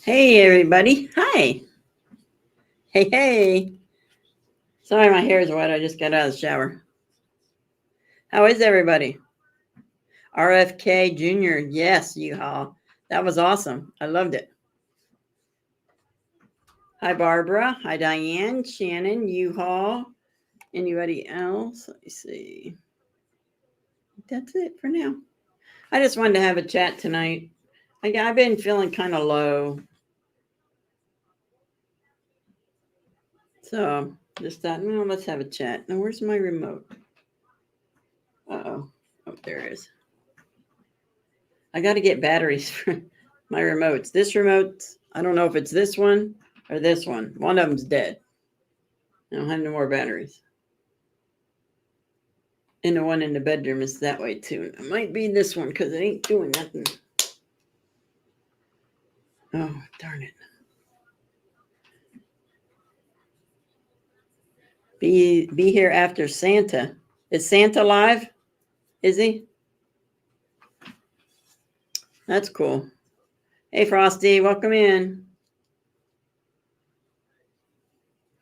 Hey, everybody. Hi. Hey, hey. Sorry, my hair is wet. I just got out of the shower. How is everybody? RFK Jr. Yes, U-Haul. That was awesome. I loved it. Hi, Barbara. Hi, Diane, Shannon, U-Haul. Anybody else? Let me see. That's it for now. I just wanted to have a chat tonight. I've been feeling kind of low. So just thought, well, let's have a chat. Now, where's my remote? Uh-oh. Oh, there it is. I got to get batteries for my remotes. This remote, I don't know if it's this one or this one. One of them's dead. I don't have no more batteries. And the one in the bedroom is that way too. It might be this one because it ain't doing nothing. Oh, darn it. Be here after Santa. Is Santa live? Is he? That's cool. Hey, Frosty, welcome in.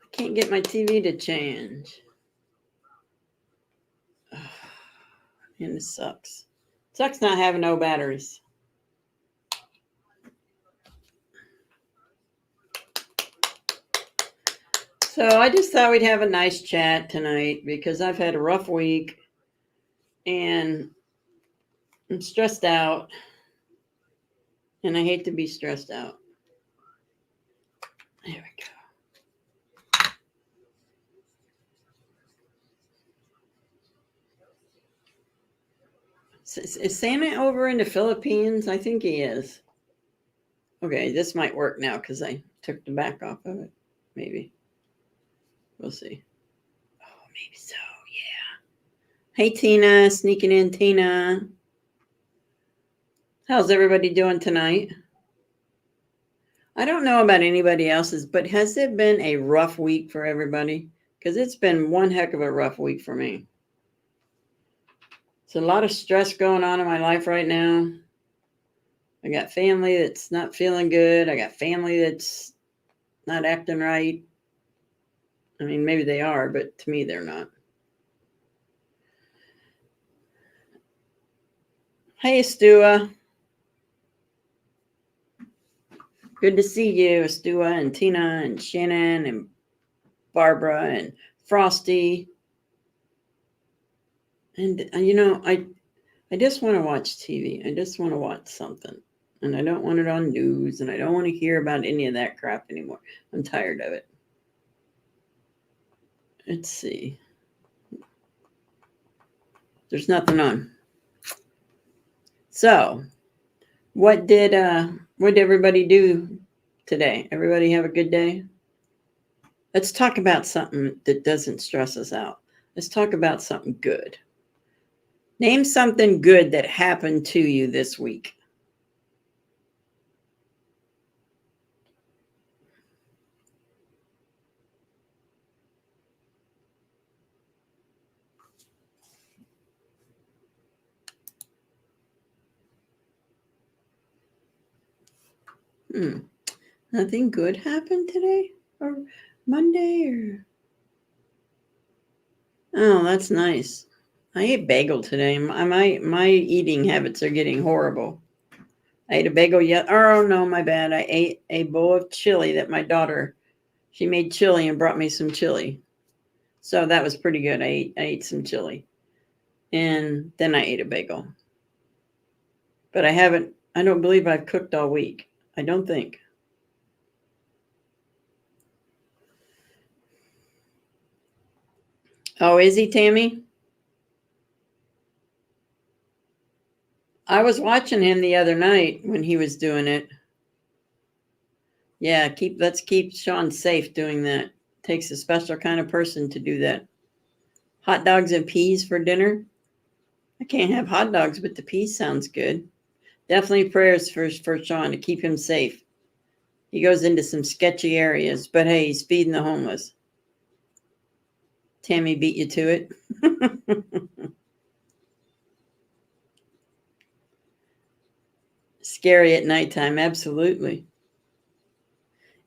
I can't get my TV to change. And it sucks. Sucks not having no batteries. So I just thought we'd have a nice chat tonight because I've had a rough week and I'm stressed out. And I hate to be stressed out. There we go. Is Santa over in the Philippines? I think he is. Okay, this might work now because I took the back off of it. Maybe. We'll see. Oh, maybe so. Yeah. Hey, Tina. Sneaking in, Tina. How's everybody doing tonight? I don't know about anybody else's, but has it been a rough week for everybody? Because it's been one heck of a rough week for me. There's a lot of stress going on in my life right now. I got family that's not feeling good. I got family that's not acting right. I mean, maybe they are, but to me, they're not. Hey, Stua. Good to see you, Stua and Tina and Shannon and Barbara and Frosty. And, I just want to watch TV. I just want to watch something. And I don't want it on news. And I don't want to hear about any of that crap anymore. I'm tired of it. Let's see. There's nothing on. So, what did everybody do today? Everybody have a good day? Let's talk about something that doesn't stress us out. Let's talk about something good. Name something good that happened to you this week. Nothing good happened today or Monday or... Oh, that's nice. I ate bagel today. My eating habits are getting horrible. I ate a bagel yet. Oh no, my bad. I ate a bowl of chili that my daughter, she made chili and brought me some chili. So that was pretty good. I ate some chili. And then I ate a bagel. But I don't believe I've cooked all week. I don't think. Oh, is he, Tammy? I was watching him the other night when he was doing it. Yeah, let's keep Sean safe doing that. Takes a special kind of person to do that. Hot dogs and peas for dinner. I can't have hot dogs, but the peas sounds good. Definitely prayers for Sean to keep him safe. He goes into some sketchy areas, but hey, he's feeding the homeless. Tammy beat you to it. Scary at nighttime, absolutely.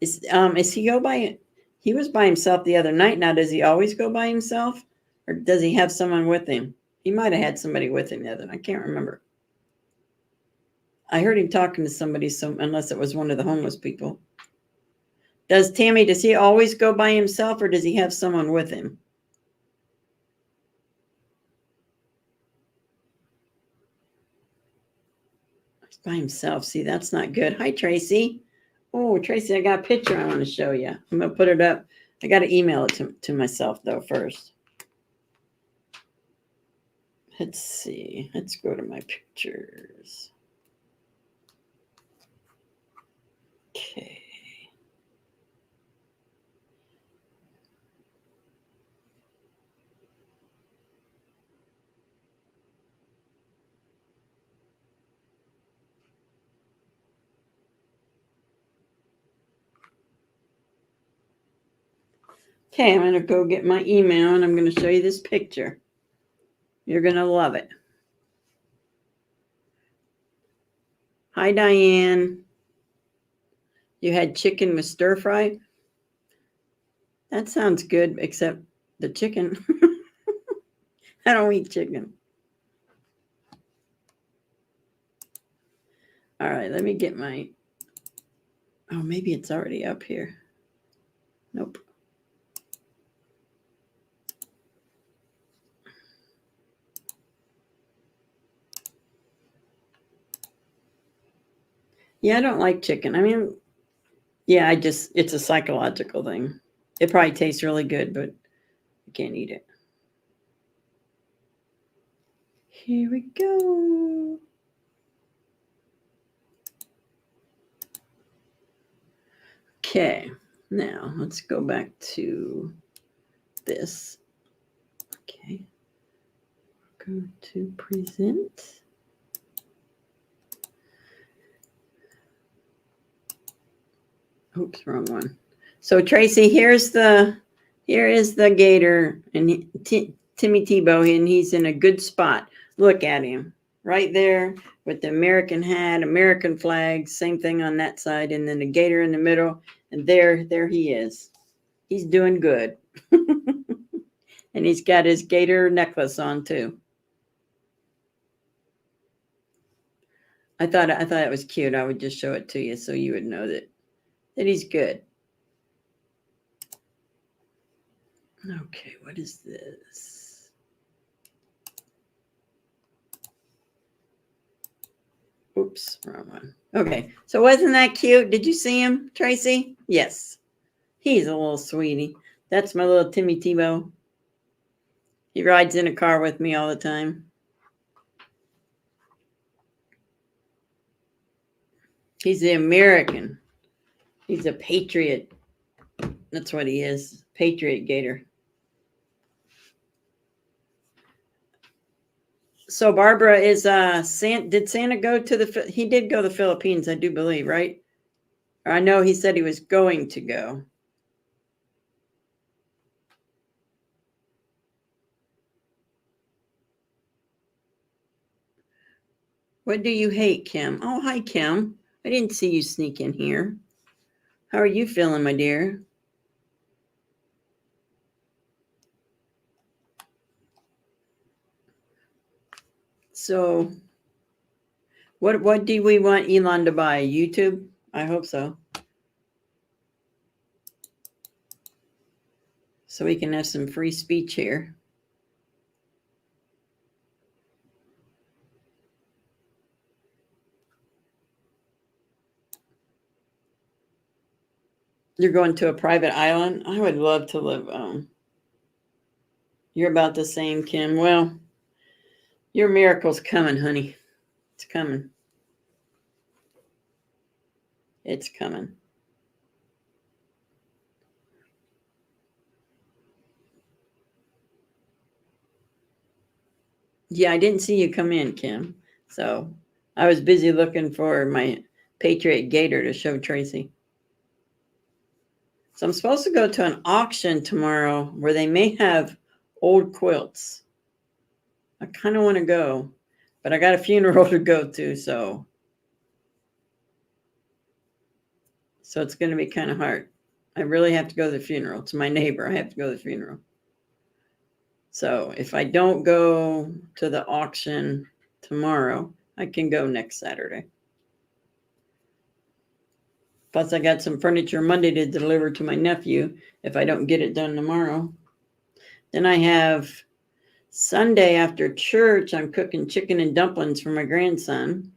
Is he go by? He was by himself the other night. Now, does he always go by himself, or does he have someone with him? He might have had somebody with him the other night. I can't remember. I heard him talking to somebody, so unless it was one of the homeless people. Does he always go by himself, or does he have someone with him? He's by himself. See, that's not good. Hi, Tracy. Oh, Tracy, I got a picture I want to show you. I'm going to put it up. I got to email it to myself, though, first. Let's see. Let's go to my pictures. Okay. Okay, I'm going to go get my email, and I'm going to show you this picture. You're going to love it. Hi, Diane. You had chicken with stir fry? That sounds good, except the chicken. I don't eat chicken. All right, let me get my... Oh, maybe it's already up here. Nope. Yeah, I don't like chicken. I mean, yeah, it's a psychological thing. It probably tastes really good, but I can't eat it. Here we go. Okay, now let's go back to this. Okay, go to present. Oops, wrong one. So Tracy, here is the gator, and Timmy Tebow, and he's in a good spot. Look at him right there with the American hat, American flag, same thing on that side, and then the gator in the middle, and there he is. He's doing good. And he's got his gator necklace on too. I thought it was cute. I would just show it to you so you would know that he's good. Okay, what is this? Oops, wrong one. Okay, so wasn't that cute? Did you see him, Tracy? Yes. He's a little sweetie. That's my little Timmy Tebow. He rides in a car with me all the time. He's the American. He's a patriot. That's what he is. Patriot gator. So Barbara is did Santa go to he did go to the Philippines, I do believe, right? Or I know he said he was going to go. What do you hate, Kim? Oh, hi, Kim. I didn't see you sneak in here. How are you feeling, my dear? So, what do we want Elon to buy? YouTube? I hope so. So we can have some free speech here. You're going to a private island? I would love to live. You're about the same, Kim. Well, your miracle's coming, honey. It's coming. It's coming. Yeah, I didn't see you come in, Kim. So I was busy looking for my Patriot Gator to show Tracy. So I'm supposed to go to an auction tomorrow where they may have old quilts. I kind of want to go, but I got a funeral to go to, so So it's going to be kind of hard. I really have to go to the funeral. It's my neighbor. I have to go to the funeral. So if I don't go to the auction tomorrow, I can go next Saturday. Plus, I got some furniture Monday to deliver to my nephew if I don't get it done tomorrow. Then I have Sunday after church, I'm cooking chicken and dumplings for my grandson.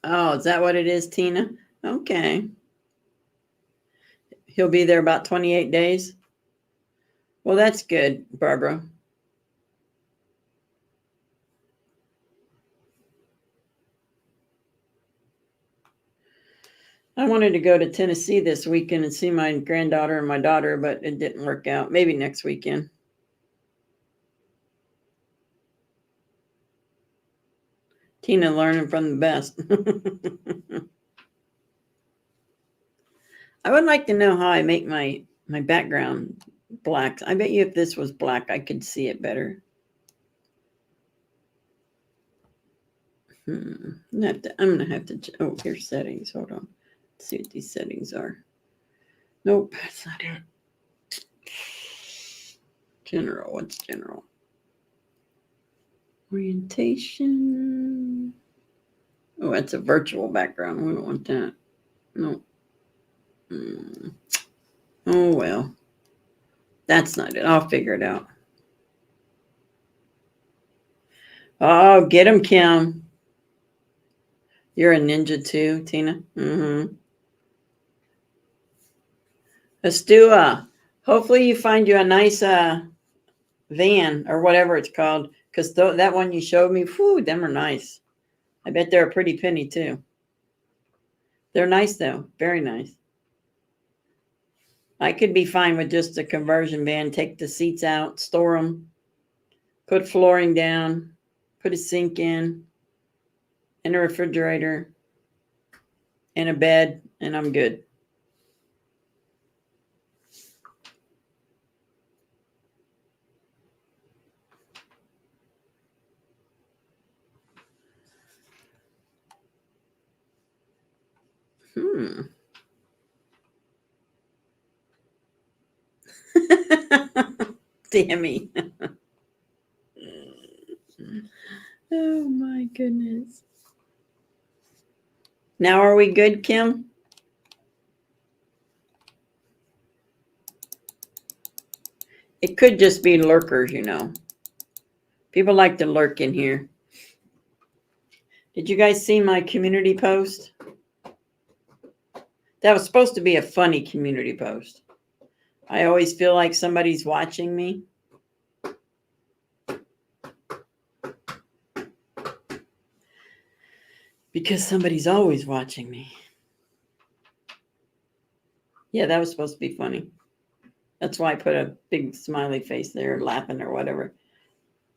Oh, is that what it is, Tina? Okay. He'll be there about 28 days. Well, that's good, Barbara. I wanted to go to Tennessee this weekend and see my granddaughter and my daughter, but it didn't work out. Maybe next weekend. Tina learning from the best. I would like to know how I make my background black. I bet you if this was black, I could see it better. I'm gonna have to. Oh, here's settings. Hold on. Let's see what these settings are. Nope, that's not it. General. What's general? Orientation. Oh, that's a virtual background. We don't want that. No. Oh well. That's not it. I'll figure it out. Oh, get him, Kim. You're a ninja too, Tina. Mm-hmm. Astua, hopefully you find you a nice van or whatever it's called, because that one you showed me, whew, them are nice. I bet they're a pretty penny too. They're nice though, very nice. I could be fine with just a conversion van. Take the seats out, store them, put flooring down, put a sink in, and a refrigerator, and a bed, and I'm good. Dammy. Oh my goodness. Now are we good, Kim? It could just be lurkers, you know. People like to lurk in here. Did you guys see my community post? That was supposed to be a funny community post. I always feel like somebody's watching me. Because somebody's always watching me. Yeah, that was supposed to be funny. That's why I put a big smiley face there, laughing or whatever.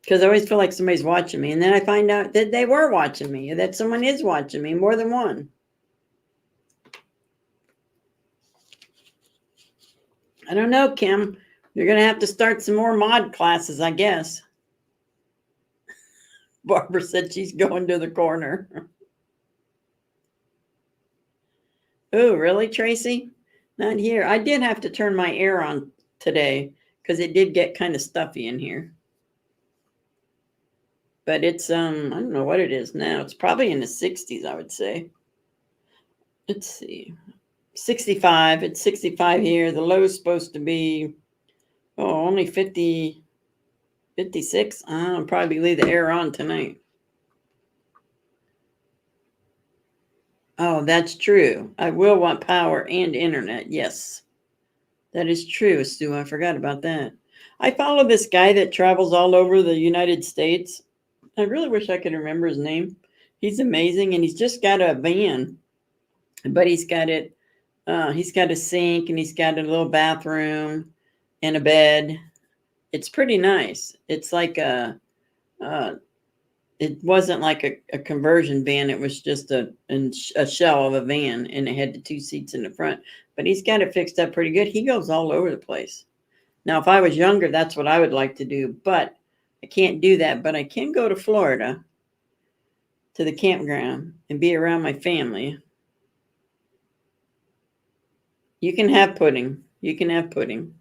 Because I always feel like somebody's watching me. And then I find out that they were watching me, that someone is watching me, more than one. I don't know, Kim. You're going to have to start some more mod classes, I guess. Barbara said she's going to the corner. Oh, really, Tracy? Not here. I did have to turn my air on today because it did get kind of stuffy in here. But it's I don't know what it is now. It's probably in the 60s, I would say. Let's see. 65. It's 65 here. The low is supposed to be only 50, 56. I'll probably leave the air on tonight. Oh, that's true. I will want power and internet. Yes. That is true, Stu. I forgot about that. I follow this guy that travels all over the United States. I really wish I could remember his name. He's amazing, and he's just got a van, but he's got it. He's got a sink, and he's got a little bathroom and a bed. It's pretty nice. It's like a it wasn't like a conversion van. It was just a shell of a van, and it had the 2 seats in the front. But he's got it fixed up pretty good. He goes all over the place. Now, if I was younger, that's what I would like to do, but I can't do that. But I can go to Florida to the campground and be around my family. You can have pudding. You can have pudding.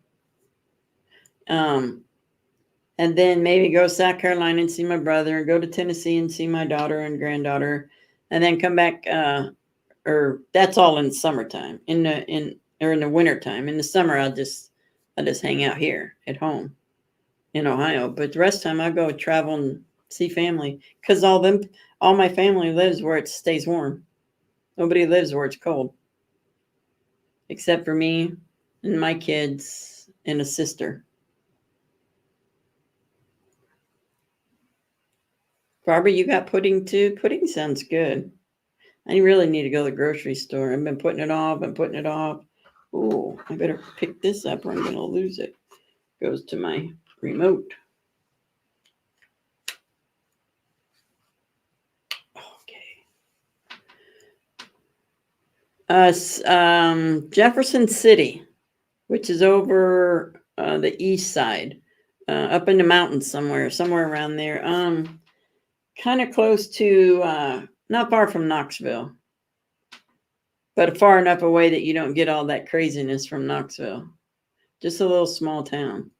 And then maybe go to South Carolina and see my brother, and go to Tennessee and see my daughter and granddaughter, and then come back. Or that's all in summertime. In the wintertime. In the summer, I'll just hang out here at home in Ohio. But the rest of the time, I go travel and see family, because all my family lives where it stays warm. Nobody lives where it's cold, except for me and my kids and a sister. Barbara, you got pudding too? Pudding sounds good. I really need to go to the grocery store. I've been putting it off and putting it off. Ooh, I better pick this up or I'm going to lose it. Goes to my remote. Okay. Jefferson City, which is over the east side, up in the mountains somewhere around there. Kind of close to, not far from Knoxville, but far enough away that you don't get all that craziness from Knoxville. Just a little small town.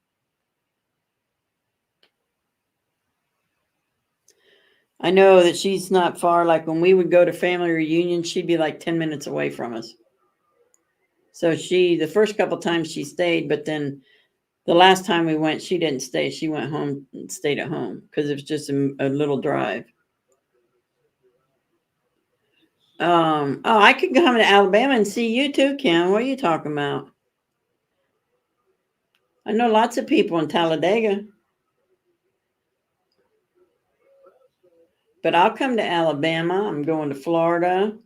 I know that she's not far. Like when we would go to family reunions, she'd be like 10 minutes away from us. So the first couple times she stayed, but then the last time we went, she didn't stay. She went home and stayed at home because it was just a little drive. I could come to Alabama and see you too, Kim. What are you talking about? I know lots of people in Talladega. But I'll come to Alabama. I'm going to Florida.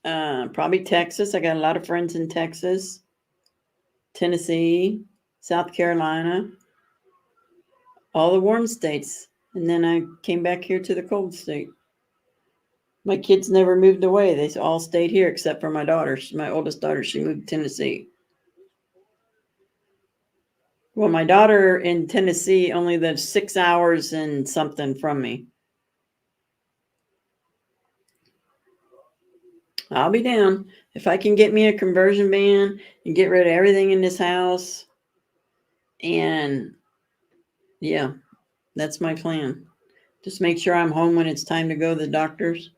Probably Texas. I got a lot of friends in Texas, Tennessee, South Carolina, all the warm states. And then I came back here to the cold state. My kids never moved away. They all stayed here except for my daughter. My oldest daughter, she moved to Tennessee. Well, my daughter in Tennessee only lives 6 hours and something from me. I'll be down. If I can get me a conversion van and get rid of everything in this house. And yeah, that's my plan. Just make sure I'm home when it's time to go to the doctors.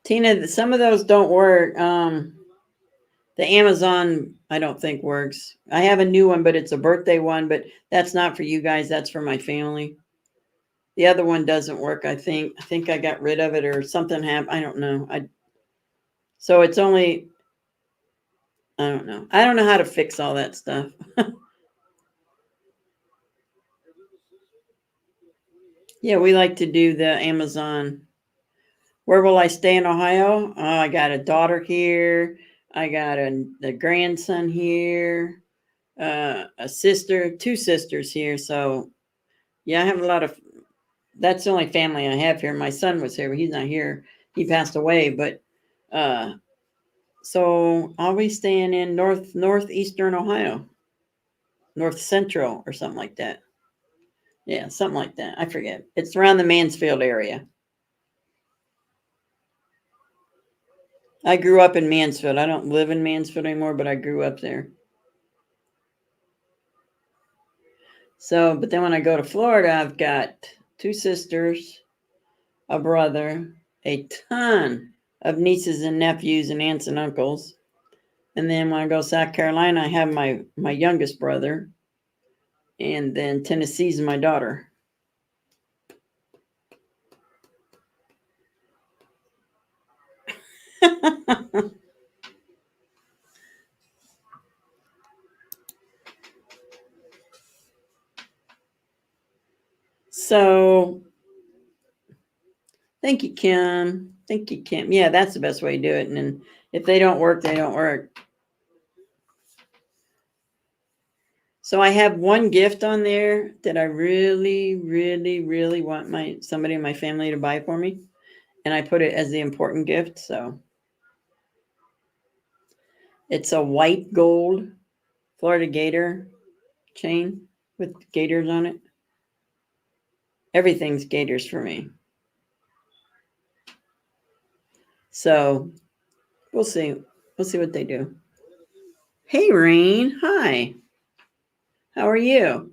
Tina, some of those don't work. The Amazon, I don't think works. I have a new one, but it's a birthday one, but that's not for you guys. That's for my family. The other one doesn't work, I think. I think I got rid of it or something happened. I don't know. So it's only, I don't know. I don't know how to fix all that stuff. Yeah, we like to do the Amazon. Where will I stay in Ohio? I got a daughter here. I got a grandson here. A sister, 2 sisters here. So yeah, I have a lot of. That's the only family I have here. My son was here, but he's not here. He passed away. But so I'll be staying in northeastern Ohio, north central or something like that. Yeah, something like that. I forget. It's around the Mansfield area. I grew up in Mansfield. I don't live in Mansfield anymore, but I grew up there. So, but then when I go to Florida, I've got 2 sisters, a brother, a ton of nieces and nephews and aunts and uncles. And then when I go to South Carolina, I have my youngest brother. And then Tennessee's my daughter. So thank you, Kim. Thank you, Kim. Yeah, that's the best way to do it. And then if they don't work, they don't work. So I have one gift on there that I really, really, really want somebody in my family to buy for me. And I put it as the important gift. So it's a white gold Florida Gator chain with gators on it. Everything's gators for me. So we'll see. We'll see what they do. Hey, Rain. Hi. How are you?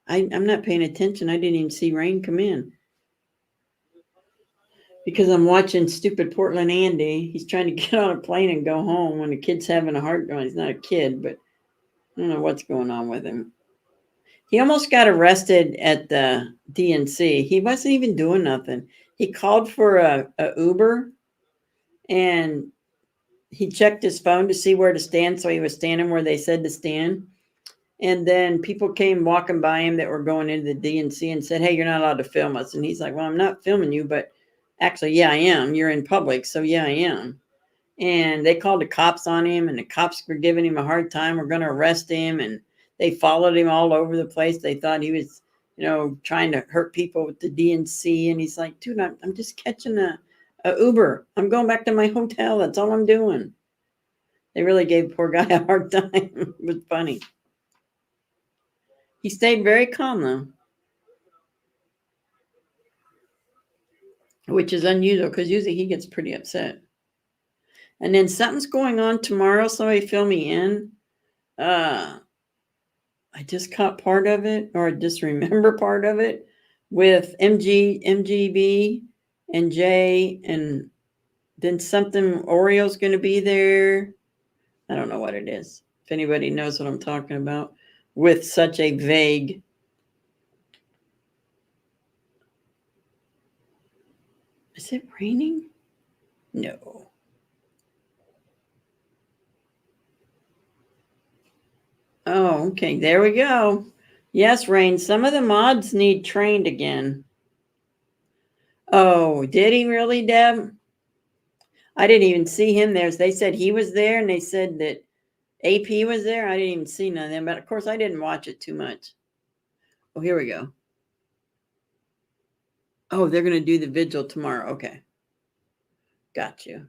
I'm not paying attention. I didn't even see Rain come in because I'm watching stupid Portland Andy. He's trying to get on a plane and go home when the kid's having a heart. He's not a kid, but I don't know what's going on with him. He almost got arrested at the DNC. He wasn't even doing nothing. He called for a Uber and he checked his phone to see where to stand. So he was standing where they said to stand. And then people came walking by him that were going into the DNC and said, "Hey, you're not allowed to film us." And he's like, "Well, I'm not filming you, but actually, yeah, I am. You're in public. So yeah, I am." And they called the cops on him, and the cops were giving him a hard time. We're going to arrest him. And they followed him all over the place. They thought he was, trying to hurt people with the DNC. And he's like, "Dude, I'm just catching a Uber. I'm going back to my hotel. That's all I'm doing." They really gave the poor guy a hard time. It was funny. He stayed very calm, though, which is unusual because usually he gets pretty upset. And then something's going on tomorrow. Somebody fill me in. I just caught part of it, or I just remember part of it with MGB, and Jay, and then something Oreo's going to be there. I don't know what it is. If anybody knows what I'm talking about, with such a vague. Is it raining? No. Oh, okay. There we go. Yes, Rain. Some of the mods need trained again. Oh, did he really, Deb? I didn't even see him there. They said he was there, and they said that AP was there. I didn't even see none of them, but of course, I didn't watch it too much. Oh, here we go. Oh, they're going to do the vigil tomorrow. Okay. Got you.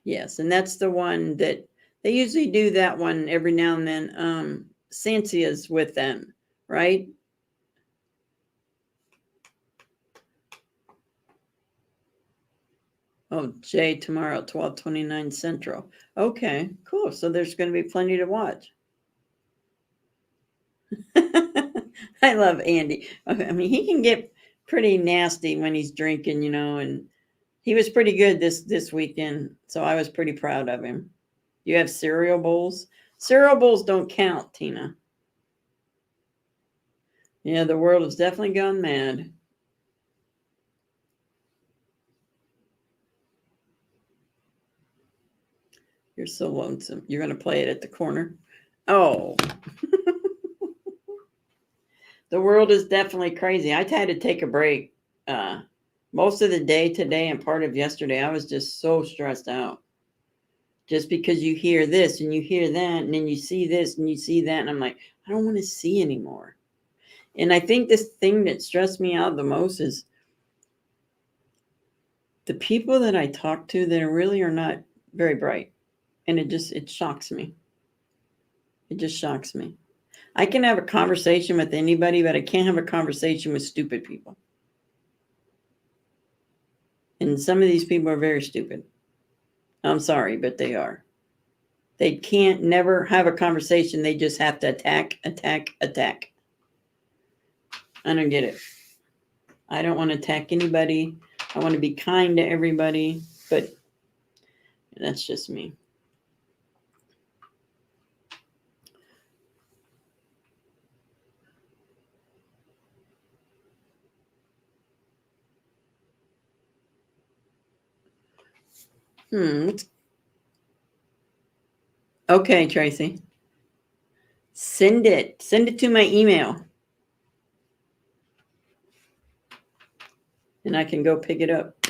Yes, and that's the one that they usually do that one every now and then. Sancia's with them, right? Oh, Jay tomorrow, 12:29 Central. Okay, cool. So there's going to be plenty to watch. I love Andy. I mean, he can get pretty nasty when he's drinking, and he was pretty good this weekend. So I was pretty proud of him. You have cereal bowls? Cereal bowls don't count, Tina. Yeah, the world has definitely gone mad. You're so lonesome. You're going to play it at the corner? Oh. The world is definitely crazy. I had to take a break. Most of the day today and part of yesterday, I was just so stressed out. Just because you hear this and you hear that, and then you see this and you see that, and I'm like, I don't want to see anymore. And I think this thing that stressed me out the most is the people that I talk to that really are not very bright. And it shocks me. It just shocks me. I can have a conversation with anybody, but I can't have a conversation with stupid people. And some of these people are very stupid. I'm sorry, but they are. They can't never have a conversation. They just have to attack, attack, attack. I don't get it. I don't want to attack anybody. I want to be kind to everybody, but that's just me. Okay, Tracy. Send it. Send it to my email. And I can go pick it up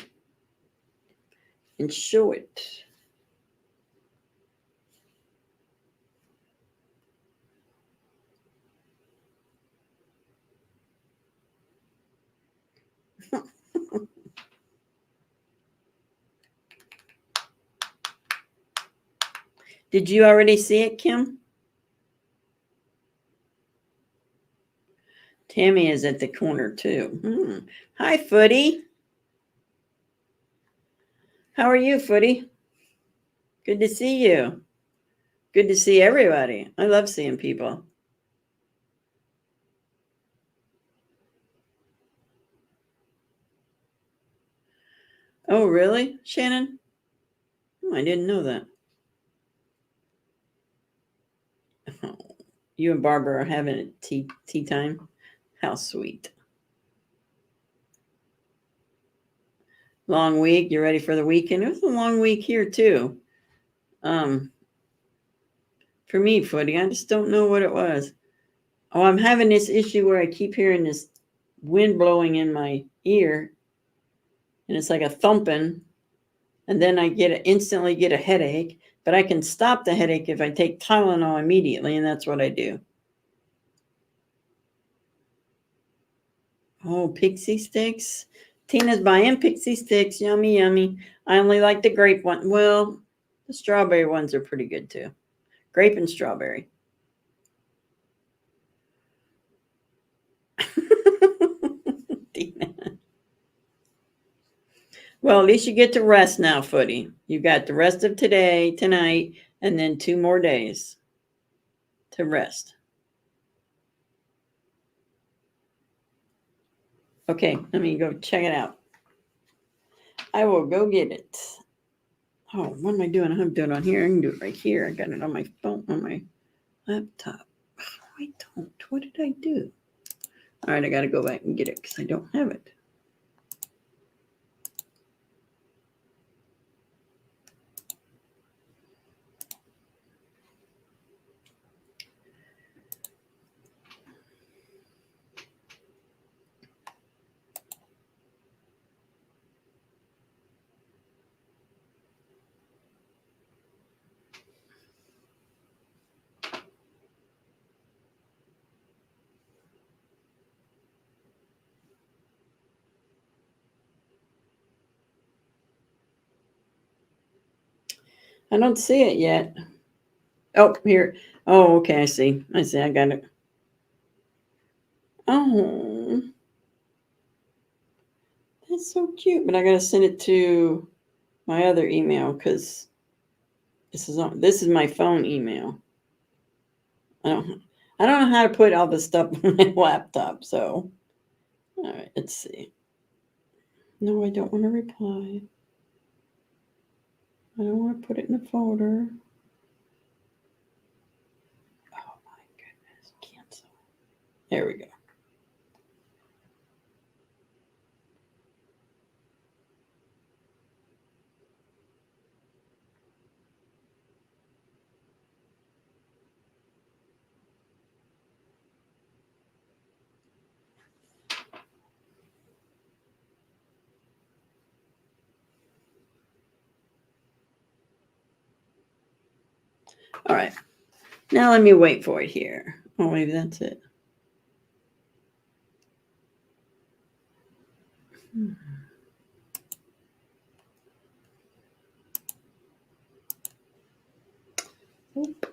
and show it. Did you already see it, Kim? Tammy is at the corner too. Hi, Footy. How are you, Footy? Good to see you. Good to see everybody. I love seeing people. Oh, really, Shannon? Oh, I didn't know that. Oh, you and Barbara are having a tea time? How sweet. Long week. You ready for the weekend? It was a long week here too. For me, Footy, I just don't know what it was. Oh, I'm having this issue where I keep hearing this wind blowing in my ear, and it's like a thumping, and then I instantly get a headache. But I can stop the headache if I take Tylenol immediately, and that's what I do. Oh, pixie sticks. Tina's buying pixie sticks. Yummy, yummy. I only like the grape one. Well, the strawberry ones are pretty good too. Grape and strawberry. Tina. Well, at least you get to rest now, Footy. You got the rest of today, tonight, and then 2 more days to rest. Okay, let me go check it out. I will go get it. Oh, what am I doing? I'm doing it on here. I can do it right here. I got it on my phone, on my laptop. I don't. What did I do? All right, I got to go back and get it because I don't have it. I don't see it yet. Oh, here. Oh, okay. I see. I see. I got it. Oh, that's so cute. But I got to send it to my other email because this is my phone email. I don't know how to put all this stuff on my laptop. So, all right. Let's see. No, I don't want to reply. I don't want to put it in the folder. Oh my goodness. Cancel. There we go. All right. Now let me wait for it here. Oh, maybe that's it. Oop.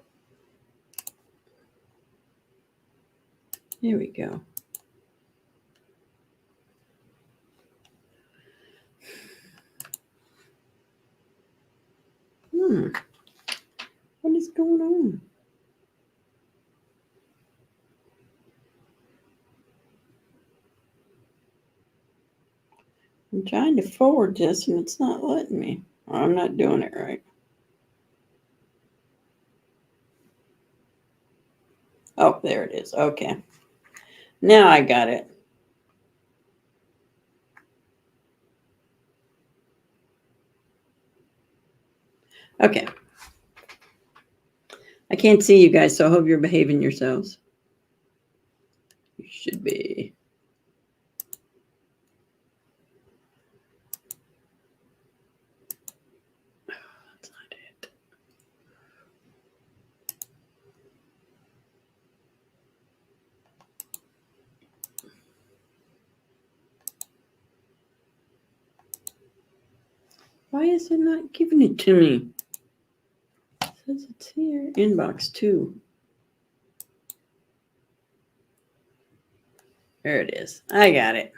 Here we go. What is going on? I'm trying to forward this and it's not letting me. I'm not doing it right. Oh, there it is. Okay. Now I got it. Okay. I can't see you guys, so I hope you're behaving yourselves. You should be. That's not it. Why is it not giving it to me? It says it's here. Inbox 2. There it is. I got it.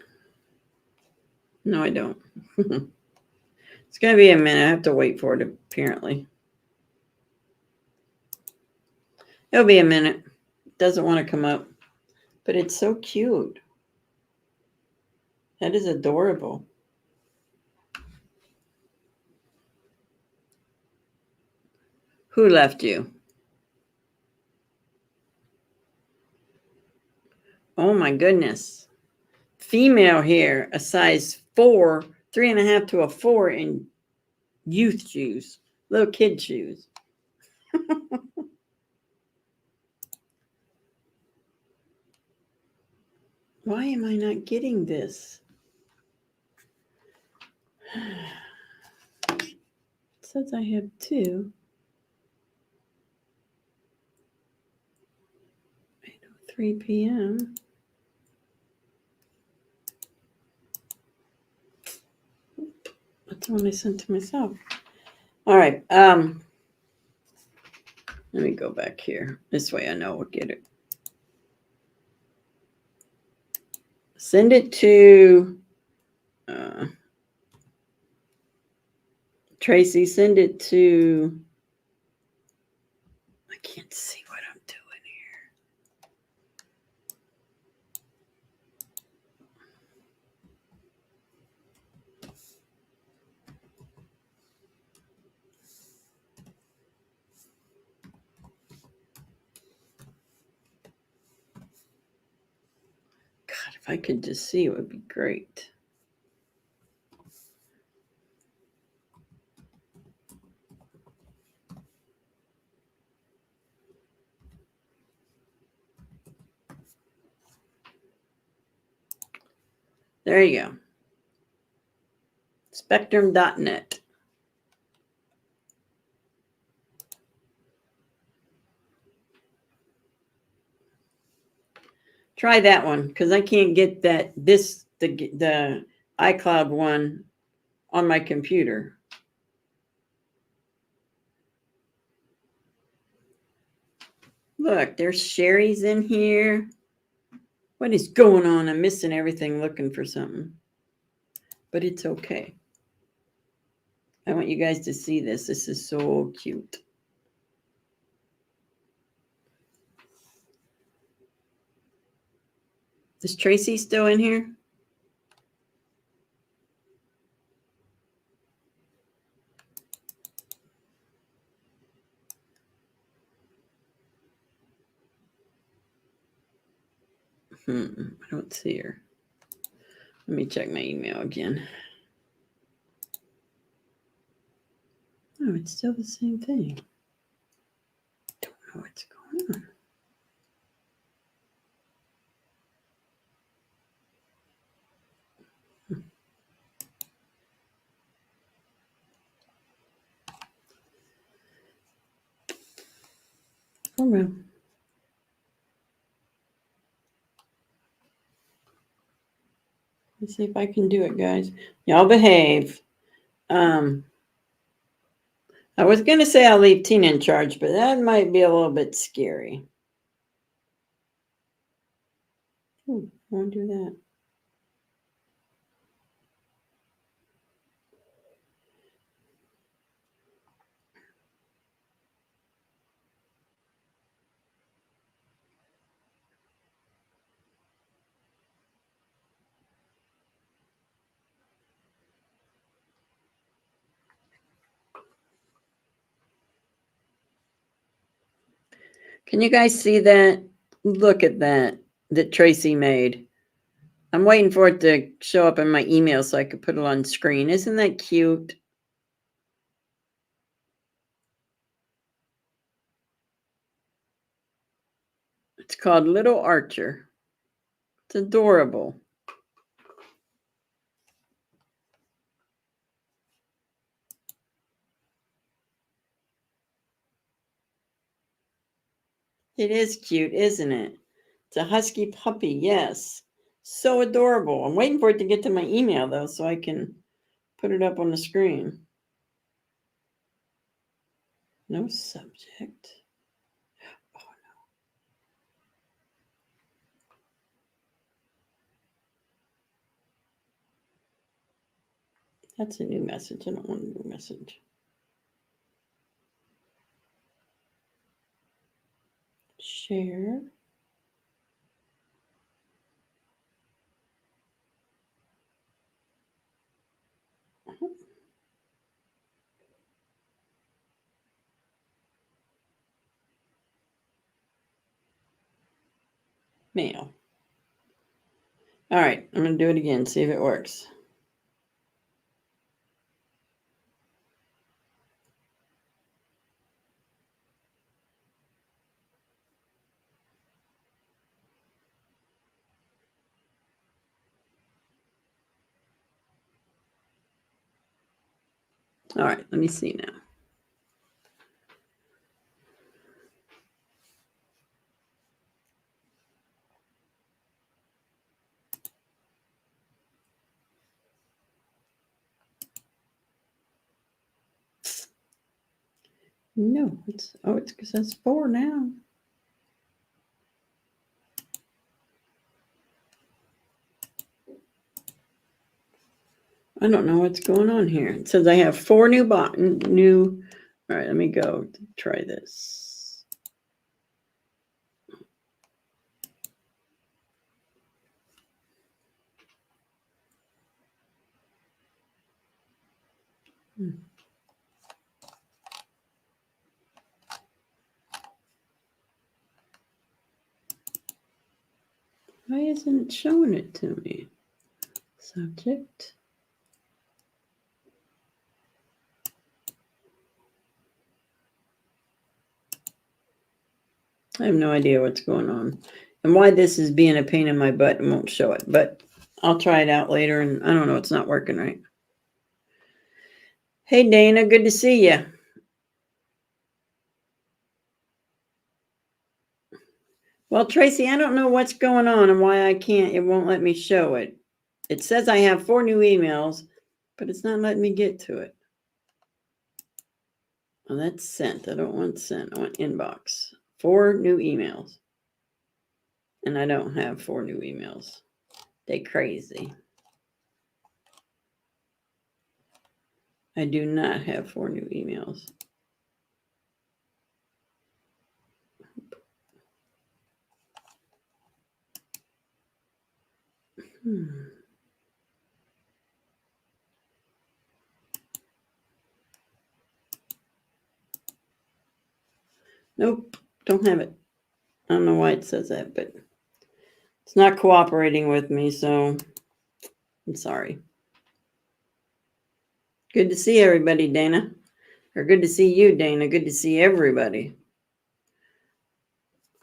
No, I don't. It's going to be a minute. I have to wait for it, apparently. It'll be a minute. It doesn't want to come up. But it's so cute. That is adorable. Who left you? Oh my goodness. Female here, a size 4, 3.5 to a 4 in youth shoes, little kid shoes. Why am I not getting this? It says I have 2. 8:03 p.m. That's the one I sent to myself. All right. Let me go back here. This way I know we'll get it. Send it to Tracy. Send it to. I can't see what I'm doing here. God, if I could just see, it would be great. There you go. Spectrum.net. Try that one because I can't get the iCloud one on my computer. Look, there's Sherry's in here. What is going on? I'm missing everything looking for something. But it's okay. I want you guys to see this. This is so cute. Is Tracy still in here? I don't see her. Let me check my email again. Oh, it's still the same thing. Don't know what's going on. Oh well. Let's see if I can do it, guys. Y'all behave. I was going to say I'll leave Tina in charge, but that might be a little bit scary. Won't do that. Can you guys see that? Look at that Tracy made. I'm waiting for it to show up in my email so I could put it on screen. Isn't that cute? It's called Little Archer. It's adorable. It is cute, isn't it? It's a husky puppy, yes. So adorable. I'm waiting for it to get to my email, though, so I can put it up on the screen. No subject. Oh, no. That's a new message. I don't want a new message. Share. Mail. All right, I'm going to do it again, see if it works. All right, let me see now. No, it's because that's 4 now. I don't know what's going on here. It says I have 4 new new. All right, let me go try this. Why isn't it showing it to me? Subject. I have no idea what's going on and why this is being a pain in my butt and won't show it, but I'll try it out later. And I don't know, it's not working right. Hey, Dana, good to see you. Well, Tracy, I don't know what's going on and why it won't let me show it. It says I have 4 new emails, but it's not letting me get to it. Oh, that's sent. I don't want sent. I want inbox. 4 new emails. And I don't have 4 new emails. They crazy. I do not have 4 new emails. Nope, don't have it. I don't know why it says that, but it's not cooperating with me, so I'm sorry. Good to see everybody, Dana. Or good to see you, Dana. Good to see everybody.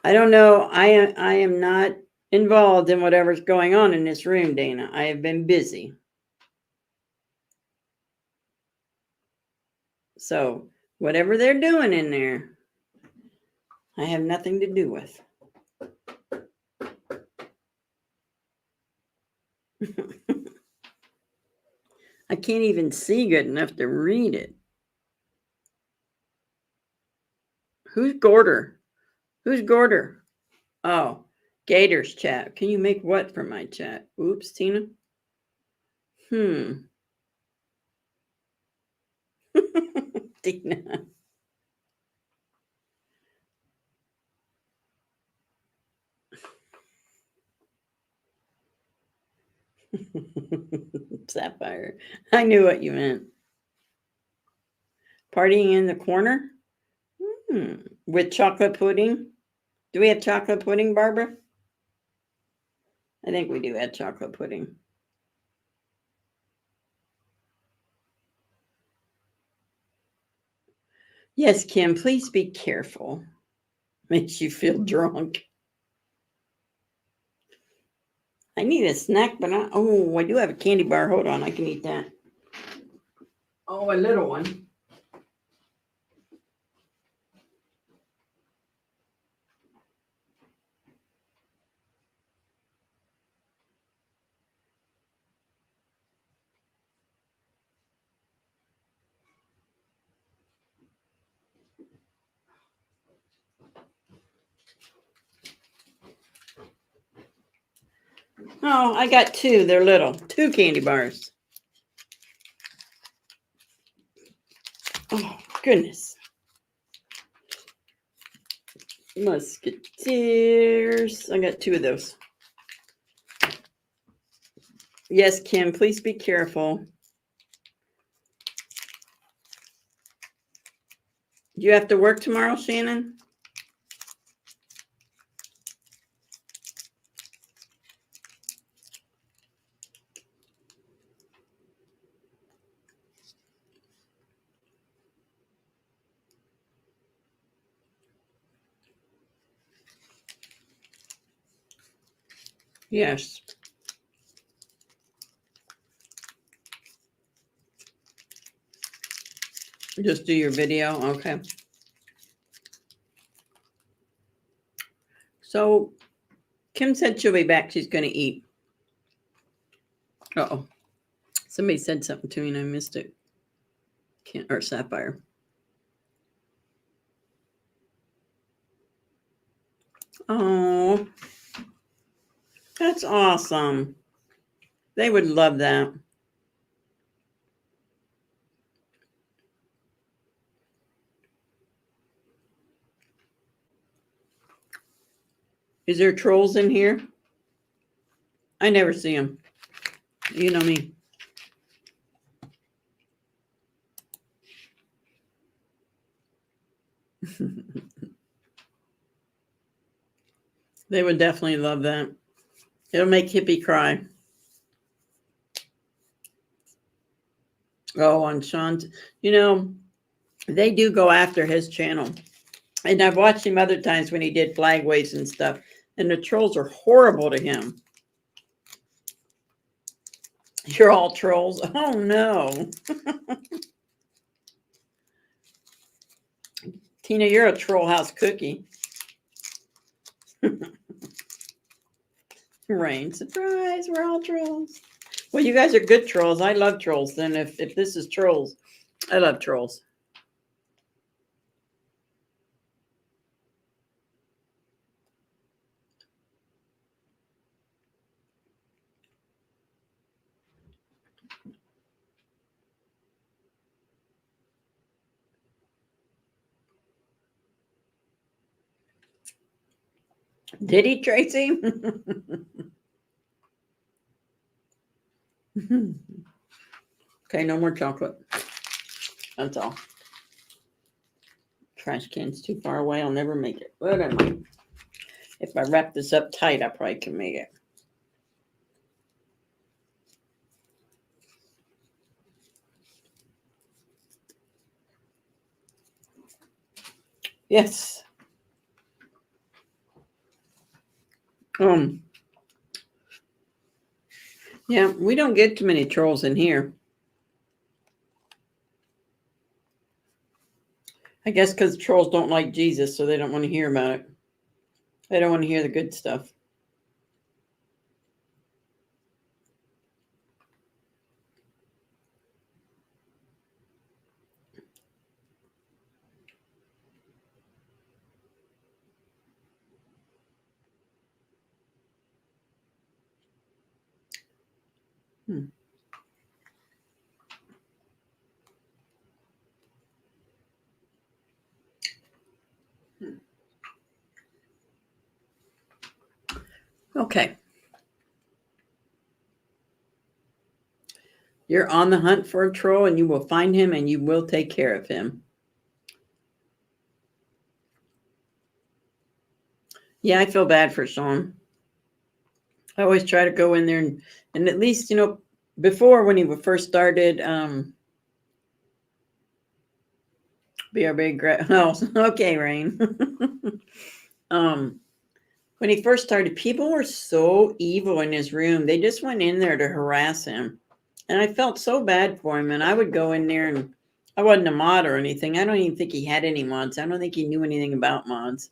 I don't know. I am not involved in whatever's going on in this room, Dana. I have been busy. So whatever they're doing in there, I have nothing to do with. I can't even see good enough to read it. Who's Gorder? Who's Gorder? Oh, Gators chat. Can you make what from my chat? Oops, Tina. Tina. Sapphire. I knew what you meant. Partying in the corner? With chocolate pudding? Do we have chocolate pudding, Barbara? I think we do have chocolate pudding. Yes, Kim, please be careful. Makes you feel drunk. I need a snack, but I do have a candy bar. Hold on, I can eat that. Oh, a little one. Oh, I got two. They're little. Two candy bars. Oh, goodness. Musketeers. I got two of those. Yes, Kim, please be careful. Do you have to work tomorrow, Shannon? Yes. Just do your video. Okay. So Kim said she'll be back. She's going to eat. Uh-oh. Somebody said something to me and I missed it. Or Sapphire. Oh, that's awesome. They would love that. Is there trolls in here? I never see them. You know me. They would definitely love that. It'll make Hippie cry. Oh, on Sean's, they do go after his channel. And I've watched him other times when he did flag waves and stuff. And the trolls are horrible to him. You're all trolls. Oh, no. Tina, you're a troll house cookie. Rain, surprise, we're all trolls. Well, you guys are good trolls. I love trolls. Then if this is trolls, I love trolls. Did he, Tracy? Okay, no more chocolate. That's all. Trash can's too far away. I'll never make it. What am I? If I wrap this up tight, I probably can make it. Yes. Yeah, we don't get too many trolls in here. I guess because trolls don't like Jesus, so they don't want to hear about it. They don't want to hear the good stuff. Okay. You're on the hunt for a troll and you will find him and you will take care of him. Yeah, I feel bad for Sean. I always try to go in there and at least, before when he first started, be our big oh, okay, Rain. When he first started, people were so evil in his room. They just went in there to harass him. And I felt so bad for him. And I would go in there and I wasn't a mod or anything. I don't even think he had any mods. I don't think he knew anything about mods.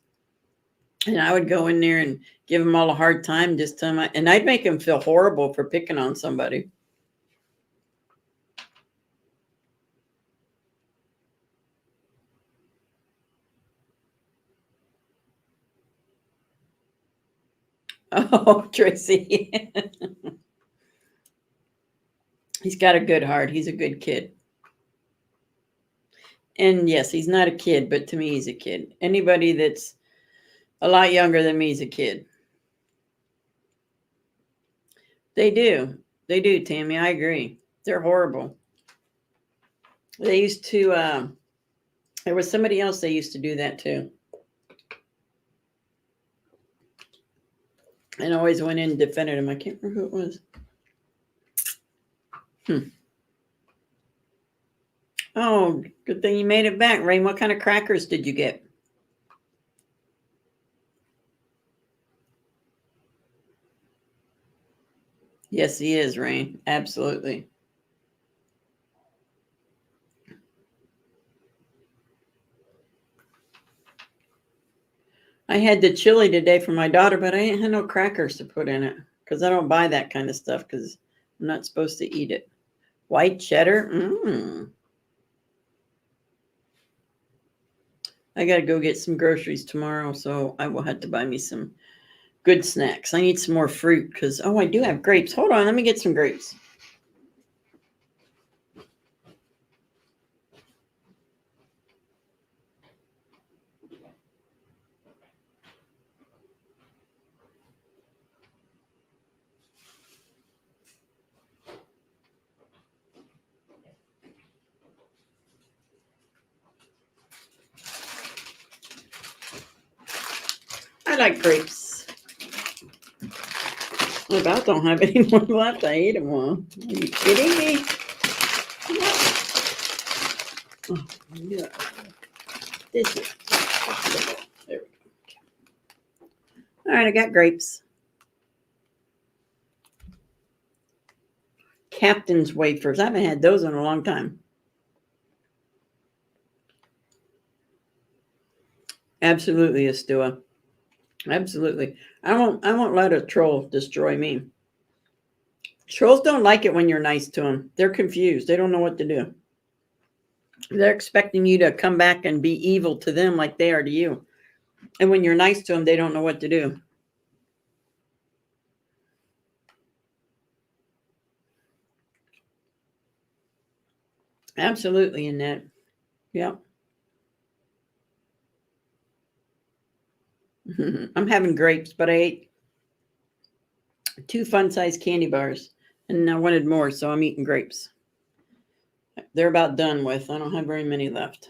And I would go in there and give him all a hard time, just tell him, and I'd make him feel horrible for picking on somebody. Oh, Tracy. He's got a good heart. He's a good kid. And yes, he's not a kid, but to me, he's a kid. Anybody that's a lot younger than me is a kid. They do. They do, Tammy. I agree. They're horrible. They used to, there was somebody else they used to do that to. And always went in and defended him. I can't remember who it was. Oh, good thing you made it back, Rain. What kind of crackers did you get? Yes, he is, Rain. Absolutely. I had the chili today for my daughter, but I ain't had no crackers to put in it because I don't buy that kind of stuff because I'm not supposed to eat it. White cheddar? I got to go get some groceries tomorrow, so I will have to buy me some good snacks. I need some more fruit because, oh, I do have grapes. Hold on, let me get some grapes. I like grapes. I about don't have any more left. I ate them all. Are you kidding me? Oh, yeah. This is. There we go. All right, I got grapes. Captain's wafers. I haven't had those in a long time. Absolutely, Estua. Absolutely. I won't let a troll destroy me. Trolls don't like it when you're nice to them. They're confused. They don't know what to do. They're expecting you to come back and be evil to them like they are to you. And when you're nice to them, they don't know what to do. Absolutely, Annette. Yep. I'm having grapes, but I ate 2 fun-sized candy bars and I wanted more, so I'm eating grapes. They're about done with. I don't have very many left.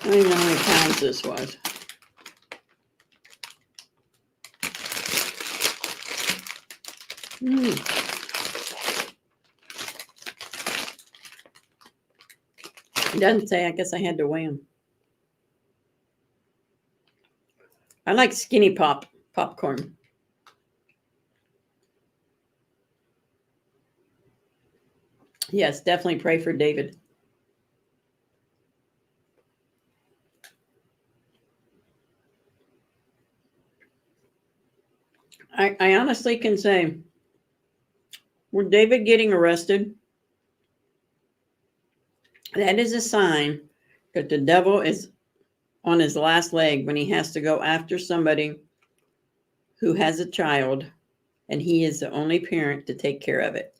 I don't even know how many pounds this was. It doesn't say. I guess I had to weigh them. I like skinny popcorn. Yes, definitely pray for David. I honestly can say, with David getting arrested, that is a sign that the devil is on his last leg when he has to go after somebody who has a child and he is the only parent to take care of it.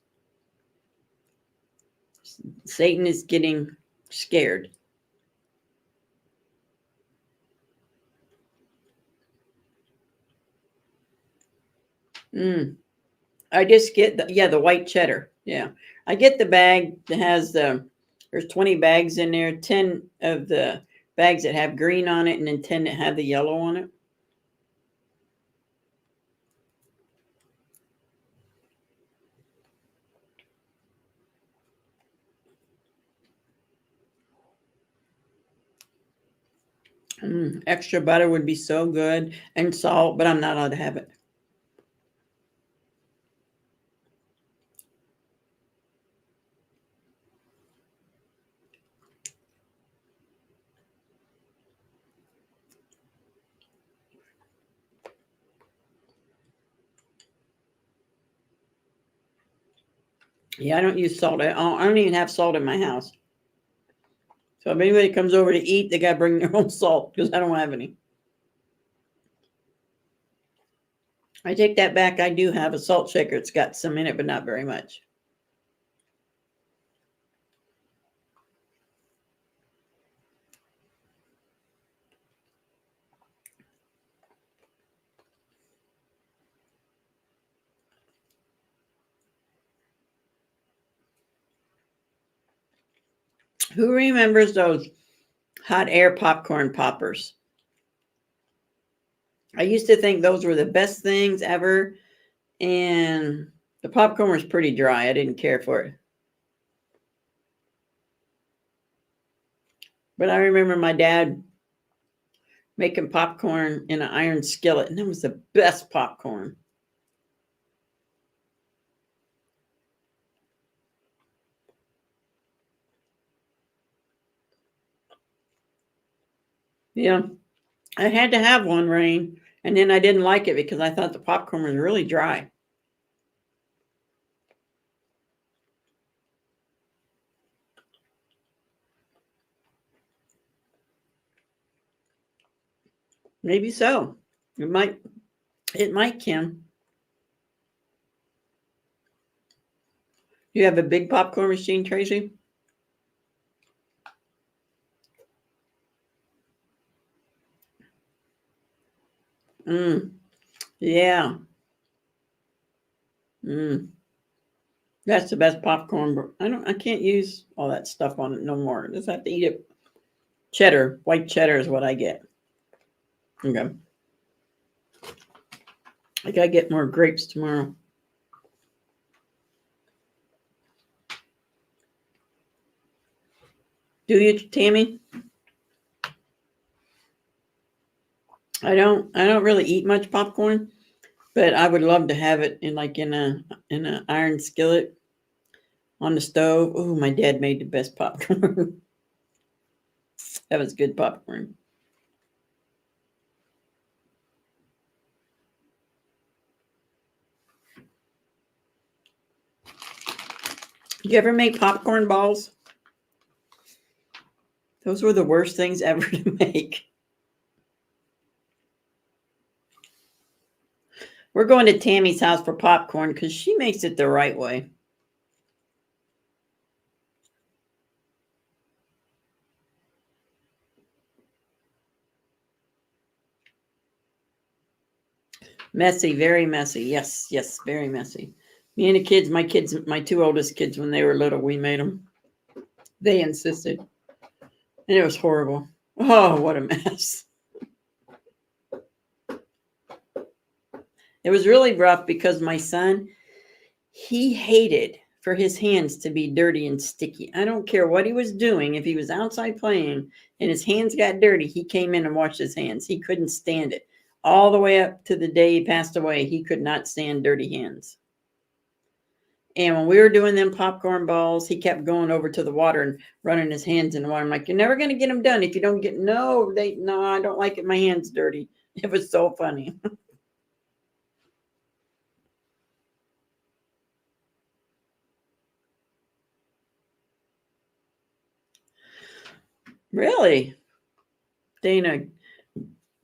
Satan is getting scared. I just get the white cheddar. Yeah. I get the bag that has there's 20 bags in there, 10 of the bags that have green on it and then 10 that have the yellow on it. Extra butter would be so good and salt, but I'm not allowed to have it. Yeah, I don't use salt. I don't even have salt in my house. So if anybody comes over to eat, they got to bring their own salt because I don't have any. I take that back. I do have a salt shaker. It's got some in it, but not very much. Who remembers those hot air popcorn poppers? I used to think those were the best things ever, and the popcorn was pretty dry. I didn't care for it. But I remember my dad making popcorn in an iron skillet, and it was the best popcorn. Yeah, I had to have one, Rain, and then I didn't like it because I thought the popcorn was really dry. Maybe so. It might. It might, Kim. You have a big popcorn machine, Tracy? Mm, yeah. Mm, that's the best popcorn. But I can't use all that stuff on it no more. I just have to eat it. Cheddar, white cheddar is what I get. Okay. I gotta get more grapes tomorrow. Do you, Tammy? I don't really eat much popcorn, but I would love to have it in a iron skillet on the stove. Oh, my dad made the best popcorn. That was good popcorn. Did you ever make popcorn balls? Those were the worst things ever to make. We're going to Tammy's house for popcorn because she makes it the right way. Messy, very messy. Yes, yes, very messy. Me and the kids, my two oldest kids, when they were little, we made them. They insisted. And it was horrible. Oh, what a mess. It was really rough because my son, he hated for his hands to be dirty and sticky. I don't care what he was doing. If he was outside playing and his hands got dirty, he came in and washed his hands. He couldn't stand it. All the way up to the day he passed away, he could not stand dirty hands. And when we were doing them popcorn balls, he kept going over to the water and running his hands in the water. I'm like, you're never going to get them done if you don't get, no, I don't like it. My hands dirty. It was so funny. Really? Dana,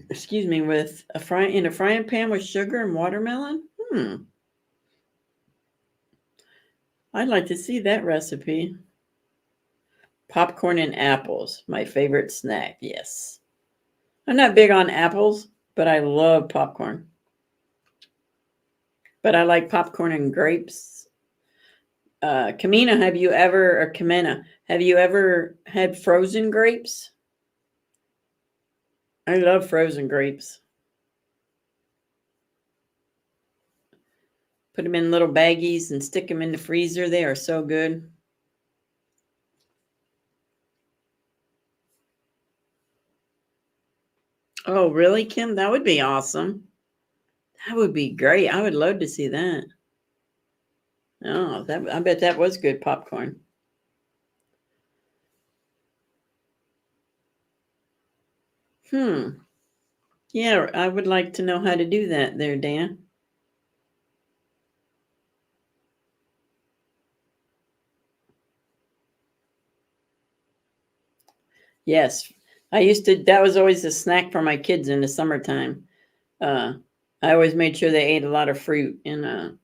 excuse me, with in a frying pan with sugar and watermelon? I'd like to see that recipe. Popcorn and apples, my favorite snack. Yes. I'm not big on apples, but I love popcorn. But I like popcorn and grapes. Kamina, have you ever had frozen grapes? I love frozen grapes. Put them in little baggies and stick them in the freezer. They are so good. Oh, really, Kim? That would be awesome. That would be great. I would love to see that. Oh, I bet that was good popcorn. Hmm. Yeah, I would like to know how to do that there, Dan. Yes. That was always a snack for my kids in the summertime. Uh, I always made sure they ate a lot of fruit, and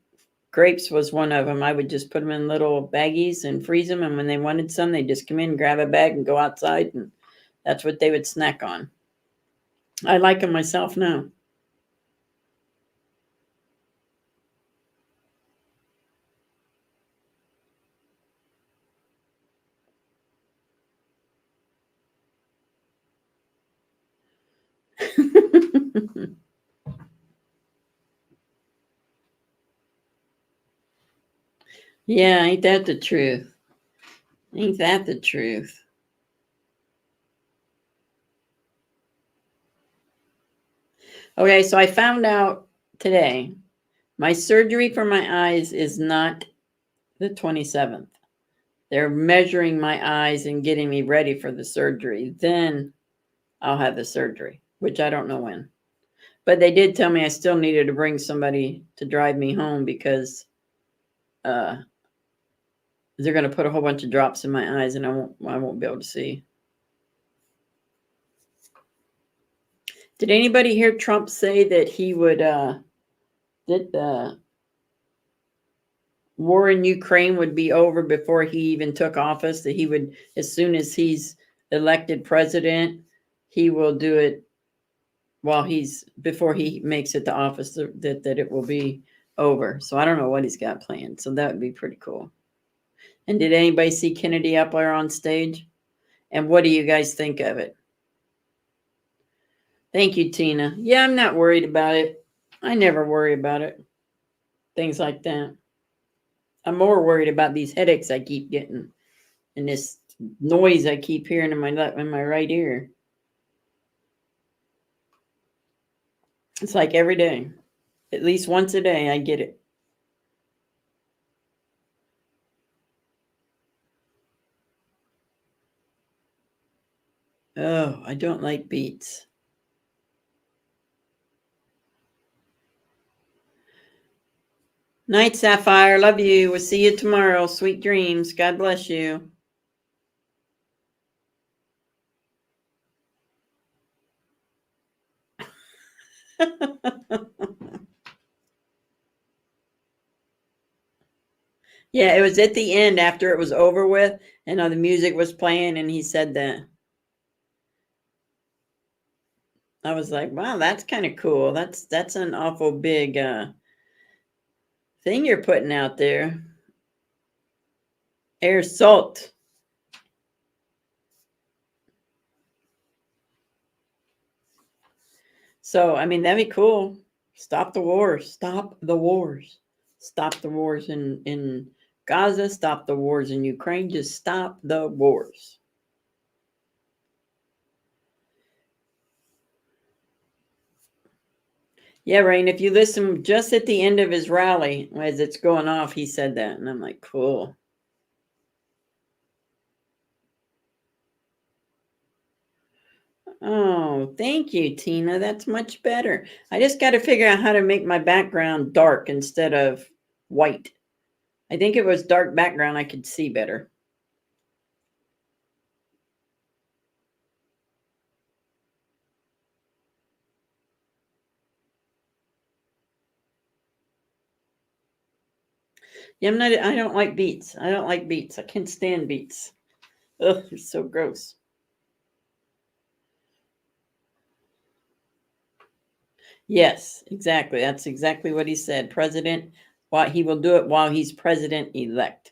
grapes was one of them. I would just put them in little baggies and freeze them, and when they wanted some, they just come in, grab a bag, and go outside, and that's what they would snack on. I like them myself now. Yeah, ain't that the truth? Ain't that the truth? Okay, so I found out today my surgery for my eyes is not the 27th. They're measuring my eyes and getting me ready for the surgery. Then I'll have the surgery, which I don't know when. But they did tell me I still needed to bring somebody to drive me home because uh, they're going to put a whole bunch of drops in my eyes and I won't be able to see. Did anybody hear Trump say that he would that the war in Ukraine would be over before he even took office? That he would, as soon as he's elected president, he will do it while he's before he makes it to office. That it will be over. So I don't know what he's got planned. So that would be pretty cool. And did anybody see Kennedy up there on stage? And what do you guys think of it? Thank you, Tina. Yeah, I'm not worried about it. I never worry about it. Things like that. I'm more worried about these headaches I keep getting and this noise I keep hearing in my right ear. It's like every day. At least once a day I get it. Oh, I don't like beets. Night, Sapphire. Love you. We'll see you tomorrow. Sweet dreams. God bless you. Yeah, it was at the end after it was over with, and the music was playing, and he said that. I was like, wow, that's kind of cool. That's an awful big thing you're putting out there. Air salt. So, I mean, that'd be cool. Stop the wars. Stop the wars. Stop the wars in Gaza. Stop the wars in Ukraine. Just stop the wars. Yeah, Rain, if you listen just at the end of his rally, as it's going off, he said that. And I'm like, cool. Oh, thank you, Tina. That's much better. I just got to figure out how to make my background dark instead of white. I think it was dark background I could see better. Yeah, I don't like beets. I don't like beets. I can't stand beets. Ugh, they're so gross. Yes, exactly. That's exactly what he said. President, why he will do it while he's president elect.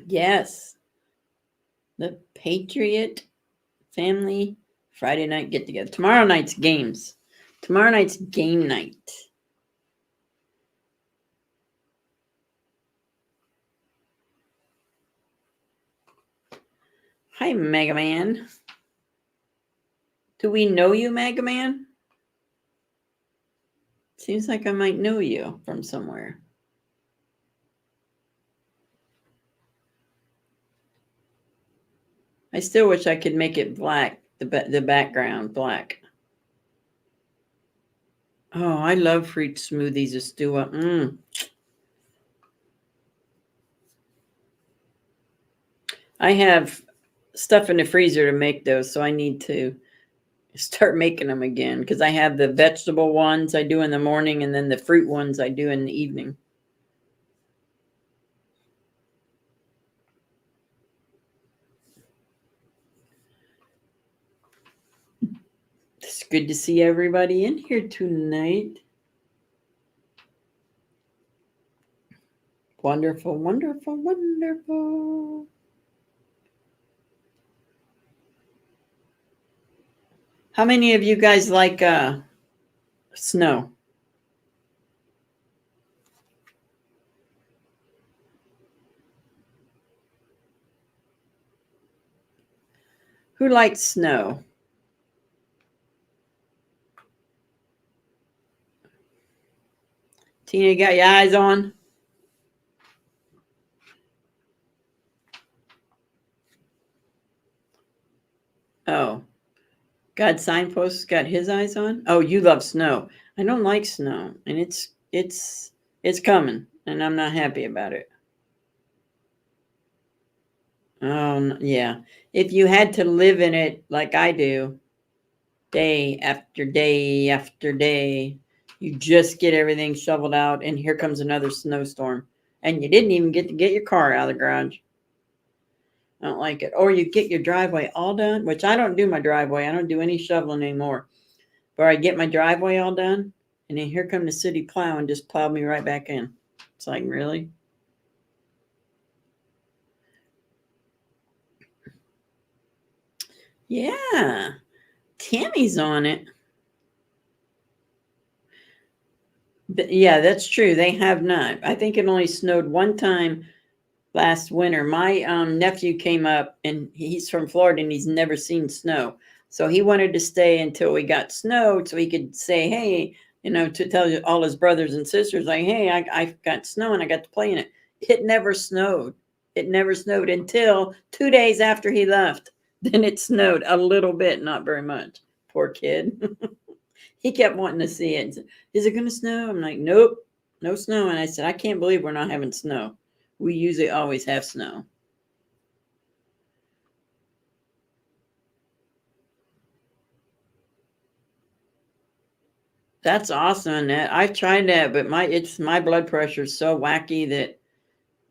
Yes. The Patriot family Friday night get together. Tomorrow night's games. Tomorrow night's game night. Hi, Mega Man. Do we know you, Mega Man? Seems like I might know you from somewhere. I still wish I could make it black, the background black. Oh, I love fruit smoothies, Astua. I have stuff in the freezer to make those, so I need to start making them again because I have the vegetable ones I do in the morning and then the fruit ones I do in the evening. It's good to see everybody in here tonight. Wonderful, wonderful, wonderful. How many of you guys like snow? Who likes snow? Tina, you got your eyes on? Oh, God Signpost got his eyes on? Oh, you love snow. I don't like snow, and it's coming, and I'm not happy about it. Oh, yeah. If you had to live in it like I do, day after day after day, you just get everything shoveled out, and here comes another snowstorm, and you didn't even get to get your car out of the garage. I don't like it. Or you get your driveway all done, which I don't do my driveway. I don't do any shoveling anymore. But I get my driveway all done, and then here come the city plow and just plowed me right back in. It's like, really? Yeah. Tammy's on it. But yeah, that's true. They have not. I think it only snowed one time last winter. My nephew came up, and he's from Florida, and he's never seen snow. So he wanted to stay until we got snow so he could say, hey, to tell all his brothers and sisters, like, hey, I got snow and I got to play in it. It never snowed. It never snowed until 2 days after he left. Then it snowed a little bit, not very much. Poor kid. He kept wanting to see it. Is it going to snow? I'm like, nope, no snow. And I said, I can't believe we're not having snow. We usually always have snow. That's awesome, Annette. I've tried that, but my blood pressure is so wacky that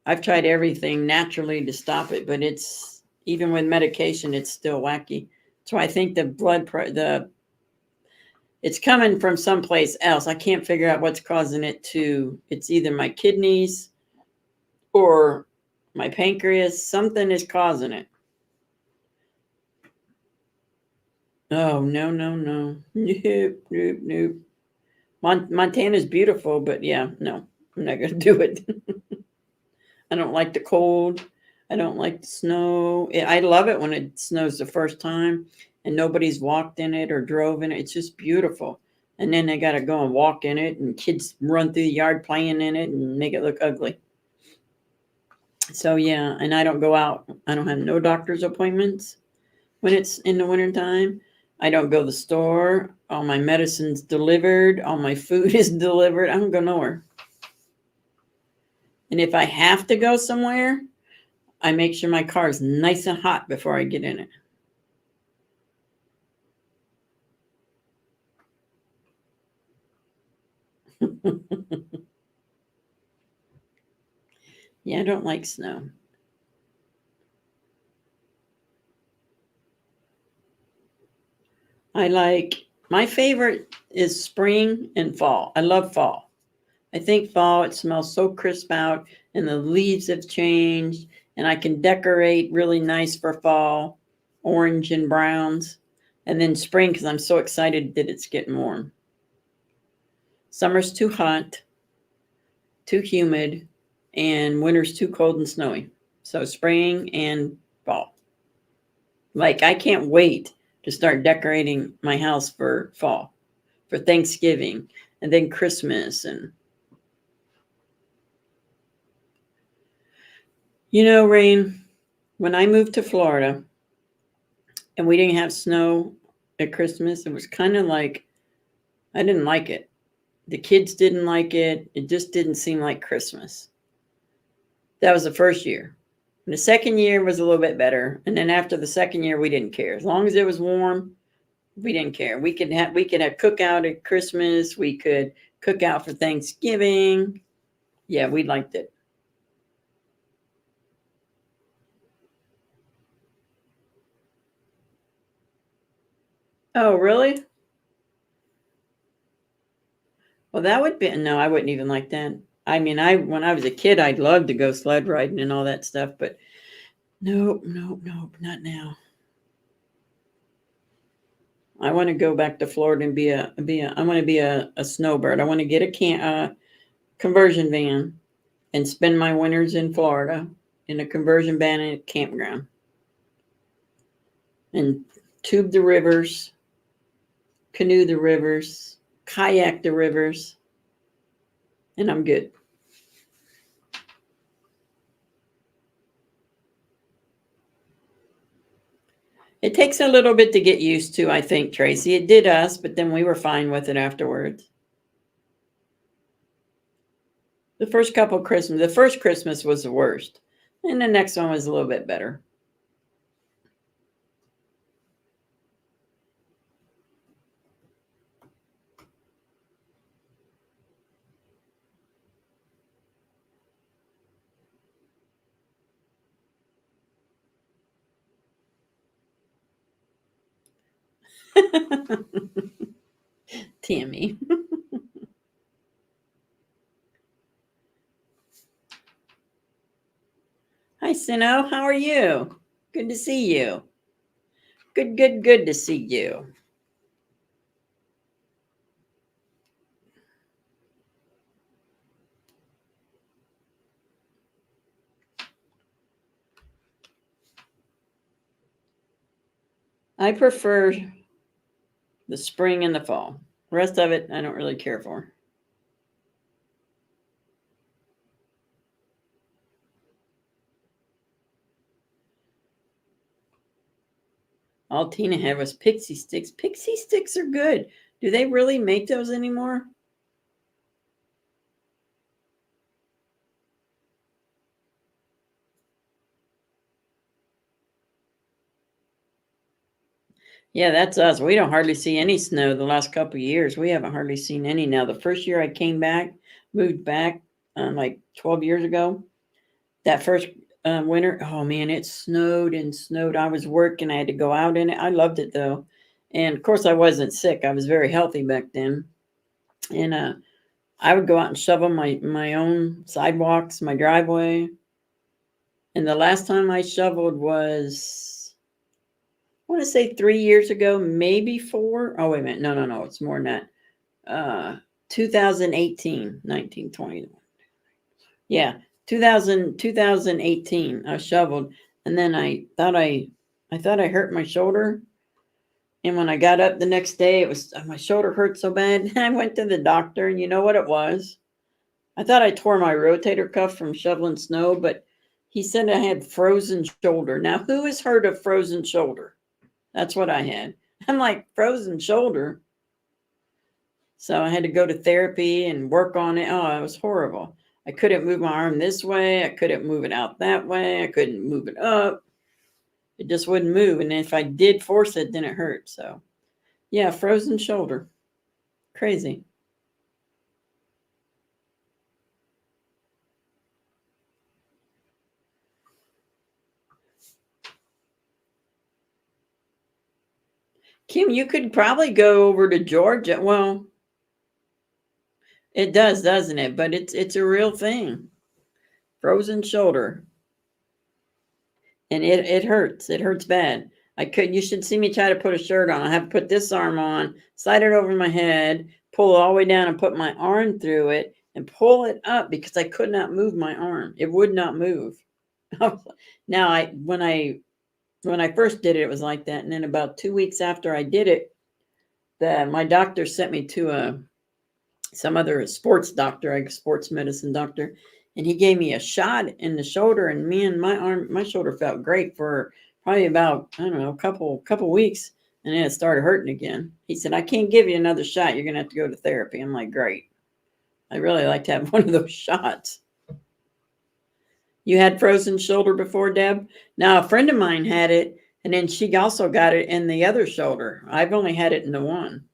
I've tried everything naturally to stop it, but it's even with medication, it's still wacky. So I think it's coming from someplace else. I can't figure out what's causing it to. It's either my kidneys or my pancreas. Something is causing it. Oh, no, no, no. Nope, nope, nope. Montana's beautiful, but yeah, no, I'm not going to do it. I don't like the cold. I don't like the snow. I love it when it snows the first time and nobody's walked in it or drove in it. It's just beautiful. And then they got to go and walk in it, and kids run through the yard playing in it and make it look ugly. So, yeah, and I don't go out. I don't have no doctor's appointments when it's in the wintertime. I don't go to the store. All my medicine's delivered. All my food is delivered. I don't go nowhere. And if I have to go somewhere, I make sure my car is nice and hot before I get in it. Yeah, I don't like snow. My favorite is spring and fall. I love fall. I think fall, it smells so crisp out and the leaves have changed, and I can decorate really nice for fall, orange and browns. And then spring, because I'm so excited that it's getting warm. Summer's too hot, too humid, and winter's too cold and snowy. So spring and fall. Like, I can't wait to start decorating my house for fall, for Thanksgiving, and then Christmas. And Rain, when I moved to Florida and we didn't have snow at Christmas, it was kind of like I didn't like it. The kids didn't like it. It just didn't seem like Christmas. That was the first year. And the second year was a little bit better. And then after the second year, we didn't care. As long as it was warm, We didn't care. We could have cookout at Christmas. We could cook out for Thanksgiving. Yeah, we liked it. Oh, really? Well, that would be no, I wouldn't even like that. I mean, I when I was a kid, I'd love to go sled riding and all that stuff, but nope, nope, nope, not now. I want to go back to Florida and I want to be a snowbird. I want to get a conversion van and spend my winters in Florida in a conversion van in a campground and tube the rivers, canoe the rivers, kayak the rivers, and I'm good. It takes a little bit to get used to, I think, Tracy. It did us, but then we were fine with it afterwards. The first Christmas was the worst, and the next one was a little bit better. Tammy. Hi, Sino. How are you? Good to see you. Good, good, good to see you. I prefer the spring and the fall. The rest of it, I don't really care for. All Tina had was pixie sticks. Pixie sticks are good. Do they really make those anymore? Yeah, that's us. We don't hardly see any snow the last couple of years. We haven't hardly seen any now. The first year I came back, moved back like 12 years ago, that first winter, oh man, it snowed and snowed. I was working, I had to go out in it. I loved it though. And of course, I wasn't sick. I was very healthy back then. And I would go out and shovel my own sidewalks, my driveway. And the last time I shoveled was, I want to say 3 years ago, maybe four. Oh, wait a minute. No, no, no. It's more than that. 2018, 19, 20. Yeah, 2018. I shoveled. And then I thought I hurt my shoulder. And when I got up the next day, it was my shoulder hurt so bad. I went to the doctor, and you know what it was? I thought I tore my rotator cuff from shoveling snow, but he said I had frozen shoulder. Now, who has heard of frozen shoulder? That's what I had. I'm like, frozen shoulder. So I had to go to therapy and work on it. Oh, it was horrible. I couldn't move my arm this way. I couldn't move it out that way. I couldn't move it up. It just wouldn't move. And if I did force it, then it hurt. So, yeah, frozen shoulder. Crazy. Kim, you could probably go over to Georgia. Well, it does, doesn't it? But it's a real thing. Frozen shoulder. And it hurts. It hurts bad. You should see me try to put a shirt on. I have to put this arm on, slide it over my head, pull it all the way down and put my arm through it and pull it up because I could not move my arm. It would not move. Now when I first did it, it was like that. And then about 2 weeks after I did it, my doctor sent me to some other sports doctor, like a sports medicine doctor, and he gave me a shot in the shoulder. And man, my shoulder felt great for probably about, I don't know, couple weeks, and then it started hurting again. He said, "I can't give you another shot. You're gonna have to go to therapy." I'm like, "Great. I really like to have one of those shots." You had frozen shoulder before, Deb? Now, a friend of mine had it, And then she also got it in the other shoulder. I've only had it in the one.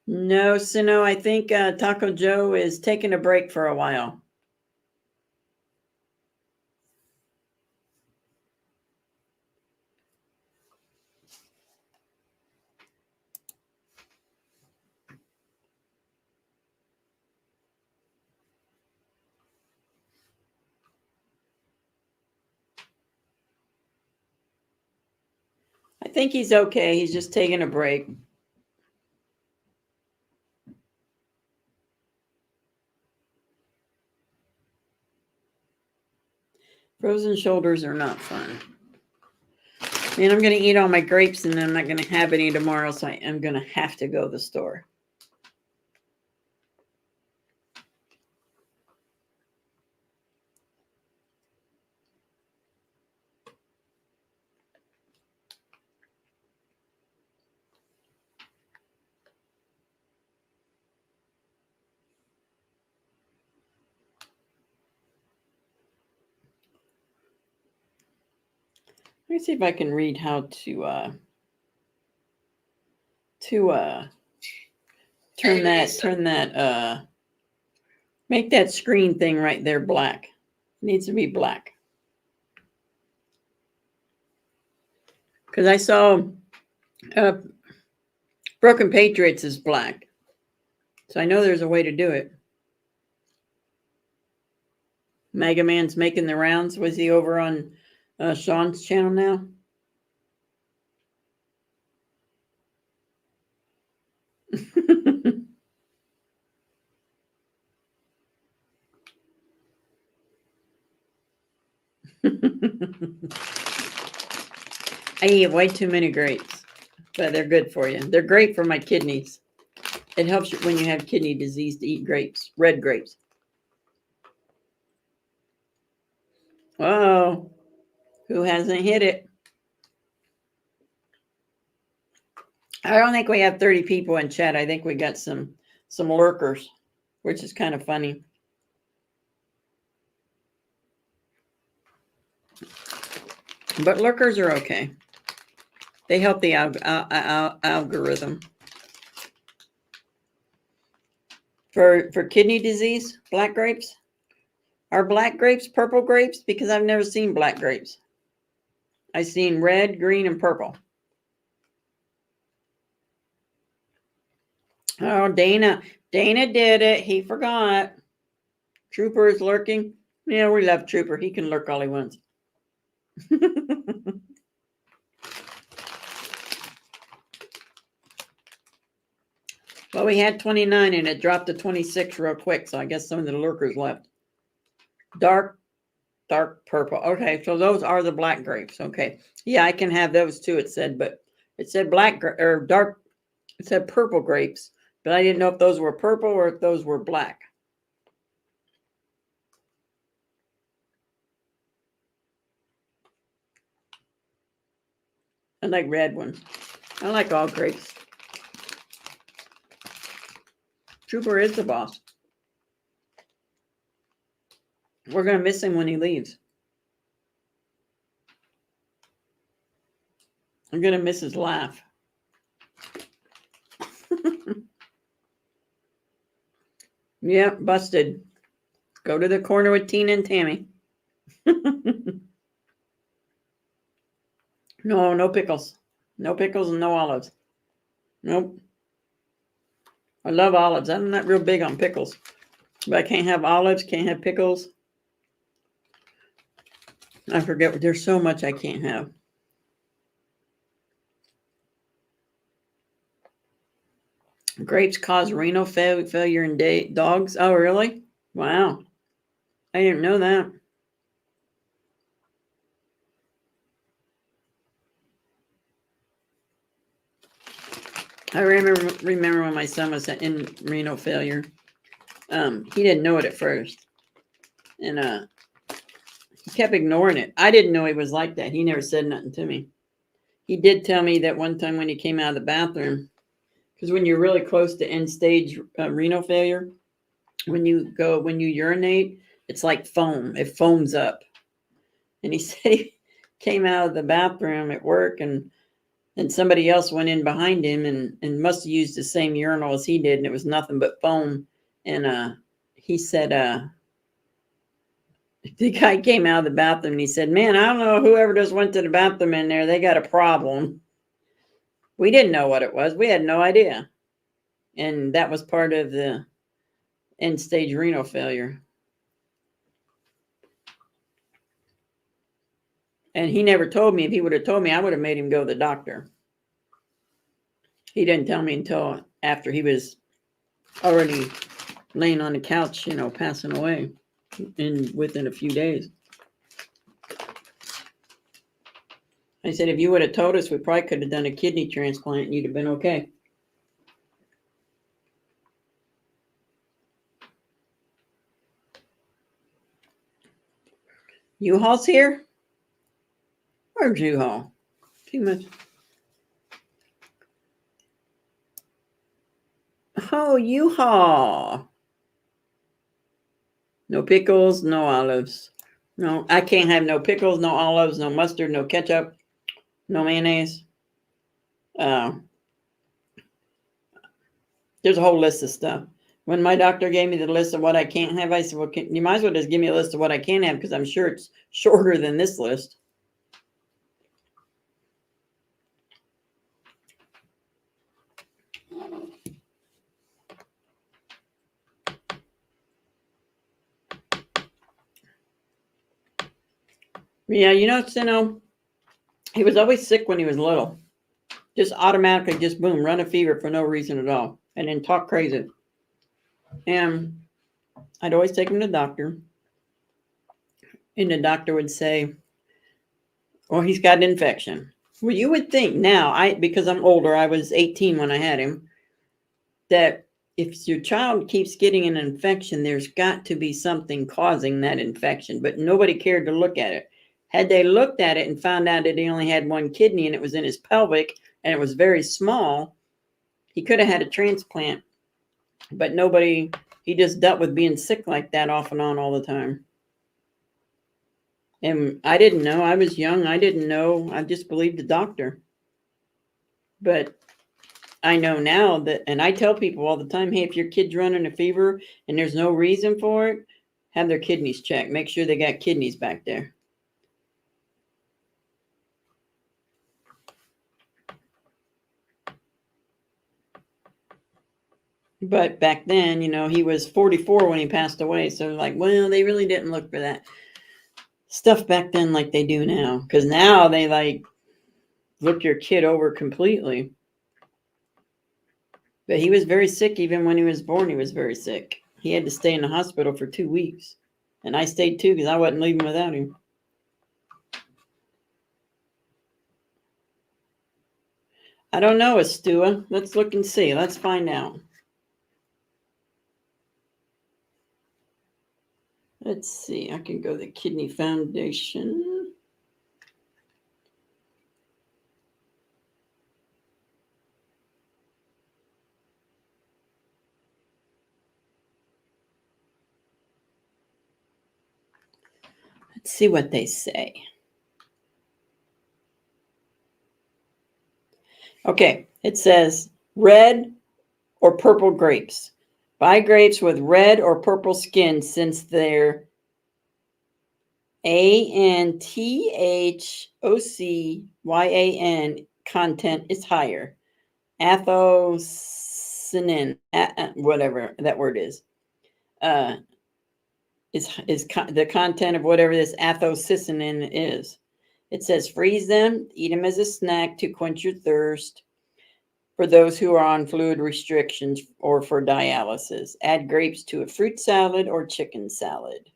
No, Sino, I think Taco Joe is taking a break for a while. I think he's okay. He's just taking a break. Frozen shoulders are not fun. And I'm going to eat all my grapes and I'm not going to have any tomorrow, so I am going to have to go to the store. Let me see if I can read how to make that screen thing right there black. It needs to be black. Because I saw Broken Patriots is black. So I know there's a way to do it. Mega Man's making the rounds. Was he over on Sean's channel now? I eat way too many grapes, but they're good for you. They're great for my kidneys. It helps you when you have kidney disease to eat grapes, red grapes. Whoa, who hasn't hit it? I don't think we have 30 people in chat. I think we got some lurkers, which is kind of funny. But lurkers are okay. They help the algorithm. For kidney disease, black grapes? Are black grapes purple grapes? Because I've never seen black grapes. I've seen red, green, and purple. Oh, Dana did it. He forgot. Trooper is lurking. Yeah, we love Trooper. He can lurk all he wants. Well, we had 29 and it dropped to 26 real quick. So I guess some of the lurkers left. Dark purple. Okay, so those are the black grapes. Okay. Yeah, I can have those too, it said. But it said black or dark. It said purple grapes. But I didn't know if those were purple or if those were black. I like red ones. I like all grapes. Trooper is the boss. We're going to miss him when he leaves. I'm going to miss his laugh. Yep, busted. Go to the corner with Tina and Tammy. No pickles. No pickles and no olives. Nope. I love olives. I'm not real big on pickles. But I can't have olives, can't have pickles. I forget. There's so much I can't have. Grapes cause renal failure in dogs. Oh, really? Wow. I didn't know that. I remember when my son was in renal failure. He didn't know it at first. And he kept ignoring it. I didn't know he was like that. He never said nothing to me. He did tell me that one time when he came out of the bathroom, because when you're really close to end stage renal failure, when you urinate, it's like foam. It foams up. And he said he came out of the bathroom at work and somebody else went in behind him and must have used the same urinal as he did, and it was nothing but foam. And he said, the guy came out of the bathroom and he said, "Man, I don't know, whoever just went to the bathroom in there, they got a problem." We didn't know what it was. We had no idea. And that was part of the end stage renal failure. And he never told me. If he would have told me, I would have made him go to the doctor. He didn't tell me until after he was already laying on the couch, passing away within a few days. I said, if you would have told us, we probably could have done a kidney transplant and you'd have been okay. U-Haul's here? Where's U-Haul? Too much. Oh, U-Haul. No pickles, no olives. No, I can't have no pickles, no olives, no mustard, no ketchup, no mayonnaise. There's a whole list of stuff. When my doctor gave me the list of what I can't have, I said, well, you might as well just give me a list of what I can have, because I'm sure it's shorter than this list. Yeah, Sino, he was always sick when he was little. Just automatically, just boom, run a fever for no reason at all. And then talk crazy. And I'd always take him to the doctor. And the doctor would say, "Oh, he's got an infection." Well, you would think now, because I'm older, I was 18 when I had him, that if your child keeps getting an infection, there's got to be something causing that infection. But nobody cared to look at it. Had they looked at it and found out that he only had one kidney and it was in his pelvic and it was very small, he could have had a transplant. But he just dealt with being sick like that off and on all the time. And I didn't know. I was young. I didn't know. I just believed the doctor. But I know now that, and I tell people all the time, hey, if your kid's running a fever and there's no reason for it, have their kidneys checked. Make sure they got kidneys back there. But back then, he was 44 when he passed away. So well, they really didn't look for that stuff back then like they do now. Because now they look your kid over completely. But he was very sick. Even when he was born, he was very sick. He had to stay in the hospital for 2 weeks. And I stayed too, because I wasn't leaving without him. I don't know, Astua. Let's look and see. Let's find out. Let's see. I can go to the Kidney Foundation. Let's see what they say. Okay, it says red or purple grapes. Buy grapes with red or purple skin, since their anthocyan content is higher. Anthocyanin, whatever that word is the content of whatever this anthocyanin is. It says freeze them, eat them as a snack to quench your thirst. For those who are on fluid restrictions or for dialysis, add grapes to a fruit salad or chicken salad.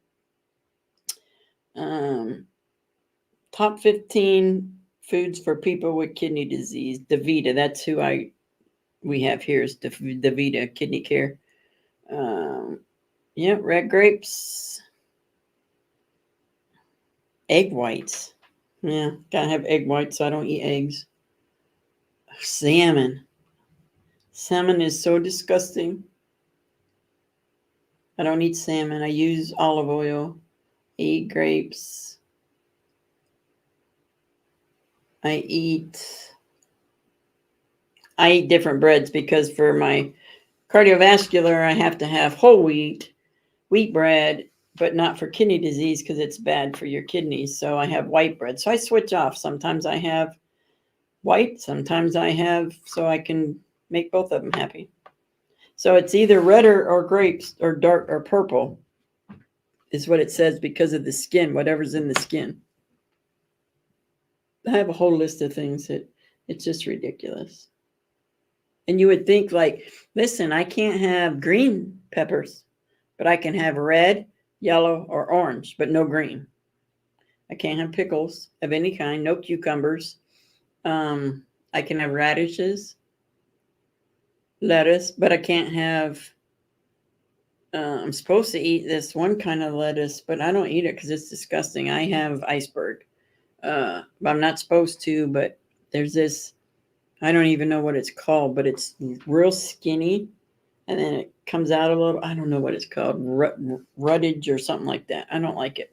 Top 15 foods for people with kidney disease. DaVita, that's who we have here is DaVita Kidney Care. Red grapes. Egg whites. Yeah, gotta have egg whites, so I don't eat eggs. Salmon. Salmon is so disgusting. I don't eat salmon. I use olive oil. I eat grapes. I eat different breads because for my cardiovascular, I have to have whole wheat bread, but not for kidney disease because it's bad for your kidneys. So I have white bread. So I switch off. Sometimes I have white, sometimes I have, so I can make both of them happy. So it's either red or grapes or dark or purple is what it says because of the skin, whatever's in the skin. I have a whole list of things that it's just ridiculous. And you would think like, listen, I can't have green peppers, but I can have red, yellow, or orange, but no green. I can't have pickles of any kind, no cucumbers. I can have radishes, lettuce, but I can't have. I'm supposed to eat this one kind of lettuce, but I don't eat it because it's disgusting. I have iceberg. But I'm not supposed to, but there's this, I don't even know what it's called, but it's real skinny. And then it comes out a little, I don't know what it's called, ruttage or something like that. I don't like it.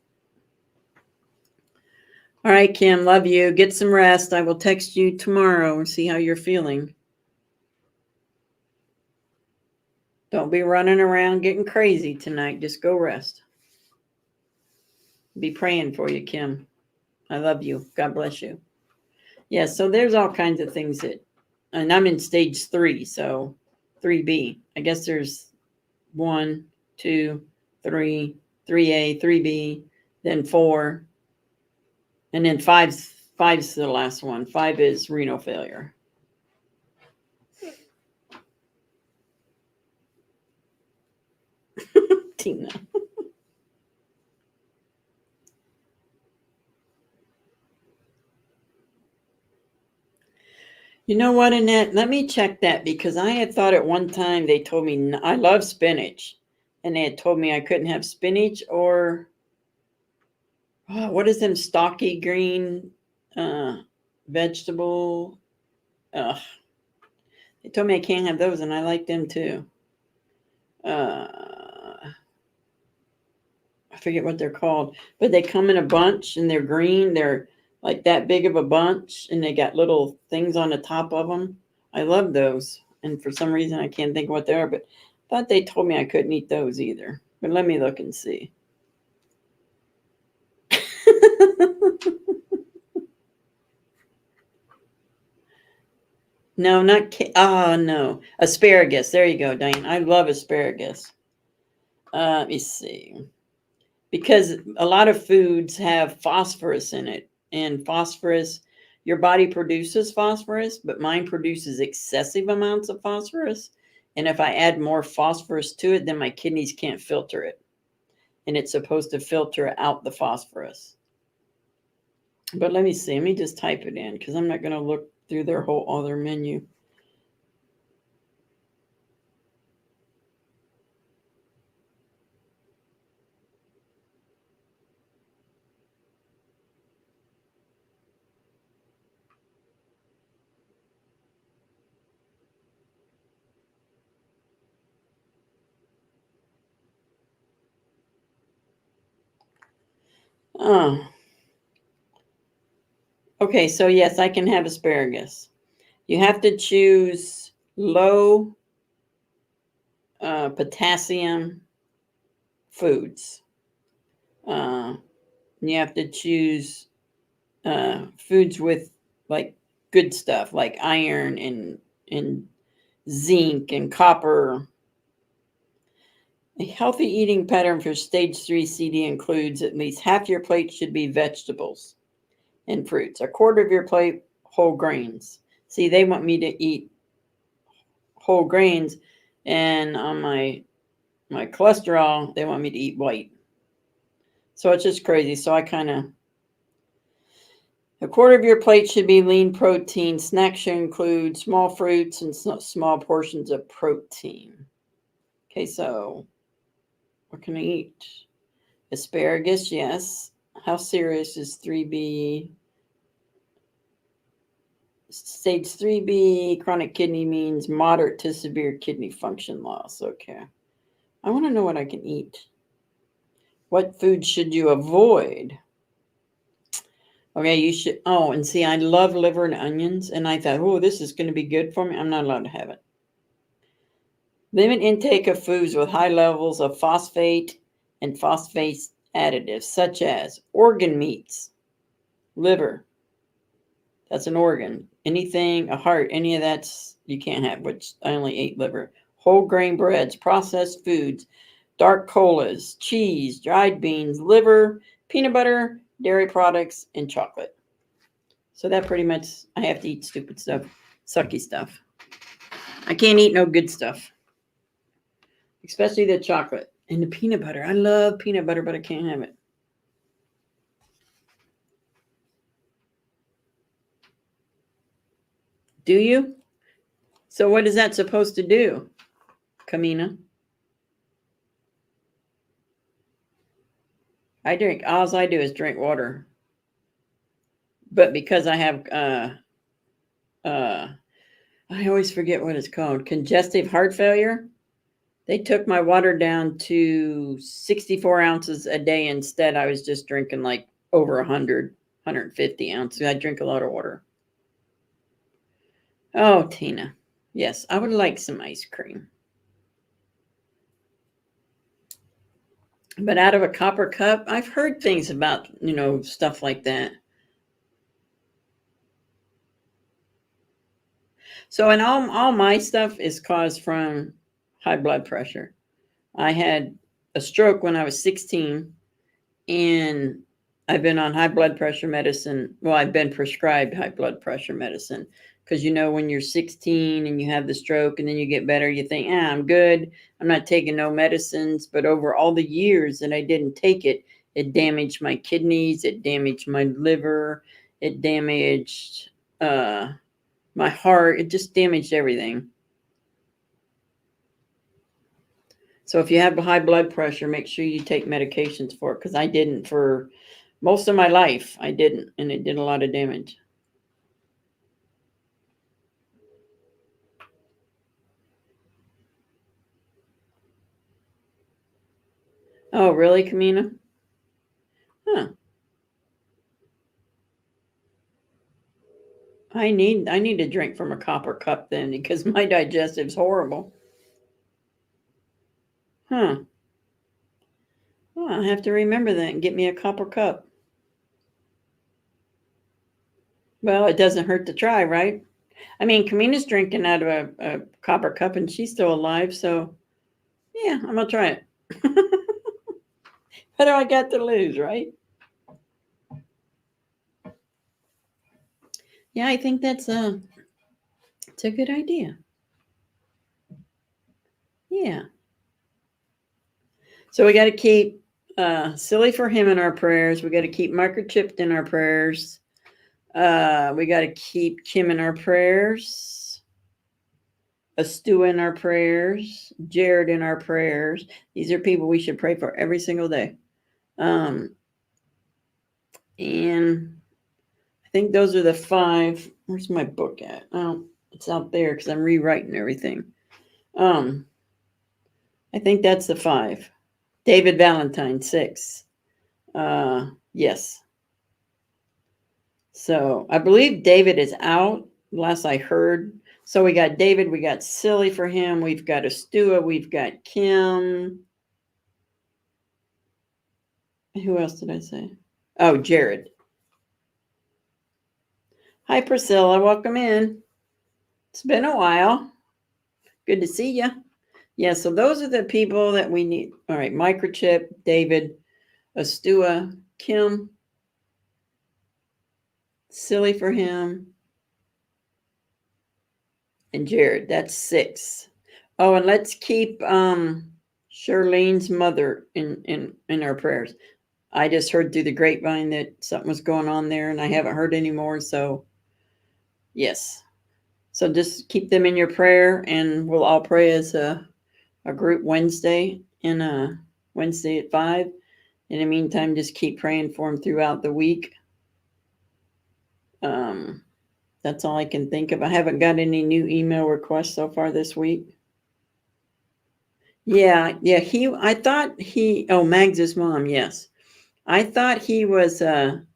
All right, Kim, love you. Get some rest. I will text you tomorrow and see how you're feeling. Don't be running around getting crazy tonight. Just go rest. Be praying for you, Kim. I love you. God bless you. Yeah, so there's all kinds of things and I'm in stage 3, so 3B. I guess there's 1, 2, 3, 3A, 3B, then 4, and then 5's the last one. 5 is renal failure. Tina. You know what, Annette? Let me check that because I had thought at one time they told me I love spinach, and they had told me I couldn't have spinach or what is them stocky green vegetable? They told me I can't have those, and I like them too. I forget what they're called, but they come in a bunch and they're green. They're like that big of a bunch, and they got little things on the top of them. I love those, and for some reason I can't think of what they are. But I thought they told me I couldn't eat those either. But let me look and see. No, not no, asparagus. There you go, Diane. I love asparagus. Let me see. Because a lot of foods have phosphorus in it, and phosphorus, your body produces phosphorus, but mine produces excessive amounts of phosphorus. And if I add more phosphorus to it, then my kidneys can't filter it. And it's supposed to filter out the phosphorus. But let me see. Let me just type it in because I'm not going to look through their whole other menu. Oh, okay. So, yes, I can have asparagus. You have to choose low potassium foods. You have to choose foods with like good stuff, like iron and zinc and copper. A healthy eating pattern for stage 3 CD includes at least half your plate should be vegetables and fruits, a quarter of your plate whole grains. See, they want me to eat whole grains, and on my cholesterol, they want me to eat white. So it's just crazy. So I kind of, a quarter of your plate should be lean protein. Snacks should include small fruits and small portions of protein. Okay, so what can I eat? Asparagus, yes. How serious is 3B? Stage 3B, chronic kidney means moderate to severe kidney function loss. Okay. I want to know what I can eat. What food should you avoid? Okay, you should. Oh, and see, I love liver and onions, and I thought, oh, this is going to be good for me. I'm not allowed to have it. Limit intake of foods with high levels of phosphate and phosphate additives, such as organ meats, liver. That's an organ. Anything, a heart, any of that's you can't have, which I only ate liver. Whole grain breads, processed foods, dark colas, cheese, dried beans, liver, peanut butter, dairy products, and chocolate. So that pretty much, I have to eat stupid stuff, sucky stuff. I can't eat no good stuff, especially the chocolate and the peanut butter. I love peanut butter, but I can't have it. Do you? So what is that supposed to do, Kamina? All I do is drink water. But because I have, I always forget what it's called, congestive heart failure, they took my water down to 64 ounces a day. Instead, I was just drinking like over 100, 150 ounces. I drink a lot of water. Oh, Tina. Yes, I would like some ice cream. But out of a copper cup, I've heard things about, stuff like that. So, and all my stuff is caused from high blood pressure. I had a stroke when I was 16, and I've been on high blood pressure medicine. Well, I've been prescribed high blood pressure medicine because when you're 16 and you have the stroke and then you get better, you think, I'm good. I'm not taking no medicines. But over all the years that I didn't take it, it damaged my kidneys, it damaged my liver, it damaged my heart. It just damaged everything. So if you have high blood pressure, make sure you take medications for it, because I didn't for most of my life. I didn't, and it did a lot of damage. Oh, really, Kamina? Huh. I need to drink from a copper cup then, because my digestive's horrible. Huh. Well, I'll have to remember that and get me a copper cup. Well, it doesn't hurt to try, right? I mean, Kamina's drinking out of a copper cup and she's still alive, so yeah, I'm gonna try it. What do I got to lose, right? Yeah, I think it's a good idea. Yeah. So we got to keep Silly for him in our prayers. We got to keep microchipped in our prayers. We got to keep Kim in our prayers. Astu in our prayers. Jared in our prayers. These are people we should pray for every single day. And I think those are the 5. Where's my book at? Oh, it's out there because I'm rewriting everything. I think that's the 5. David Valentine, 6. Yes. So I believe David is out, last I heard. So we got David, we got Silly for him, we've got Astua, we've got Kim. Who else did I say? Oh, Jared. Hi, Priscilla. Welcome in. It's been a while. Good to see you. Yeah, so those are the people that we need. All right, Microchip, David, Astua, Kim, Silly for him, and Jared. That's 6. Oh, and let's keep Charlene's mother in our prayers. I just heard through the grapevine that something was going on there, and I haven't heard anymore. So, yes. So just keep them in your prayer, and we'll all pray as a group Wednesday Wednesday at 5. In the meantime, just keep praying for them throughout the week. That's all I can think of. I haven't got any new email requests so far this week. Yeah. I thought Mags' mom, yes. I thought he was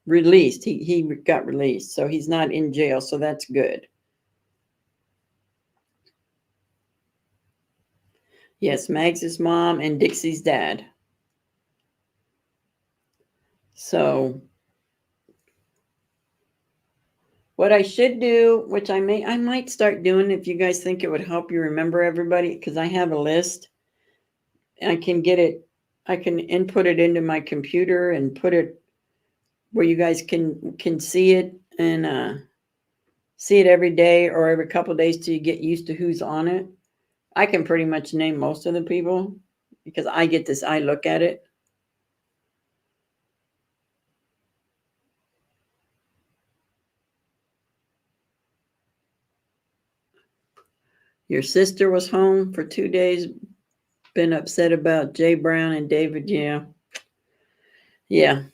released. He got released, so he's not in jail, so that's good. Yes, Mags' mom and Dixie's dad. So what I should do, which I might start doing if you guys think it would help you remember everybody, because I have a list. I can input it into my computer and put it where you guys can see it and see it every day or every couple of days till you get used to who's on it. I can pretty much name most of the people because I look at it. Your sister was home for 2 days, been upset about Jay Brown and David. Yeah. Yeah.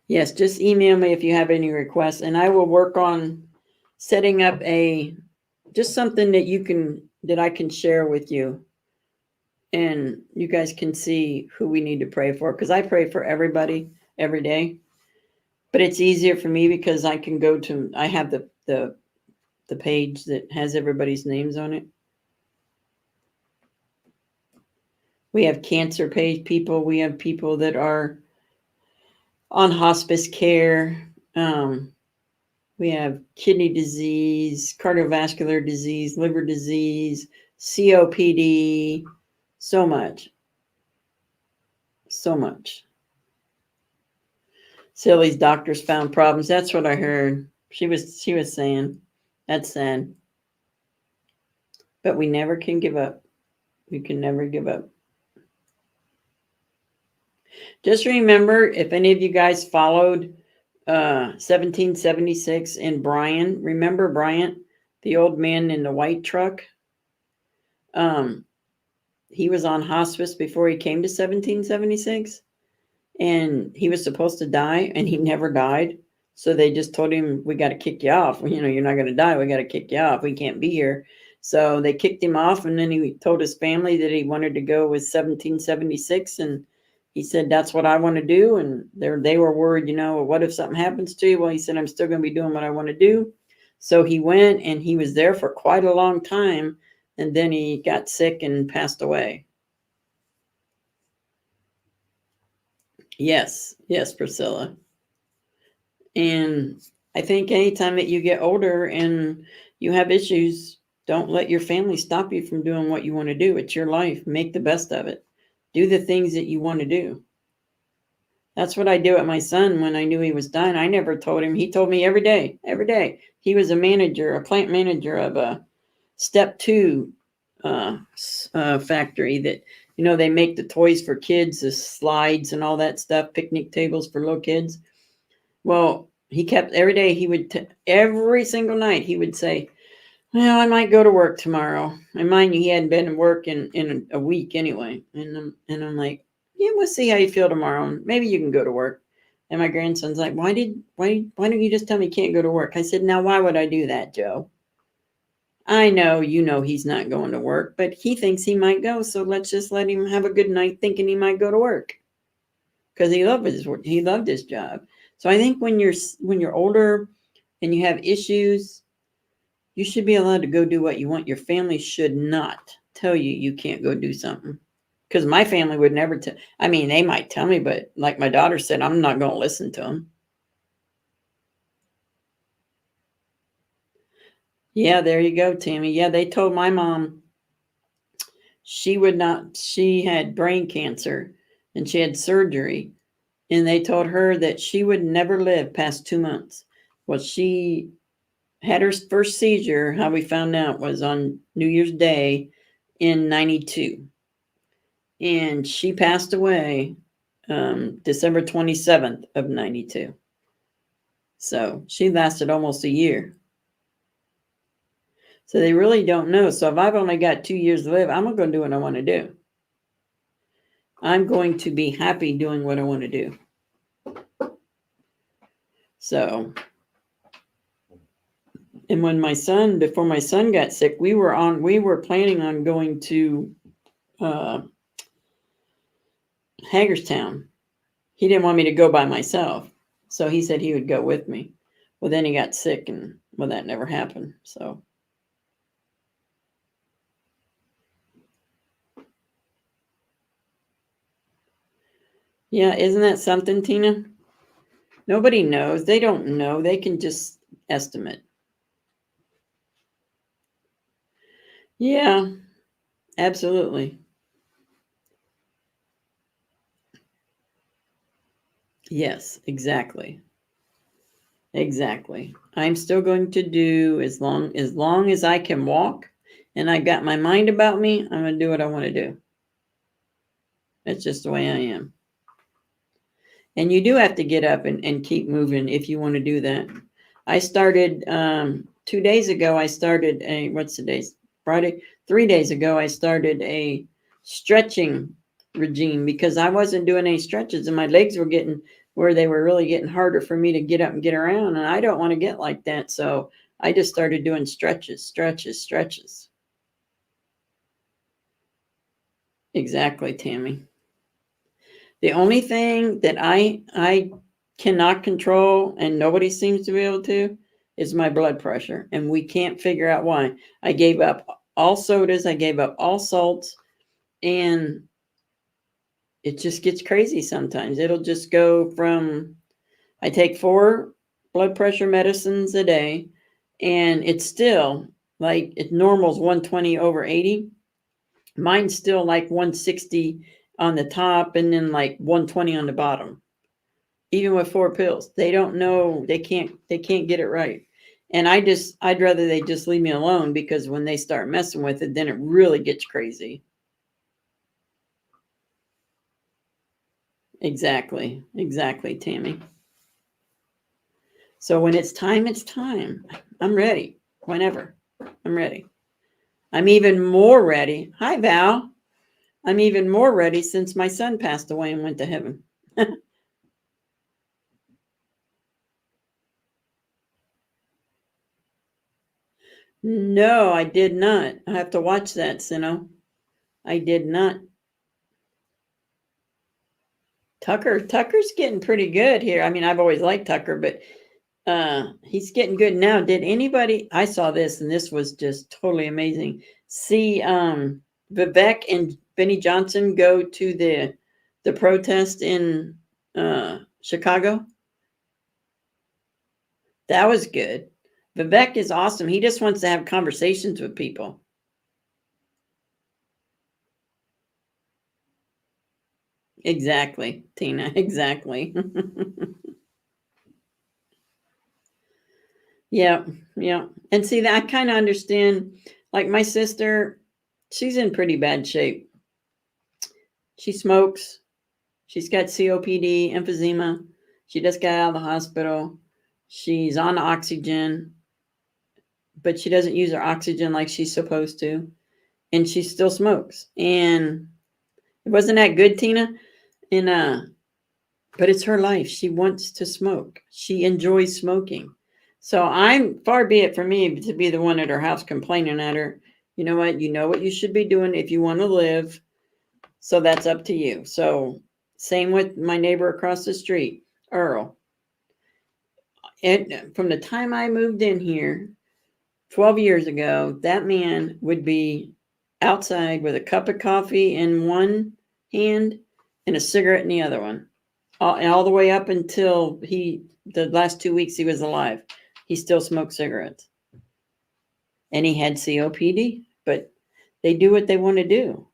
Yes, just email me if you have any requests, and I will work on setting up just something that I can share with you, and you guys can see who we need to pray for, because I pray for everybody every day. But it's easier for me because I have the page that has everybody's names on it. We have cancer people. We have people that are on hospice care. We have kidney disease, cardiovascular disease, liver disease, COPD, so much. So much. Silly's doctors found problems. That's what I heard. She was saying. That's sad. But we never can give up. We can never give up. Just remember, if any of you guys followed 1776 and Brian, remember Bryant, the old man in the white truck? He was on hospice before he came to 1776, and he was supposed to die, and he never died. So they just told him, we got to kick you off. You know, you're not going to die. We got to kick you off. We can't be here. So they kicked him off, and then he told his family that he wanted to go with 1776, and he said, that's what I want to do. And they were worried, what if something happens to you? Well, he said, I'm still going to be doing what I want to do. So he went, and he was there for quite a long time. And then he got sick and passed away. Yes, Priscilla. And I think anytime that you get older and you have issues, don't let your family stop you from doing what you want to do. It's your life. Make the best of it. Do the things that you want to do. That's what I do with my son when I knew he was dying. I never told him. He told me every day. He was a plant manager of a Step 2 factory that, they make the toys for kids, the slides and all that stuff, picnic tables for little kids. Well, he kept every day, every single night, he would say, well, I might go to work tomorrow. And mind you, he hadn't been to work in a week anyway. And I'm like, yeah, we'll see how you feel tomorrow. Maybe you can go to work. And my grandson's like, why don't you just tell me you can't go to work? I said, now, why would I do that, Joe? I know, he's not going to work, but he thinks he might go. So let's just let him have a good night thinking he might go to work, because he loved his job. So I think when you're older and you have issues, you should be allowed to go do what you want. Your family should not tell you can't go do something. Because my family would never tell. I mean, they might tell me, but like my daughter said, I'm not going to listen to them. Yeah, there you go, Tammy. Yeah, they told my mom she had brain cancer and she had surgery. And they told her that she would never live past 2 months. Well, she had her first seizure, how we found out, was on New Year's Day in 92. And she passed away December 27th of 92. So she lasted almost a year. So they really don't know. So if I've only got 2 years to live, I'm not going to do what I want to do. I'm going to be happy doing what I want to do. So, and before my son got sick, we were planning on going to Hagerstown. He didn't want me to go by myself. So he said he would go with me. Well, then he got sick and well, that never happened. So yeah, isn't that something, Tina? Nobody knows. They don't know. They can just estimate. Yeah, absolutely. Yes, exactly. Exactly. I'm still going to do as long as I can walk and I got my mind about me, I'm going to do what I want to do. That's just the way I am. And you do have to get up and keep moving if you want to do that. I started 2 days ago. I started what's the day? Friday. 3 days ago, I started a stretching regime because I wasn't doing any stretches and my legs were getting where they were really getting harder for me to get up and get around. And I don't want to get like that. So I just started doing stretches, stretches, stretches. Exactly, Tammy. The only thing that I cannot control and nobody seems to be able to is my blood pressure. And we can't figure out why. I gave up all sodas, I gave up all salts, and it just gets crazy sometimes. It'll just go from I take 4 blood pressure medicines a day, and it's still like it normal's 120/80. Mine's still like 160 on the top and then like 120 on the bottom. Even with 4 pills, they don't know, they can't get it right. And I'd rather they just leave me alone because when they start messing with it, then it really gets crazy. Exactly, Tammy. So when it's time, it's time. I'm ready. Whenever. I'm ready. I'm even more ready. Hi, Val. I'm even more ready since my son passed away and went to heaven. No, I did not. I have to watch that, Sino. I did not. Tucker's getting pretty good here. I mean, I've always liked Tucker, but he's getting good now. Did anybody I saw this and this was just totally amazing. See Vivek and Benny Johnson go to the protest in Chicago? That was good. Vivek is awesome. He just wants to have conversations with people. Exactly, Tina. Exactly. Yeah, yeah. And see that I kind of understand. Like my sister, she's in pretty bad shape. She smokes. She's got COPD, emphysema. She just got out of the hospital. She's on oxygen, but she doesn't use her oxygen like she's supposed to. And she still smokes. And it wasn't that good, Tina. And but it's her life. She wants to smoke. She enjoys smoking. So I'm far be it from me to be the one at her house complaining at her. You know what? You know what you should be doing if you want to live. So that's up to you. So same with my neighbor across the street, Earl. And from the time I moved in here 12 years ago, that man would be outside with a cup of coffee in one hand and a cigarette in the other one. All the way up until the last 2 weeks he was alive. He still smoked cigarettes. And he had COPD, but they do what they want to do.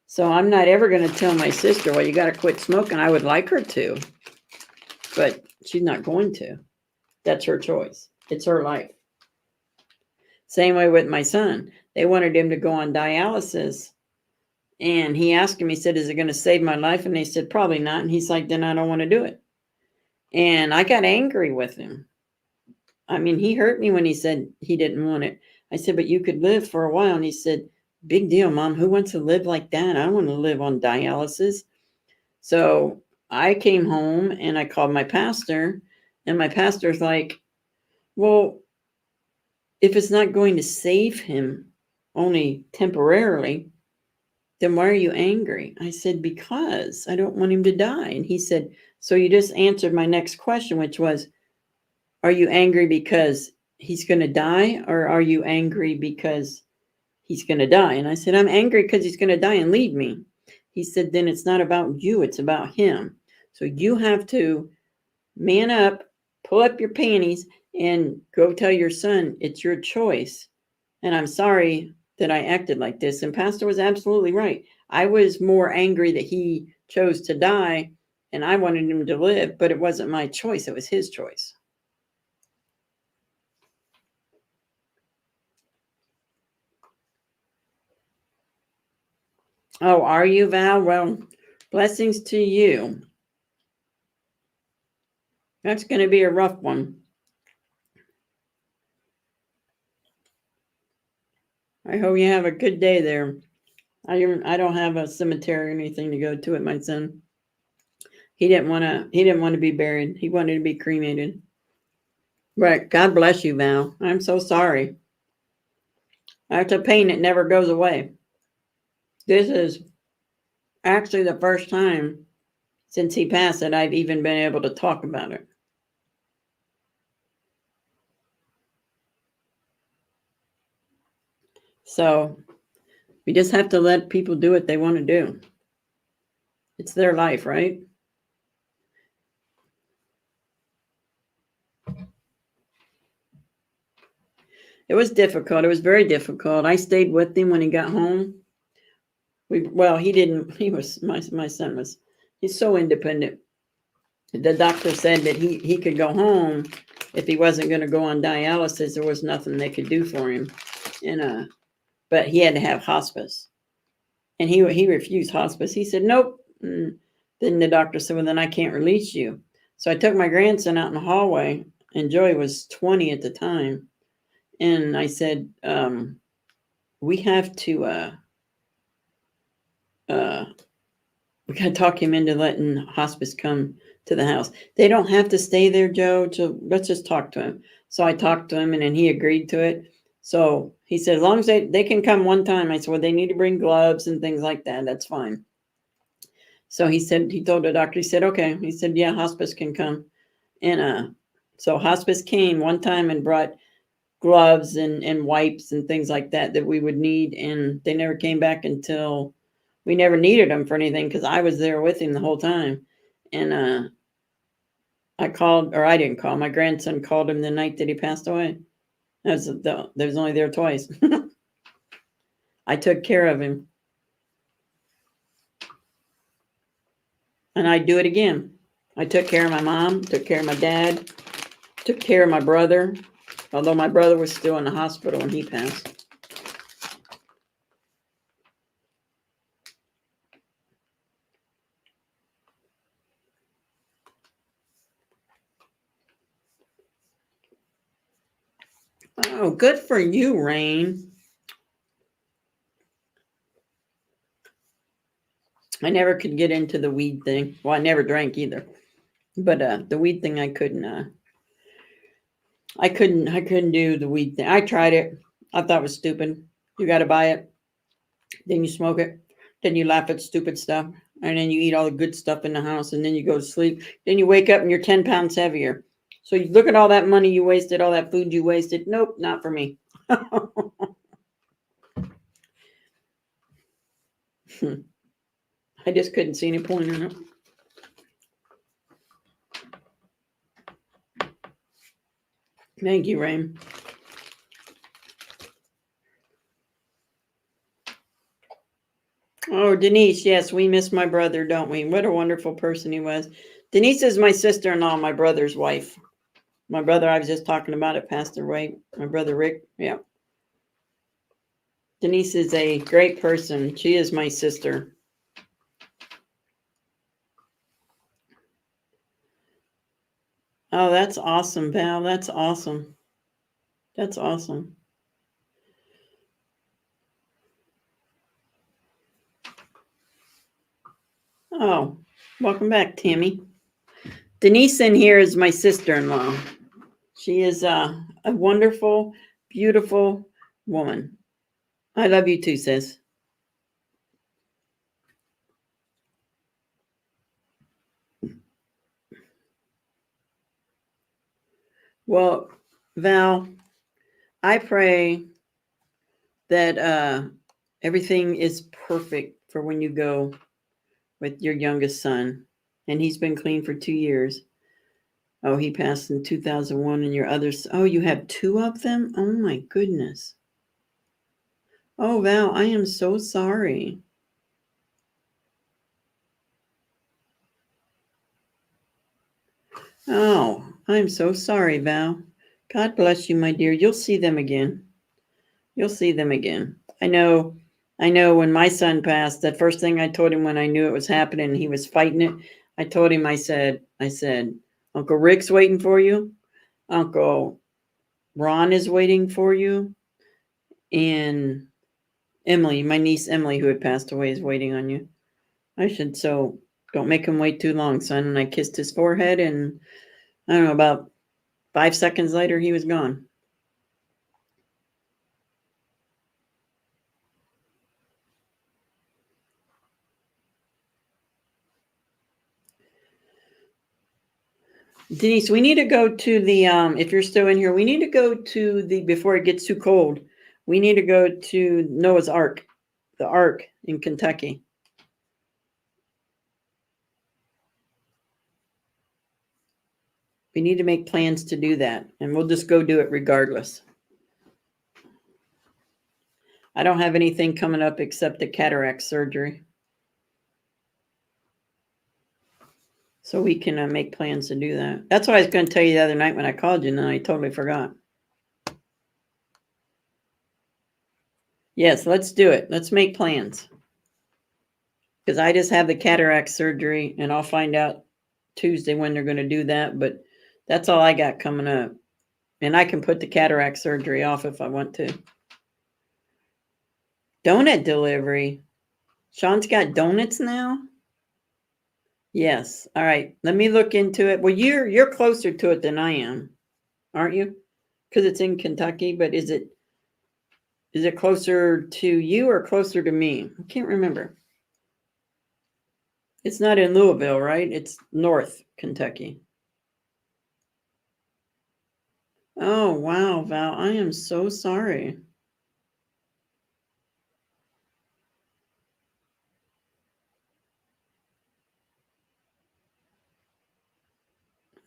So I'm not ever going to tell my sister, well, you got to quit smoking. I would like her to, but she's not going to. That's her choice. It's her life. Same way with my son. They wanted him to go on dialysis. And he asked him, he said, is it going to save my life? And they said, probably not. And he's like, then I don't want to do it. And I got angry with him. I mean, he hurt me when he said he didn't want it. I said, but you could live for a while. And he said, big deal, Mom. Who wants to live like that? I don't want to live on dialysis. So I came home and I called my pastor. And my pastor's like, well, if it's not going to save him only temporarily, then why are you angry? I said, because I don't want him to die. And he said, so you just answered my next question, which was, are you angry because he's going to die, or are you angry because he's going to die? And I said, I'm angry because he's going to die and leave me. He said, then it's not about you, it's about him. So you have to man up, pull up your panties, and go tell your son it's your choice. And I'm sorry that I acted like this. And Pastor was absolutely right. I was more angry that he chose to die and I wanted him to live, but it wasn't my choice. It was his choice. Oh, are you, Val? Well, blessings to you. That's going to be a rough one. I hope you have a good day there. I don't have a cemetery or anything to go to at my son. He didn't want to be buried. He wanted to be cremated. But God bless you, Val. I'm so sorry. That's a pain that never goes away. This is actually the first time since he passed that I've even been able to talk about it. So we just have to let people do what they want to do. It's their life, right? It was difficult. It was very difficult. I stayed with him when he got home. He didn't. He was my son was. He's so independent. The doctor said that he could go home if he wasn't going to go on dialysis. There was nothing they could do for him, and but he had to have hospice, and he refused hospice. He said nope. And then the doctor said, well, then I can't release you. So I took my grandson out in the hallway, and Joey was 20 at the time, and I said, we have to. We got to talk him into letting hospice come to the house. They don't have to stay there, Joe. So let's just talk to him. So I talked to him, and then he agreed to it. So he said, as long as they can come one time. I said, well, they need to bring gloves and things like that. That's fine. So he told the doctor, he said, okay. He said, yeah, hospice can come. And so hospice came one time and brought gloves and wipes and things like that we would need. And they never came back until we never needed them for anything because I was there with him the whole time. And I called, or I didn't call. My grandson called him the night that he passed away. They was only there twice. I took care of him. And I'd do it again. I took care of my mom, took care of my dad, took care of my brother, although my brother was still in the hospital when he passed. Oh, good for you, Rain. I never could get into the weed thing. Well, I never drank either. But the weed thing I couldn't do the weed thing. I tried it. I thought it was stupid. You gotta buy it. Then you smoke it. Then you laugh at stupid stuff. And then you eat all the good stuff in the house, and then you go to sleep. Then you wake up and you're 10 pounds heavier. So you look at all that money you wasted, all that food you wasted. Nope, not for me. I just couldn't see any point in it. Thank you, Rain. Oh, Denise, yes, we miss my brother, don't we? What a wonderful person he was. Denise is my sister-in-law, my brother's wife. My brother, I was just talking about it, passed away. My brother Rick, yeah. Denise is a great person. She is my sister. Oh, that's awesome, Val. That's awesome. That's awesome. Oh, welcome back, Tammy. Denise in here is my sister-in-law. She is a wonderful, beautiful woman. I love you too, sis. Well, Val, I pray that everything is perfect for when you go with your youngest son. And he's been clean for 2 years. Oh, he passed in 2001, and your others. Oh, you have two of them? Oh, my goodness. Oh, Val, I am so sorry. Oh, I'm so sorry, Val. God bless you, my dear. You'll see them again. You'll see them again. I know when my son passed, the first thing I told him when I knew it was happening, he was fighting it. I told him, I said, Uncle Rick's waiting for you. Uncle Ron is waiting for you. And Emily, my niece Emily, who had passed away, is waiting on you. So don't make him wait too long, son. And I kissed his forehead, and I don't know, about 5 seconds later, he was gone. Denise, we need to go to the, if you're still in here, we need to go to the, before it gets too cold, we need to go to Noah's Ark, the Ark in Kentucky. We need to make plans to do that, and we'll just go do it regardless. I don't have anything coming up except the cataract surgery. So we can make plans to do that. That's what I was going to tell you the other night when I called you, and then I totally forgot. Yes, let's do it. Let's make plans. Because I just have the cataract surgery, and I'll find out Tuesday when they're going to do that. But that's all I got coming up. And I can put the cataract surgery off if I want to. Donut delivery. Sean's got donuts now? Yes. All right. Let me look into it. Well, you're closer to it than I am, aren't you? Because it's in Kentucky, but is it closer to you or closer to me? I can't remember. It's not in Louisville, right? It's North Kentucky. Oh, wow, Val. I am so sorry.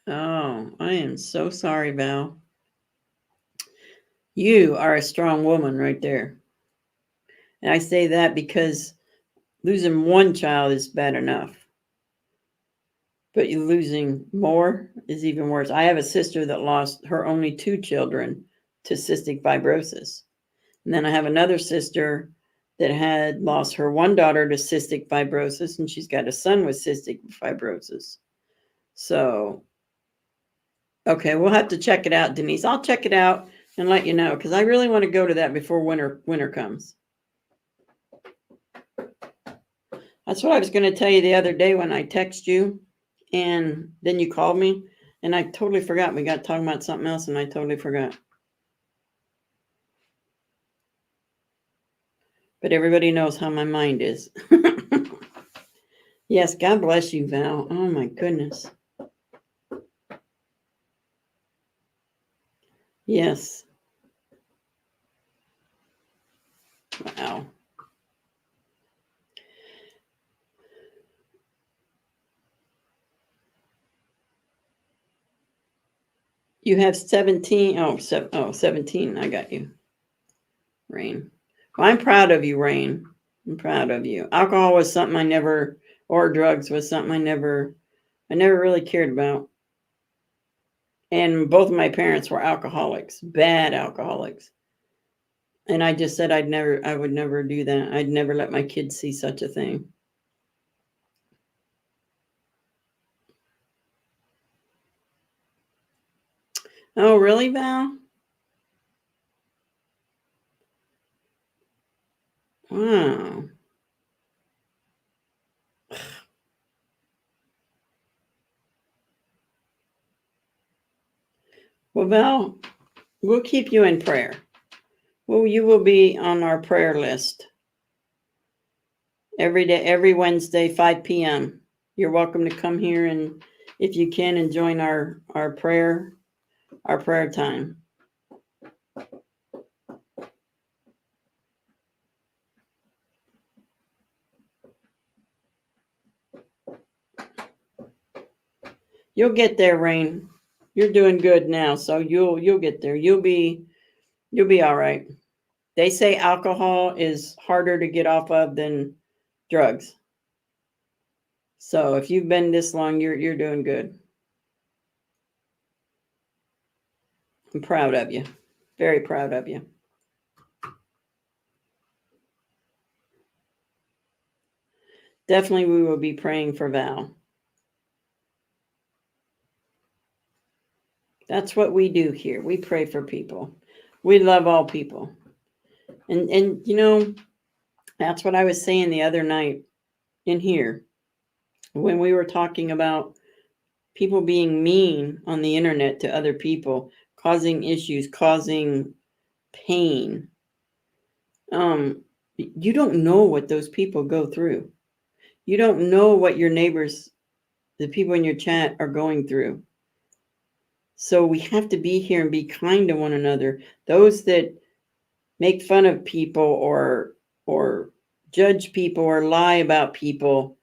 Oh, I am so sorry, Val. You are a strong woman right there. And I say that because losing one child is bad enough. But you losing more is even worse. I have a sister that lost her only 2 children to cystic fibrosis. And then I have another sister that had lost her one daughter to cystic fibrosis, and she's got a son with cystic fibrosis. So, okay, we'll have to check it out, Denise. I'll check it out and let you know, because I really want to go to that before winter comes. That's what I was going to tell you the other day when I text you, and then you called me, and I totally forgot. We got talking about something else, and I totally forgot. But everybody knows how my mind is. Yes, God bless you, Val. Oh my goodness. Yes. Wow. You have 17. 17. I got you. Rain. Well, I'm proud of you, Rain. I'm proud of you. Alcohol was something I never, or drugs was something I never really cared about. And both of my parents were alcoholics, bad alcoholics. And I just said I would never do that. I'd never let my kids see such a thing. Oh, really, Val? Wow. Well, Val, we'll keep you in prayer. Well, you will be on our prayer list every day, every Wednesday, 5 p.m. You're welcome to come here, and if you can, and join our prayer our prayer time. You'll get there, Rain. You're doing good now, so you'll get there. You'll be all right. They say alcohol is harder to get off of than drugs. So if you've been this long, you're doing good. I'm proud of you. Very proud of you. Definitely we will be praying for Val. That's what we do here. We pray for people. We love all people. And you know, that's what I was saying the other night in here when we were talking about people being mean on the internet to other people, causing issues, causing pain. You don't know what those people go through. You don't know what your neighbors, the people in your chat, are going through. So we have to be here and be kind to one another. Those that make fun of people or judge people or lie about people,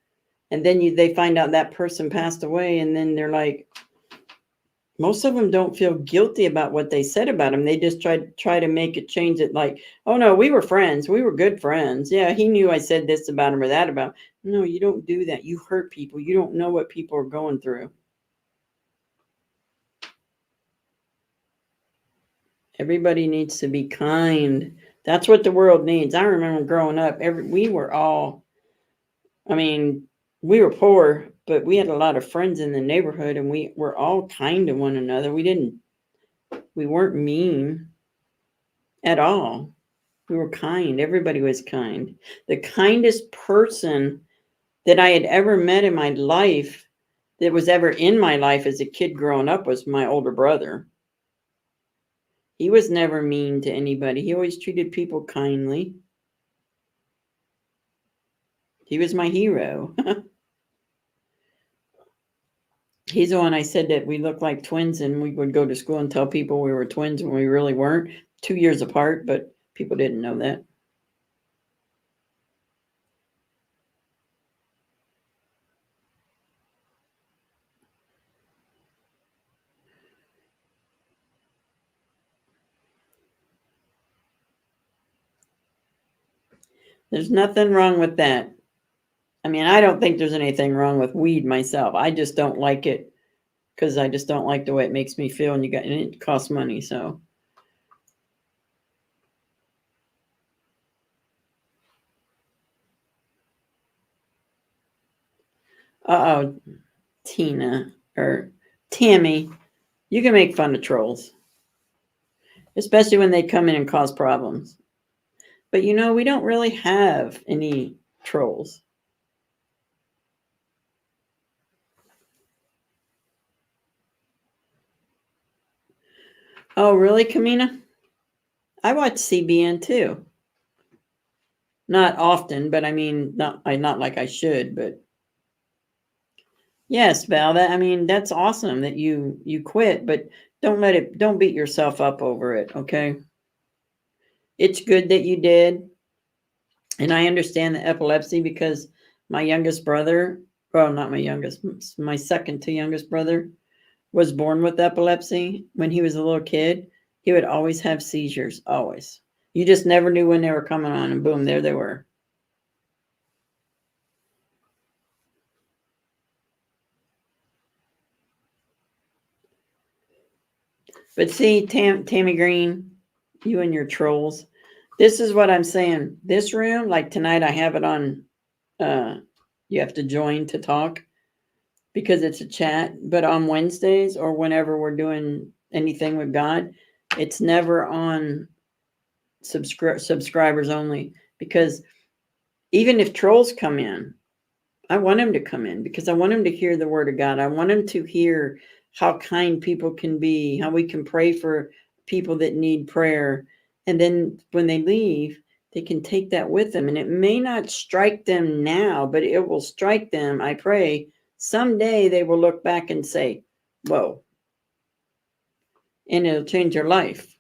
and then they find out that person passed away, and then they're like, most of them don't feel guilty about what they said about him. They just try to make it change it, like, oh no, we were friends, we were good friends. Yeah, he knew I said this about him or that about him. No, you don't do that. You hurt people. You don't know what people are going through. Everybody needs to be kind. That's what the world needs. I remember growing up, we were all, I mean, we were poor, but we had a lot of friends in the neighborhood, and we were all kind to one another. We weren't mean at all. We were kind. Everybody was kind. The kindest person that I had ever met in my life, that was ever in my life as a kid growing up, was my older brother. He was never mean to anybody. He always treated people kindly. He was my hero. He's the one I said that we looked like twins, and we would go to school and tell people we were twins when we really weren't. 2 years apart, but people didn't know that. There's nothing wrong with that. I mean, I don't think there's anything wrong with weed myself. I just don't like it because I just don't like the way it makes me feel, and it costs money. So, Tina or Tammy, you can make fun of trolls, especially when they come in and cause problems. But you know, we don't really have any trolls. Oh, really, Kamina? I watch CBN too. Not often, but I mean, not like I should, but yes, Val. That's awesome that you quit, but don't beat yourself up over it, okay? It's good that you did, and I understand the epilepsy because my youngest brother, well, not my youngest, my second to youngest brother, was born with epilepsy. When he was a little kid, he would always have seizures, always. You just never knew when they were coming on, and boom, there they were. But see, Tammy Green, you and your trolls, this is what I'm saying. This room, like tonight, I have it on, you have to join to talk because it's a chat. But on Wednesdays or whenever we're doing anything with God, it's never on subscribers only, because even if trolls come in, I want them to come in because I want them to hear the word of God. I want them to hear how kind people can be, how we can pray for people that need prayer. And then when they leave, they can take that with them. And it may not strike them now, but it will strike them, I pray. Someday they will look back and say, whoa. and it'll change your life.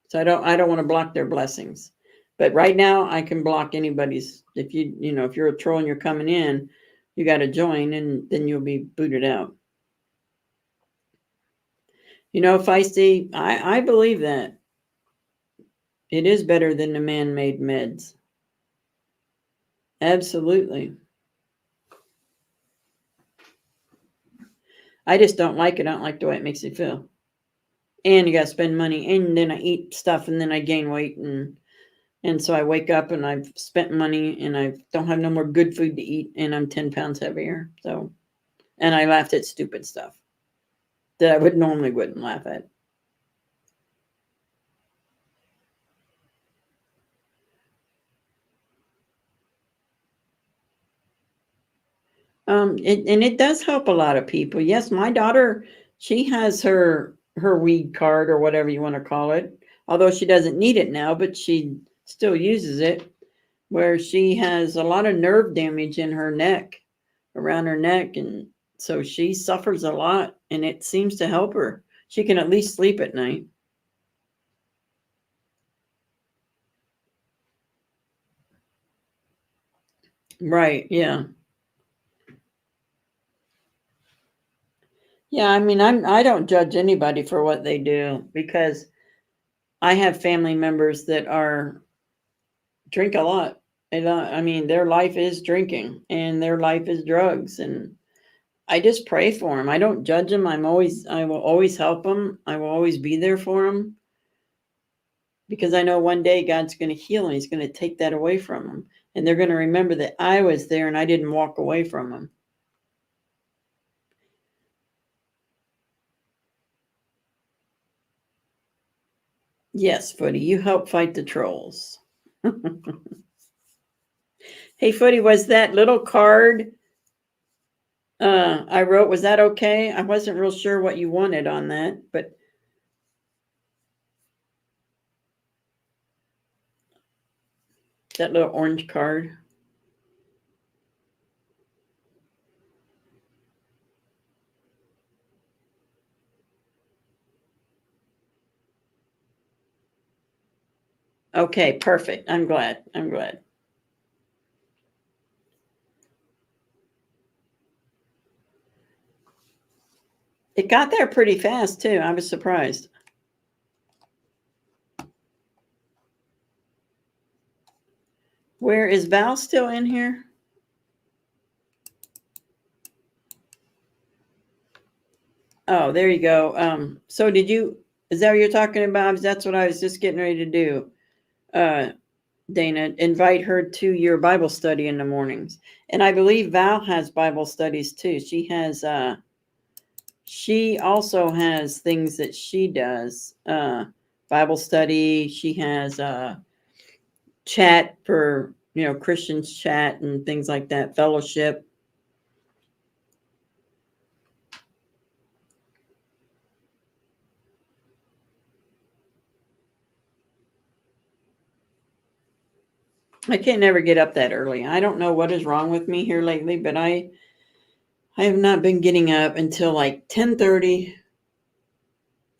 So I don't want to block their blessings. But right now I can block anybody's. If if you're a troll and you're coming in, you got to join, and then you'll be booted out. Feisty, I believe that it is better than the man-made meds. Absolutely. I just don't like it. I don't like the way it makes you feel. And you got to spend money, and then I eat stuff, and then I gain weight, and so I wake up and I've spent money, and I don't have no more good food to eat, and I'm 10 pounds heavier. So, and I laughed at stupid stuff that I wouldn't laugh at. And it does help a lot of people. Yes, my daughter, she has her weed card or whatever you want to call it, although she doesn't need it now, but she still uses it, where she has a lot of nerve damage in her neck, around her neck, and so she suffers a lot, and it seems to help her. She can at least sleep at night. Right, yeah. Yeah, I mean, I don't judge anybody for what they do, because I have family members that drink a lot. And I mean, their life is drinking, and their life is drugs, and I just pray for them. I don't judge them. I will always help them. I will always be there for them, because I know one day God's going to heal, and He's going to take that away from them, and they're going to remember that I was there and I didn't walk away from them. Yes, Footy, you help fight the trolls. Hey, Footy, was that little card I wrote, was that okay? I wasn't real sure what you wanted on that, but that little orange card. Okay, perfect. I'm glad. I'm glad. It got there pretty fast too. I was surprised. Where is Val still in here? Oh, there you go. So is that what you're talking about? That's what I was just getting ready to do. Dana, invite her to your Bible study in the mornings. And I believe Val has Bible studies too. She also has things that she does. Bible study. She has chat for, Christians chat and things like that, fellowship. I can't never get up that early. I don't know what is wrong with me here lately, but I have not been getting up until like 10:30,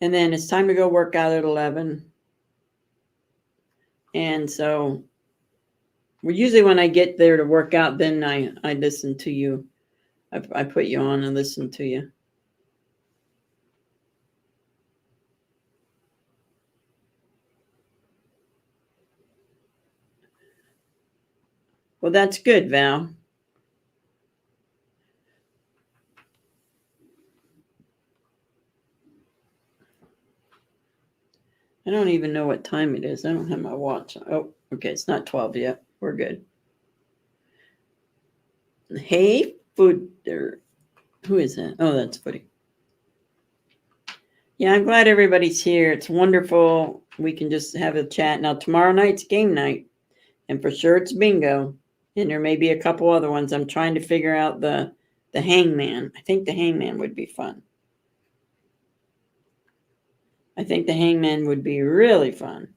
and then it's time to go work out at 11. And so, well, usually when I get there to work out, then I listen to you. I put you on and listen to you. Well, that's good, Val. I don't even know what time it is. I don't have my watch. Oh, okay. It's not 12 yet. We're good. Hey, Footer. Who is that? Oh, that's Footy. Yeah, I'm glad everybody's here. It's wonderful. We can just have a chat. Now, tomorrow night's game night, and for sure it's bingo. And there may be a couple other ones. I'm trying to figure out the hangman. I think the hangman would be fun. I think the hangman would be really fun.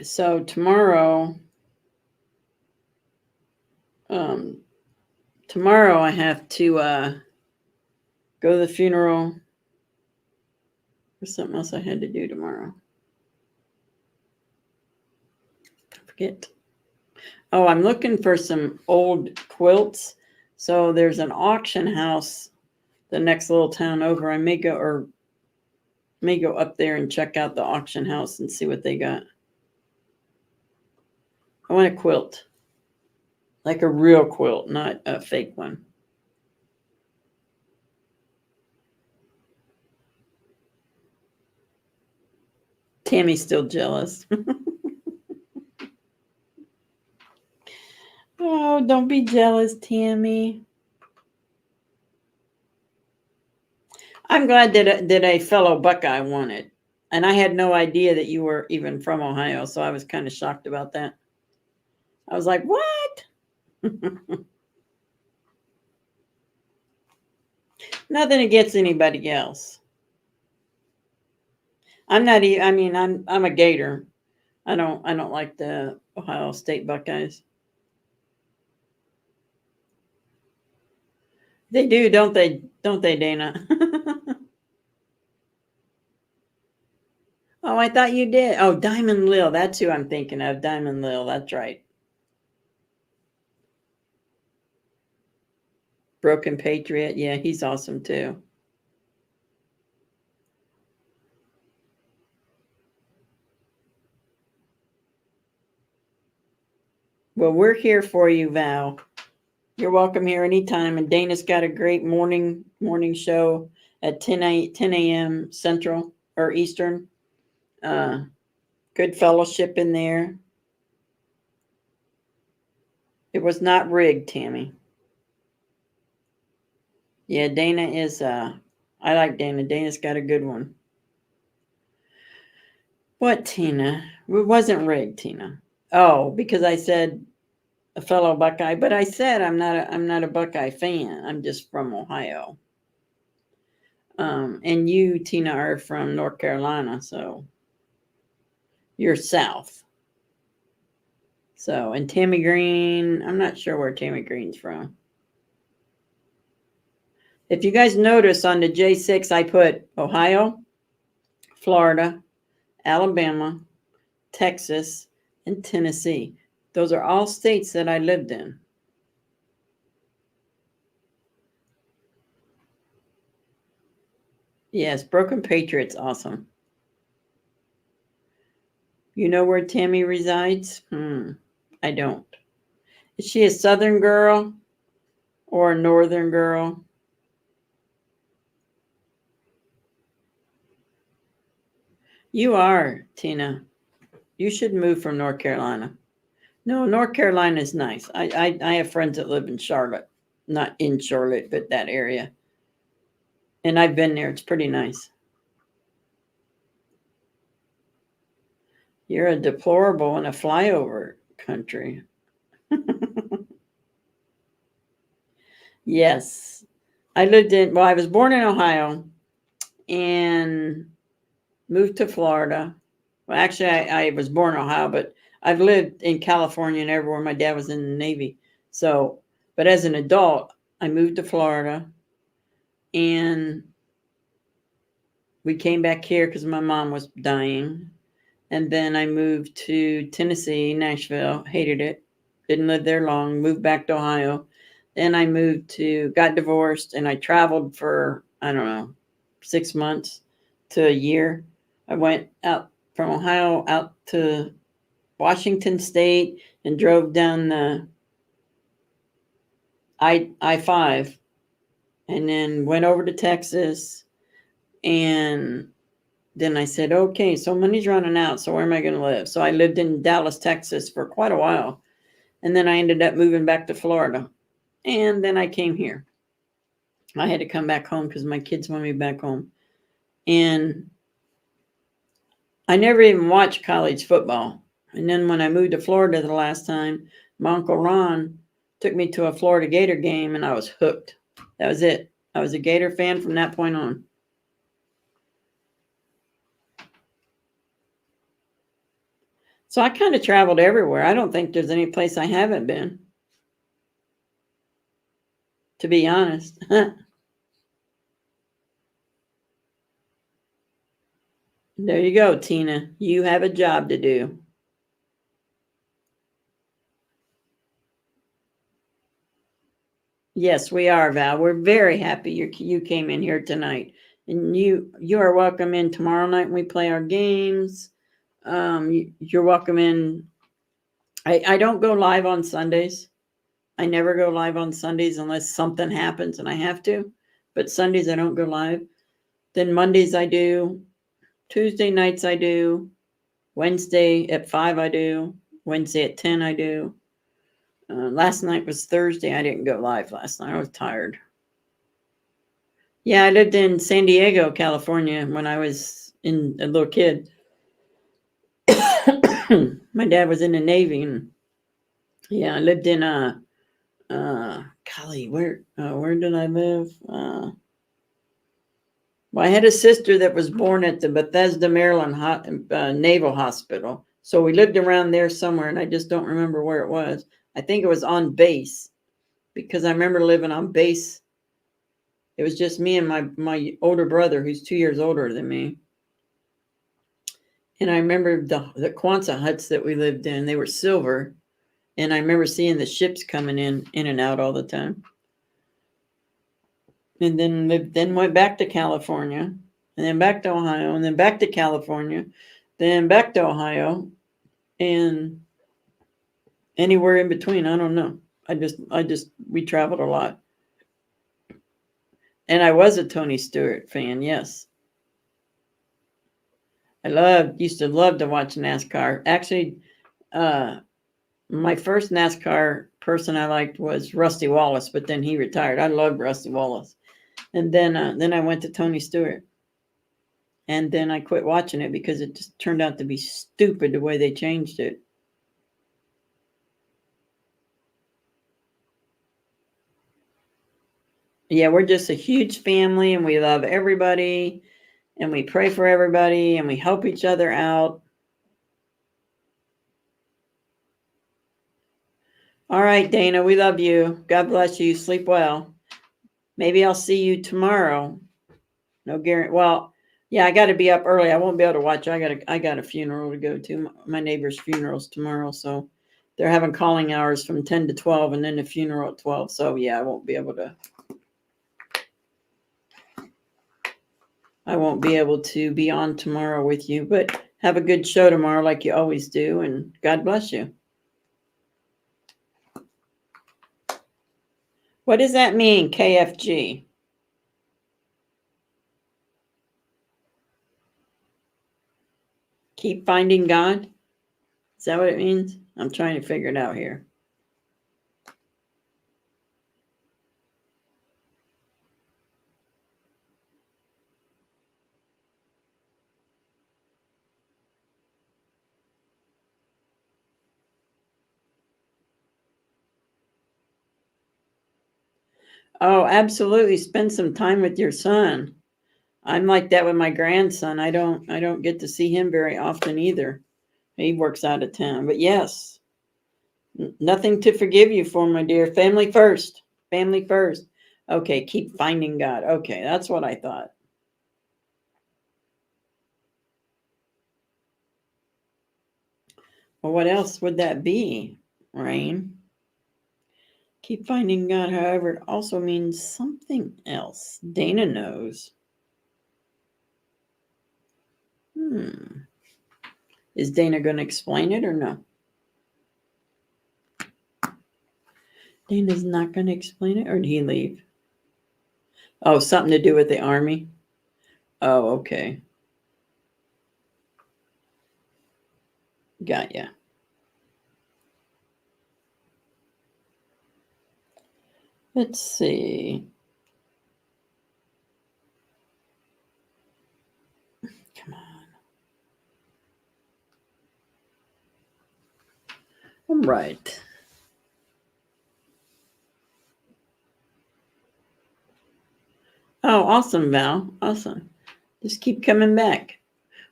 So tomorrow, tomorrow I have to go to the funeral. There's something else I had to do tomorrow. I forget. Oh, I'm looking for some old quilts. So there's an auction house the next little town over. I may go up there and check out the auction house and see what they got. I want a quilt. Like a real quilt, not a fake one. Tammy's still jealous. Oh, don't be jealous, Tammy. I'm glad that a fellow Buckeye won it. And I had no idea that you were even from Ohio, so I was kind of shocked about that. I was like, what? Nothing against anybody else. I'm not I mean, I'm a Gator. I don't like the Ohio State Buckeyes. They do, don't they? Don't they, Dana? Oh, I thought you did. Oh, Diamond Lil. That's who I'm thinking of. Diamond Lil. That's right. Broken Patriot. Yeah, he's awesome too. Well, we're here for you, Val. You're welcome here anytime. And Dana's got a great morning show at 10 a.m. Central or Eastern. Good fellowship in there. It was not rigged, Tammy. Yeah, Dana is I like Dana. Dana's got a good one. What, Tina? It wasn't rigged, Tina. Oh, because I said a fellow Buckeye, but I said I'm not a Buckeye fan. I'm just from Ohio. And you, Tina, are from North Carolina, so you're south. So, and Tammy Green, I'm not sure where Tammy Green's from. If you guys notice on the J6, I put Ohio, Florida, Alabama, Texas, and Tennessee. Those are all states that I lived in. Yes, Broken Patriot's awesome. You know where Tammy resides? I don't. Is she a southern girl or a northern girl? You are, Tina. You should move from North Carolina. No, North Carolina is nice. I have friends that live in Charlotte. Not in Charlotte, but that area. And I've been there. It's pretty nice. You're a deplorable in a flyover country. Yes. I was born in Ohio and moved to Florida. Well, actually, I was born in Ohio, but I've lived in California and everywhere. My dad was in the Navy. So, but as an adult, I moved to Florida and we came back here because my mom was dying. And then I moved to Tennessee, Nashville, hated it, didn't live there long, moved back to Ohio. Then I got divorced, and I traveled for, I don't know, 6 months to a year. I went out from Ohio out to Washington State and drove down the I-5 and then went over to Texas. And then I said, okay, so money's running out. So where am I going to live? So I lived in Dallas, Texas for quite a while. And then I ended up moving back to Florida. And then I came here. I had to come back home because my kids want me back home. And I never even watched college football. And then when I moved to Florida the last time, my Uncle Ron took me to a Florida Gator game and I was hooked. That was it. I was a Gator fan from that point on. So I kind of traveled everywhere. I don't think there's any place I haven't been, to be honest. There you go, Tina. You have a job to do. Yes, we are, Val. We're very happy you came in here tonight. And you are welcome in tomorrow night when we play our games. You're welcome in. I don't go live on Sundays. I never go live on Sundays unless something happens and I have to. But Sundays I don't go live. Then Mondays I do. Tuesday nights I do. Wednesday at 5 I do. Wednesday at 10 I do. Last night was Thursday. I didn't go live last night. I was tired. Yeah, I lived in San Diego, California when I was a little kid. My dad was in the Navy, and yeah, I lived in golly, where did I live? Well, I had a sister that was born at the Bethesda, Maryland Naval Hospital, so we lived around there somewhere, and I just don't remember where it was. I think it was on base because I remember living on base. It was just me and my older brother, who's 2 years older than me. And I remember the Quonset huts that we lived in. They were silver, and I remember seeing the ships coming in and out all the time. And then went back to California, and then back to Ohio, and then back to California, then back to Ohio, and anywhere in between. I don't know. We traveled a lot. And I was a Tony Stewart fan, yes. Used to love to watch NASCAR. Actually, my first NASCAR person I liked was Rusty Wallace, but then he retired. I loved Rusty Wallace. And then I went to Tony Stewart. And then I quit watching it because it just turned out to be stupid the way they changed it. Yeah, we're just a huge family, and we love everybody, and we pray for everybody, and we help each other out. All right, Dana, we love you. God bless you. Sleep well. Maybe I'll see you tomorrow. No guarantee. Well, yeah, I got to be up early. I won't be able to watch. I got a funeral to go to. My neighbor's funeral's tomorrow, so they're having calling hours from 10 to 12, and then the funeral at 12. So yeah, I won't be able to be on tomorrow with you. But have a good show tomorrow, like you always do, and God bless you. What does that mean, KFG? Keep finding God? Is that what it means? I'm trying to figure it out here. Oh, absolutely. Spend some time with your son. I'm like that with my grandson. I don't get to see him very often either. He works out of town. But yes, nothing to forgive you for, my dear. Family first. Family first. Okay, keep finding God. Okay, that's what I thought. Well, what else would that be, Rain? Keep finding God, however, it also means something else. Dana knows. Is Dana going to explain it or no? Dana's not going to explain it, or did he leave? Oh, something to do with the Army? Oh, okay. Got ya. Let's see. Come on. All right. Oh, awesome, Val. Awesome. Just keep coming back.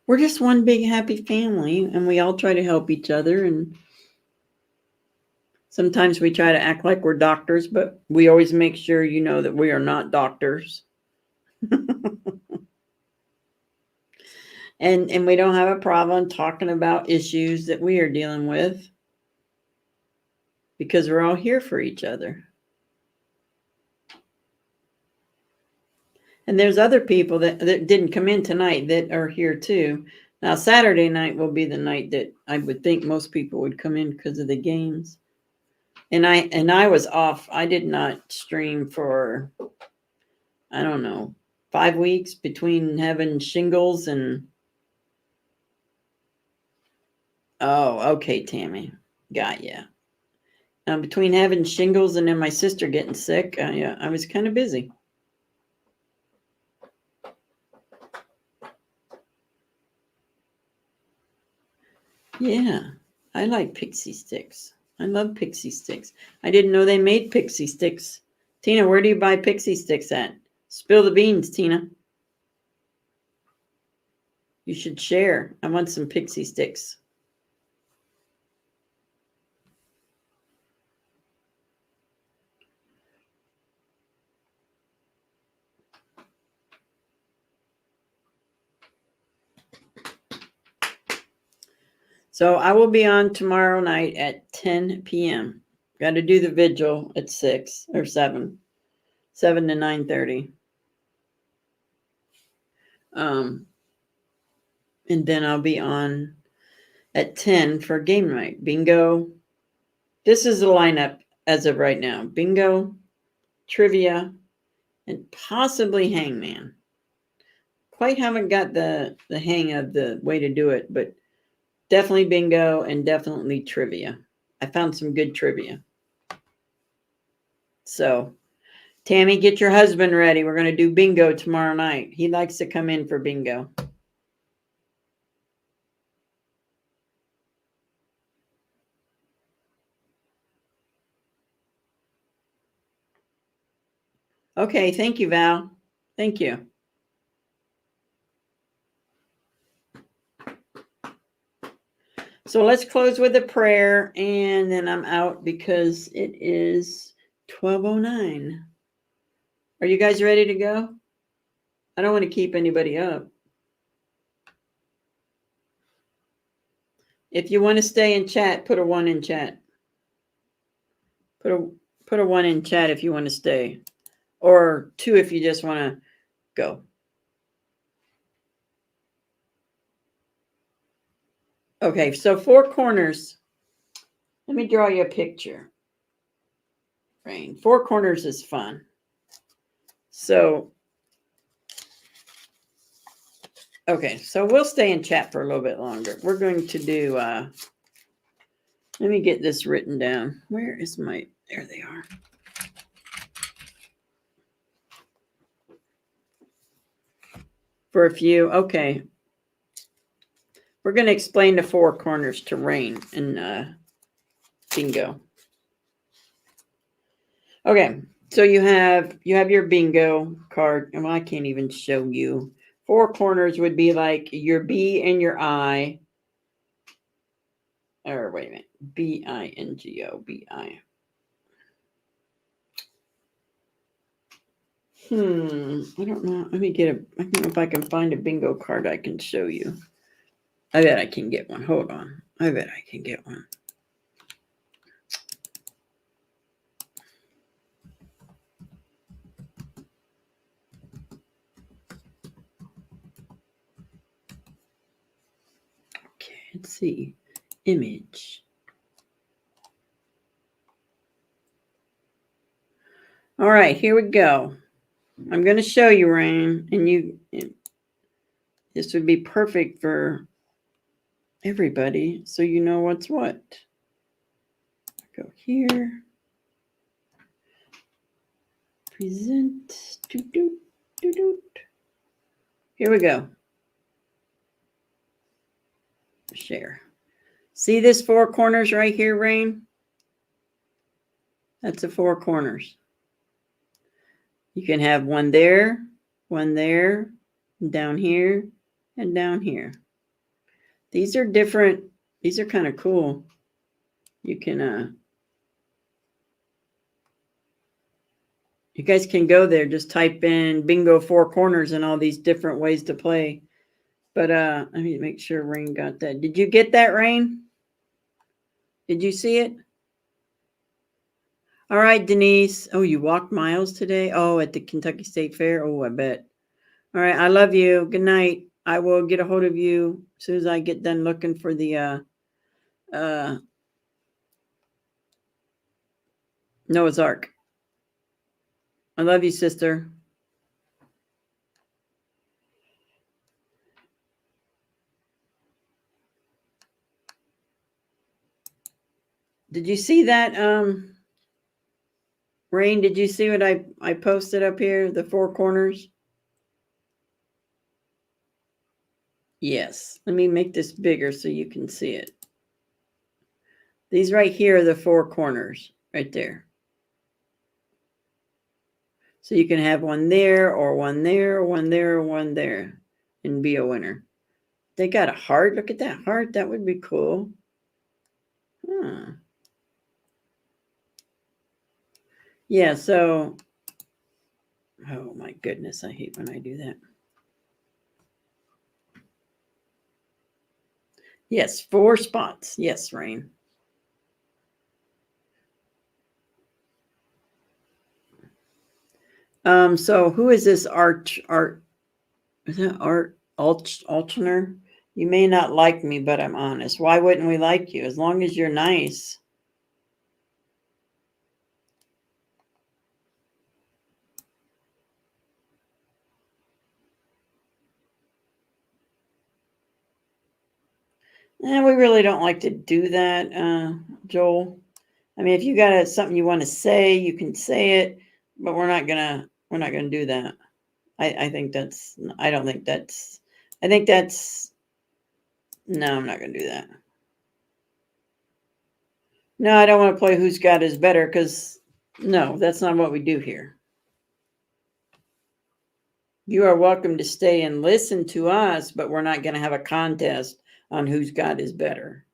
We're just one big happy family, and we all try to help each other. And sometimes we try to act like we're doctors, but we always make sure you know that we are not doctors. And we don't have a problem talking about issues that we are dealing with because we're all here for each other. And there's other people that didn't come in tonight that are here too. Now, Saturday night will be the night that I would think most people would come in because of the games. And I was off. I did not stream for, I don't know, 5 weeks between having shingles and. Oh, okay, Tammy. Got ya. Between having shingles and then my sister getting sick, yeah, I was kind of busy. Yeah, I like pixie sticks. I love pixie sticks. I didn't know they made pixie sticks. Tina, where do you buy pixie sticks at? Spill the beans, Tina. You should share. I want some pixie sticks. So I will be on tomorrow night at 10 p.m. Got to do the vigil at 6 or 7 to 9:30. And then I'll be on at 10 for game night. Bingo. This is the lineup as of right now. Bingo, trivia, and possibly hangman. Quite haven't got the hang of the way to do it, but definitely bingo and definitely trivia. I found some good trivia. So, Tammy, get your husband ready. We're going to do bingo tomorrow night. He likes to come in for bingo. Okay, thank you, Val. Thank you. So let's close with a prayer, and then I'm out because it is 12:09. Are you guys ready to go? I don't want to keep anybody up. If you want to stay in chat, put a 1 in chat. Put a 1 in chat if you want to stay, or 2 if you just want to go. Okay, so 4 corners. Let me draw you a picture. Rain. 4 corners is fun. So, okay, so we'll stay in chat for a little bit longer. We're going to do, let me get this written down. Where is my, there they are. For a few, okay. We're going to explain the 4 corners to Rain and bingo. Okay, so you have your bingo card. Well, I can't even show you. 4 corners would be like your B and your I. Or wait a minute. B-I-N-G-O. B-I. I don't know. Let me get I don't know if I can find a bingo card I can show you. I bet I can get one. Hold on. I bet I can get one. Okay, let's see. Image. All right, here we go. I'm going to show you, Rain, and this would be perfect for everybody, so you know what's what. Go here. Present. Here we go. Share. See this 4 corners right here, Rain? That's the 4 corners. You can have one there, down here, and down here. These are different. These are kind of cool. You can, you guys can go there. Just type in bingo 4 corners and all these different ways to play. But let me make sure Rain got that. Did you get that, Rain? Did you see it? All right, Denise. Oh, you walked miles today? Oh, at the Kentucky State Fair? Oh, I bet. All right, I love you. Good night. I will get a hold of you as soon as I get done looking for the Noah's Ark. I love you, sister. Did you see that, Rain? Did you see what I posted up here? The four corners? Yes. Let me make this bigger so you can see it. These right here are the four corners right there. So you can have one there or one there, one there, one there, and be a winner. They got a heart. Look at that heart. That would be cool. Huh. Yeah, so, oh my goodness, I hate when I do that. Yes, 4 spots. Yes, Rain. So who is this Art? Is that Art Altner? You may not like me, but I'm honest. Why wouldn't we like you? As long as you're nice. We really don't like to do that, Joel. I mean, if you got something you want to say, you can say it, but we're not gonna do that. I think that's. I don't think that's. I think that's. No, I'm not gonna do that. No, I don't want to play Who's God is Better because no, that's not what we do here. You are welcome to stay and listen to us, but we're not going to have a contest on whose God is better.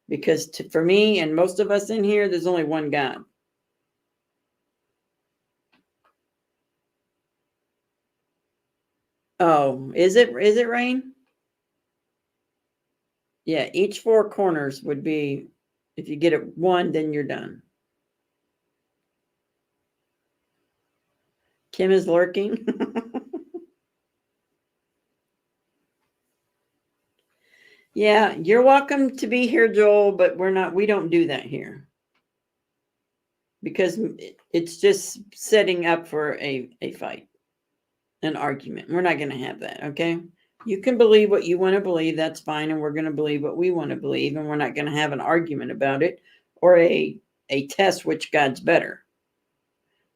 Because for me and most of us in here, there's only one God. Oh, is it Rain? Yeah, each 4 corners would be, if you get it 1, then you're done. Kim is lurking. Yeah, you're welcome to be here, Joel, but we don't do that here. Because it's just setting up for a fight, an argument. We're not going to have that, okay? You can believe what you want to believe, that's fine, and we're going to believe what we want to believe, and we're not going to have an argument about it or a test which God's better.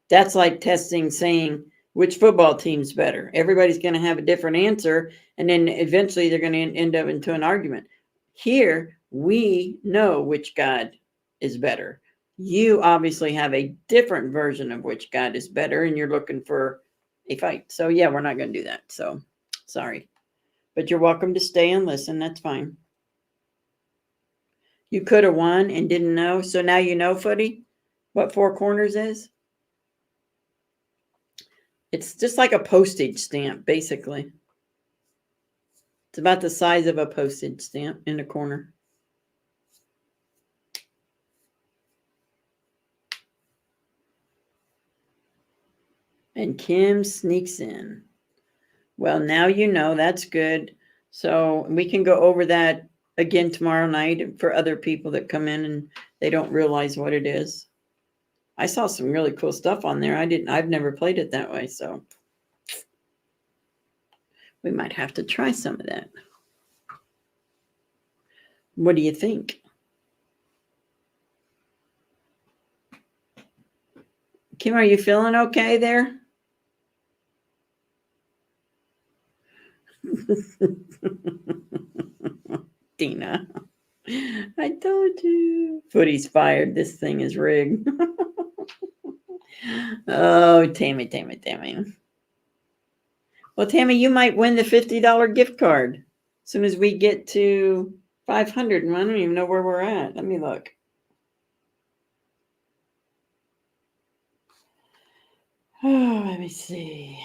That's like testing saying which football team's better. Everybody's going to have a different answer, and then eventually they're going to end up into an argument. Here, we know which God is better. You obviously have a different version of which God is better, and you're looking for a fight. So, yeah, we're not going to do that. So, sorry. But you're welcome to stay and listen. That's fine. You could have won and didn't know. So now you know, Footy, what 4 corners is? It's just like a postage stamp, basically. It's about the size of a postage stamp in the corner. And Kim sneaks in. Well, now you know. That's good. So we can go over that again tomorrow night for other people that come in and they don't realize what it is. I saw some really cool stuff on there. I've never played it that way, so we might have to try some of that. What do you think? Kim, are you feeling okay there? Dina, I told you. Footy's fired. This thing is rigged. Oh, Tammy. Well, Tammy, you might win the $50 gift card as soon as we get to 500. And I don't even know where we're at. Let me look. Oh, let me see.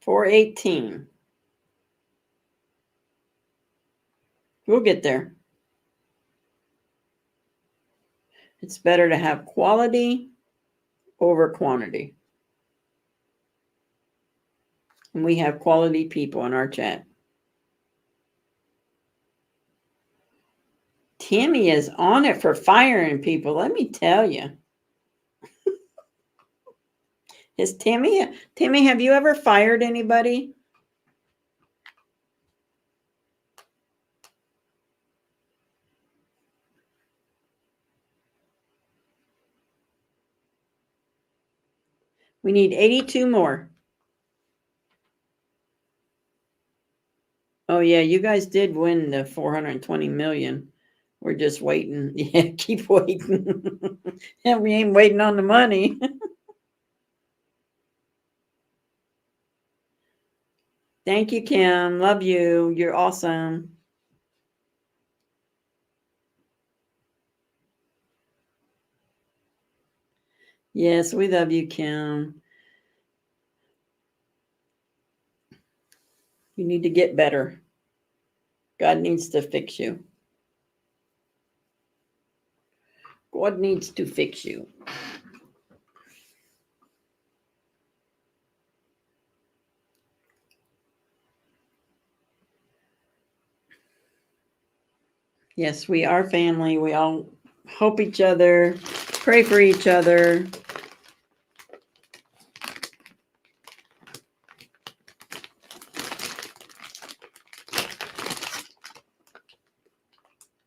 418. We'll get there. It's better to have quality over quantity. And we have quality people in our chat. Tammy is on it for firing people, let me tell you. Is Tammy, have you ever fired anybody? We need 82 more. Oh yeah, you guys did win the 420 million. We're just waiting. Yeah, keep waiting. Yeah, we ain't waiting on the money. Thank you, Kim. Love you. You're awesome. Yes, we love you, Kim. You need to get better. God needs to fix you. God needs to fix you. Yes, we are family. We all hope each other, pray for each other.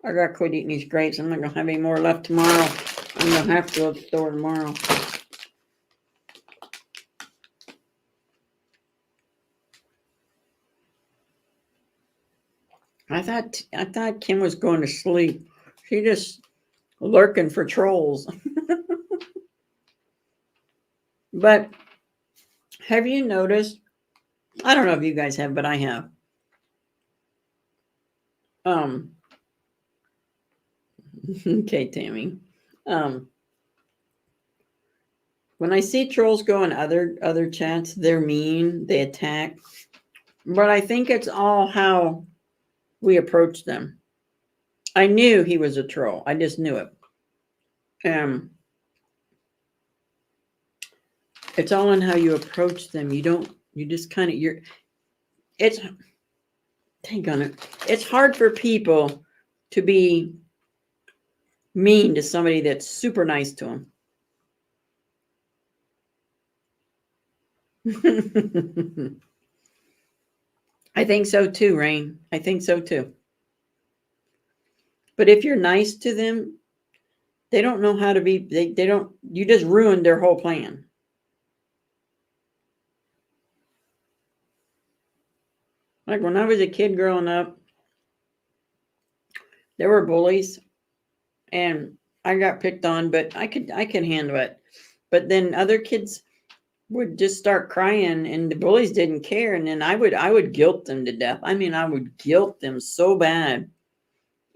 I gotta quit eating these grapes. I'm not gonna have any more left tomorrow. I'm gonna have to go to the store tomorrow. I thought Kim was going to sleep. She just lurking for trolls. But have you noticed? I don't know if you guys have, but I have. Okay, Tammy. When I see trolls go in other chats, they're mean, they attack. But I think it's all how we approach them. I knew he was a troll. I just knew it. It's all in how you approach them. You just kind of, it's, dang on it. It's hard for people to be mean to somebody that's super nice to them. I think so too, Rain. I think so too. But if you're nice to them, they don't know how to be, they don't, you just ruined their whole plan. Like when I was a kid growing up, there were bullies and I got picked on, but I could handle it. But then other kids would just start crying and the bullies didn't care. And then I would guilt them to death. I mean, I would guilt them so bad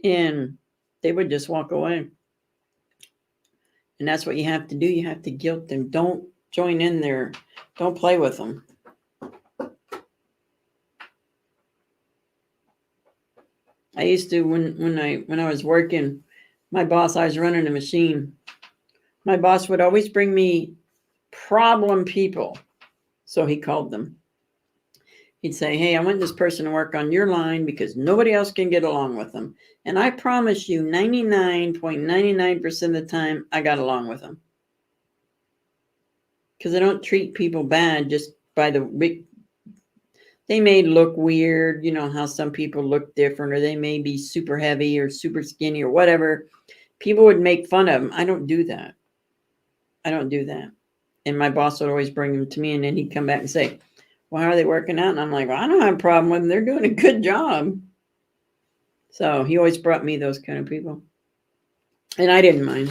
and they would just walk away. And that's what you have to do. You have to guilt them. Don't join in there. Don't play with them. I used to, when I was working, my boss, I was running a machine. My boss would always bring me problem people. So he called them. He'd say, hey, I want this person to work on your line because nobody else can get along with them. And I promise you 99.99% of the time I got along with them. Because I don't treat people bad just by they may look weird, you know how some people look different, or they may be super heavy or super skinny or whatever. People would make fun of them. I don't do that. I don't do that. And my boss would always bring them to me and then he'd come back and say, well, how are they working out? And I'm like, well, I don't have a problem with them. They're doing a good job. So he always brought me those kind of people. And I didn't mind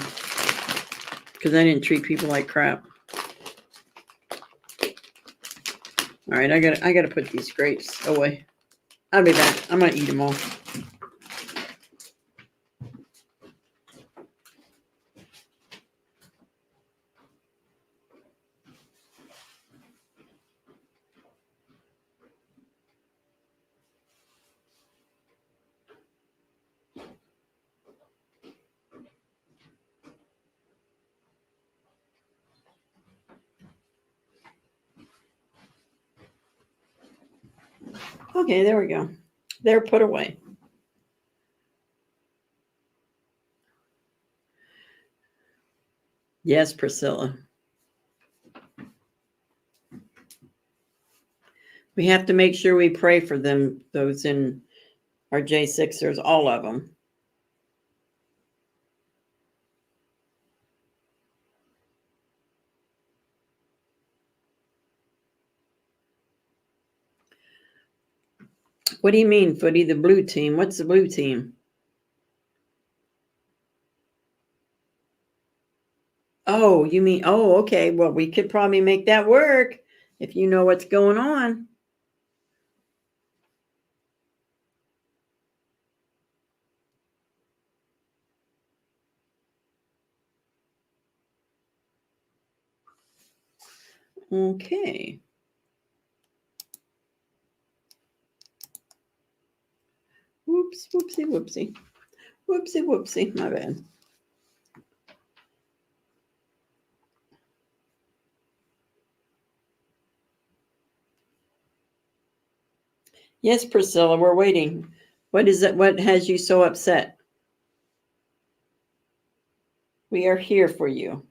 because I didn't treat people like crap. All right, I gotta put these grapes away. I'll be back. I'm gonna eat them all. Okay, there we go. They're put away. Yes, Priscilla. We have to make sure we pray for them, those in our J6ers, all of them. What do you mean, Footy? The blue team? What's the blue team? Oh, you mean, oh, okay. Well, we could probably make that work if you know what's going on. Okay. Whoops, whoopsie, whoopsie. Whoopsie, whoopsie. My bad. Yes, Priscilla, we're waiting. What is it? What has you so upset? We are here for you.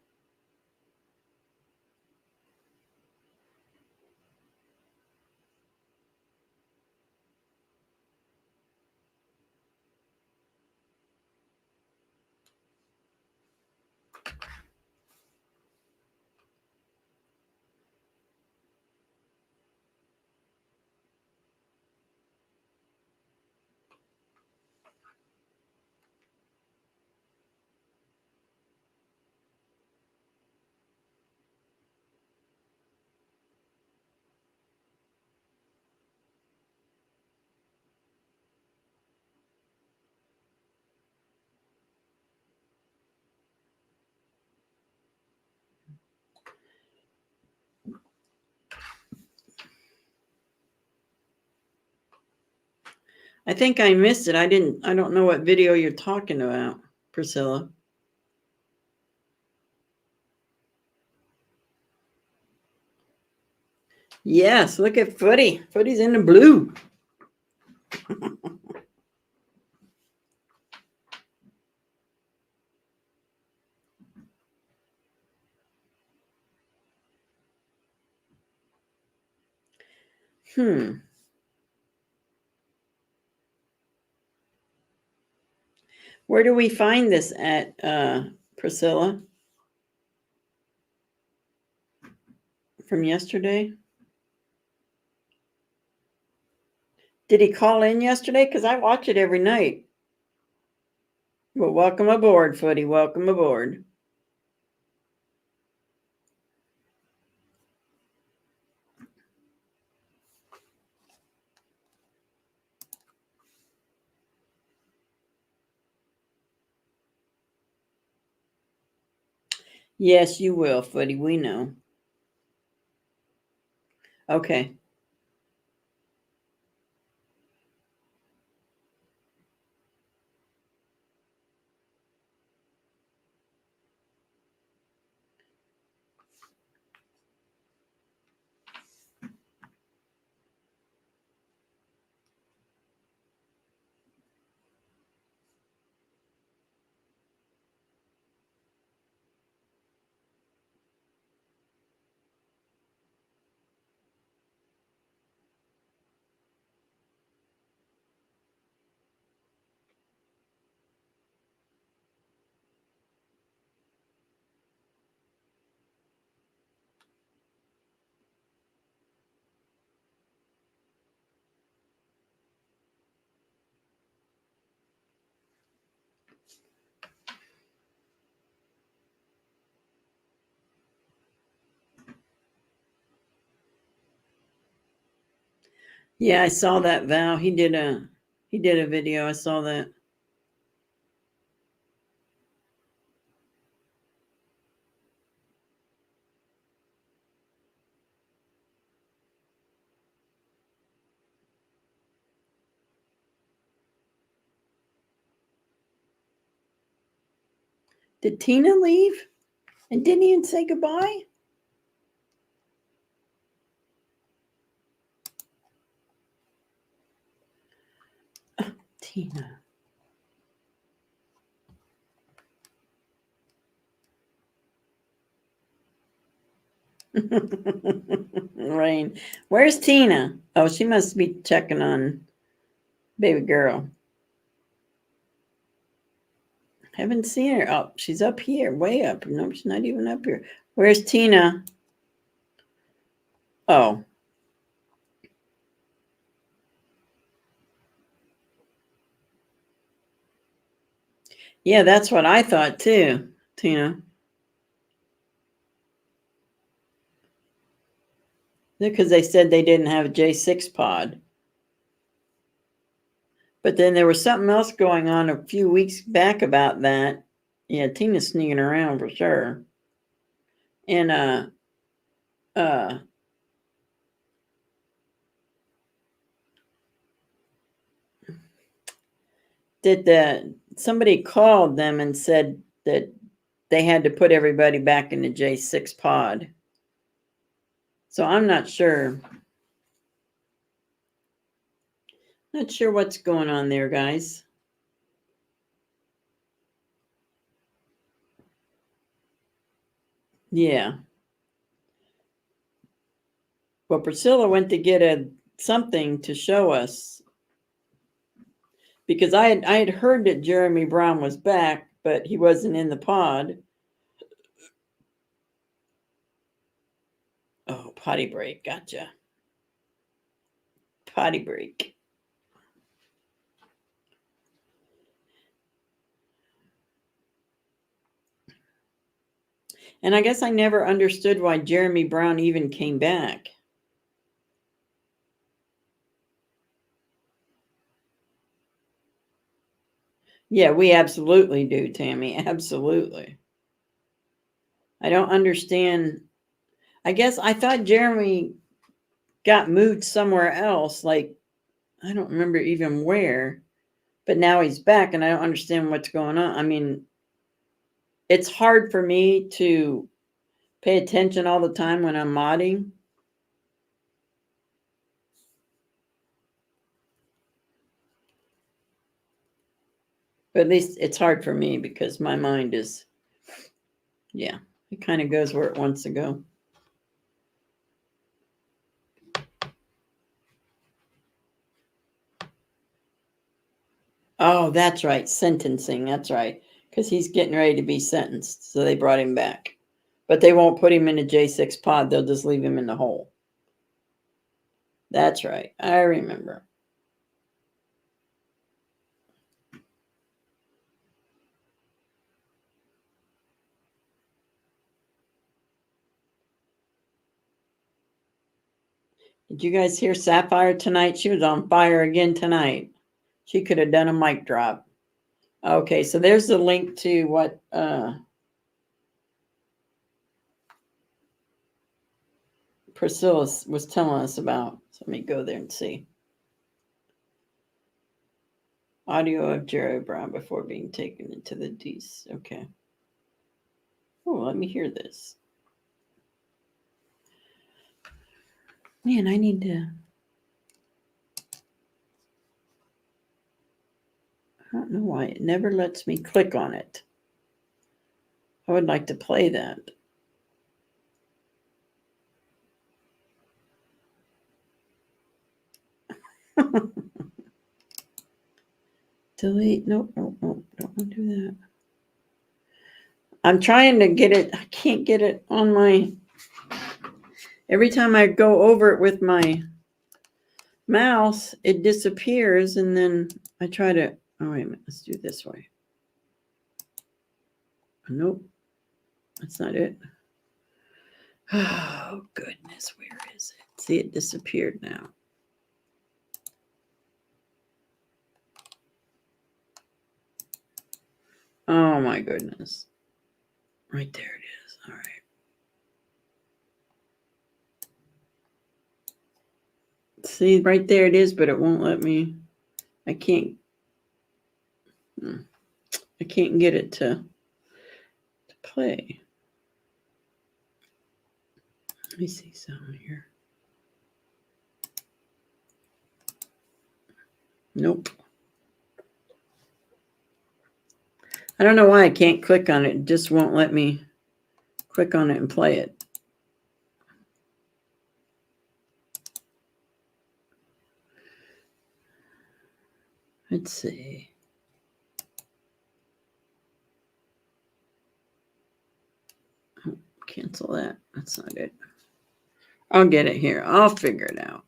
I think I missed it. I don't know what video you're talking about, Priscilla. Yes, look at Footy. Footy's in the blue. Where do we find this at, Priscilla? From yesterday? Did he call in yesterday? Because I watch it every night. Well, welcome aboard, Footy. Welcome aboard. Yes, you will, Footy. We know. Okay. Yeah, I saw that, Val. He did a video. I saw that. Did Tina leave? And didn't he even say goodbye? Tina. Rain. Where's Tina? Oh, she must be checking on baby girl. Haven't seen her. Oh, she's up here, way up. No, she's not even up here. Where's Tina? Oh. Yeah, that's what I thought too, Tina. Because they said they didn't have a J6 pod. But then there was something else going on a few weeks back about that. Yeah, Tina's sneaking around for sure. And uh somebody called them and said that they had to put everybody back in the J6 pod. So I'm not sure. Not sure what's going on there, guys. Yeah. Well, Priscilla went to get something to show us because I had heard that Jeremy Brown was back, but he wasn't in the pod. Oh, potty break. Gotcha. Potty break. And I guess I never understood why Jeremy Brown even came back. Yeah, we absolutely do, Tammy. Absolutely. I don't understand. I guess I thought Jeremy got moved somewhere else. Like, I don't remember even where, but now he's back and I don't understand what's going on. I mean, it's hard for me to pay attention all the time when I'm modding. But at least it's hard for me because my mind is, yeah, it kind of goes where it wants to go. Oh, that's right. Sentencing. That's right. Because he's getting ready to be sentenced. So they brought him back. But they won't put him in a J6 pod. They'll just leave him in the hole. That's right. I remember. Did you guys hear Sapphire tonight? She was on fire again tonight. She could have done a mic drop. Okay, so there's the link to what Priscilla was telling us about. So let me go there and see. Audio of Jerry Brown before being taken into the D's. Okay. Oh, let me hear this. Man, I need to. I don't know why it never lets me click on it. I would like to play that. Delete. Nope, nope, nope. Don't want to do that. I'm trying to get it. I can't get it on my. Every time I go over it with my mouse, it disappears, and then I try to. Oh, wait a minute. Let's do it this way. Nope. That's not it. Oh, goodness. Where is it? See, it disappeared now. Oh, my goodness. Right there it is. All right. See, right there it is, but it won't let me. I can't. I can't get it to play. Let me see something here. Nope. I don't know why I can't click on it. It just won't let me click on it and play it. Let's see. Oh, cancel that. That's not it. I'll get it here. I'll figure it out.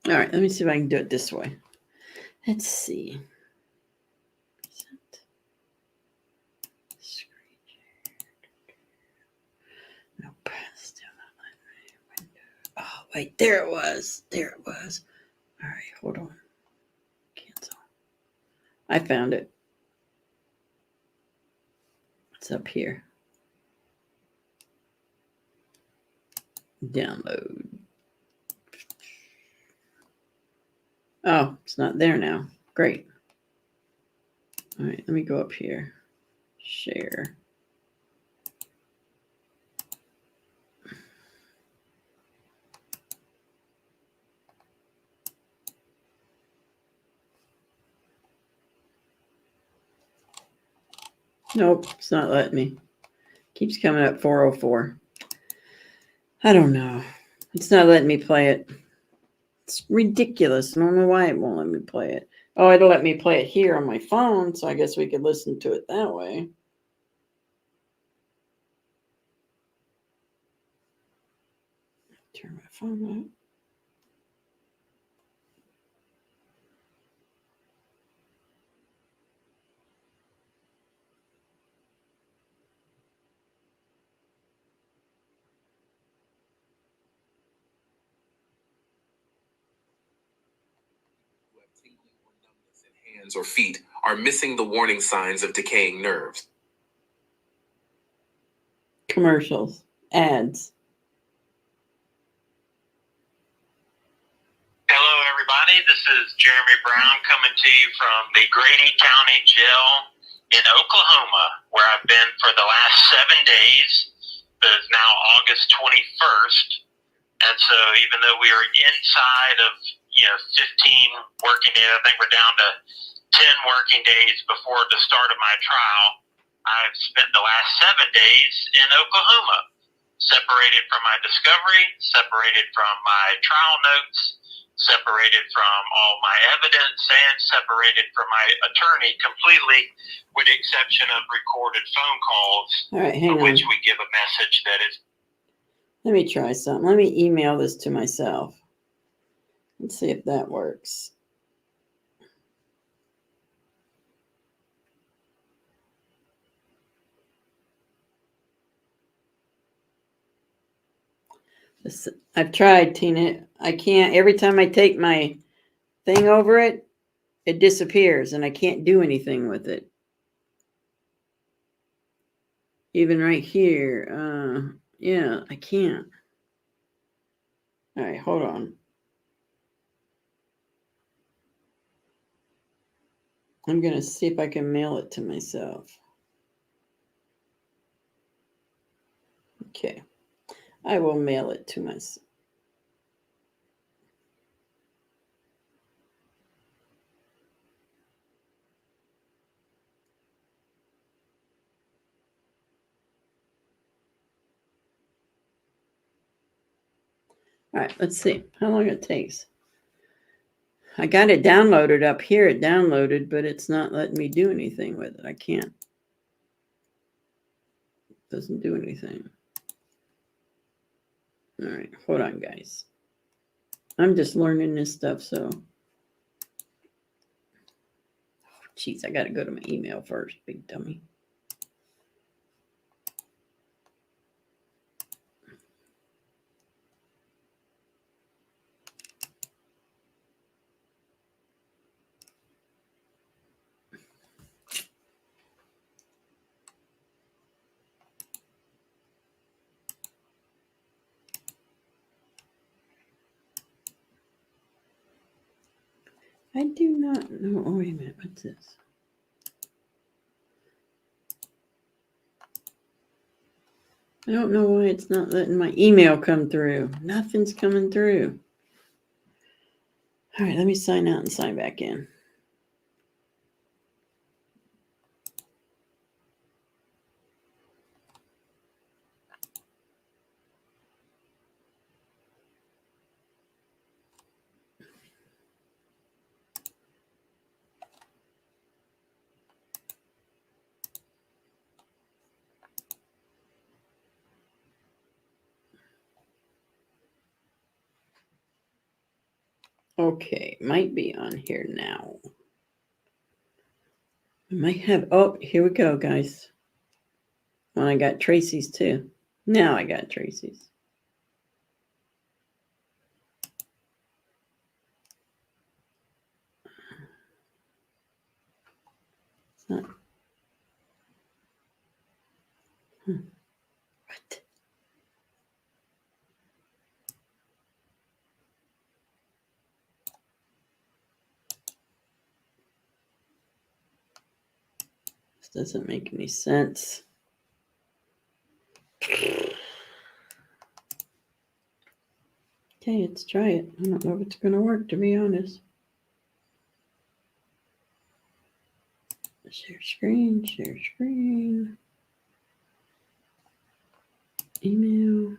All right, let me see if I can do it this way. Let's see. Nope, still not letting me. Oh, wait, there it was. There it was. All right, hold on. Cancel. I found it. It's up here. Download. Oh, it's not there now. Great. All right, let me go up here. Share. Nope, it's not letting me. Keeps coming up 404. I don't know. It's not letting me play it. It's ridiculous. I don't know why it won't let me play it. Oh, it'll let me play it here on my phone, so I guess we could listen to it that way. Turn my phone on. Hands or feet are missing the warning signs of decaying nerves. Commercials, ads. Hello, everybody. This is Jeremy Brown coming to you from the Grady County Jail in Oklahoma, where I've been for the last 7 days. It's now August 21st. And so even though we are inside of, 15 working days, I think we're down to 10 working days before the start of my trial, I've spent the last 7 days in Oklahoma, separated from my discovery, separated from my trial notes, separated from all my evidence, and separated from my attorney completely, with the exception of recorded phone calls, All right, hang on. which we give a message that is. Let me try something. Let me email this to myself. Let's see if that works. I've tried, Tina. I can't. Every time I take my thing over it, it disappears and I can't do anything with it. Even right here. Yeah, I can't. All right, hold on. I'm going to see if I can mail it to myself. Okay. I will mail it to myself. All right, let's see how long it takes. I got it downloaded up here. It downloaded, but it's not letting me do anything with it. I can't. It doesn't do anything. All right, hold on, guys. I'm just learning this stuff, so. Jeez, I got to go to my email first, big dummy. I do not know. Oh, wait a minute. What's this? I don't know why it's not letting my email come through. Nothing's coming through. All right, let me sign out and sign back in. Okay, might be on here now. I might have, oh, here we go, guys. Well, I got Tracy's too. Now I got Tracy's. It's not. What? This doesn't make any sense. Okay, let's try it. I don't know if it's going to work, to be honest. Share screen, share screen. Email.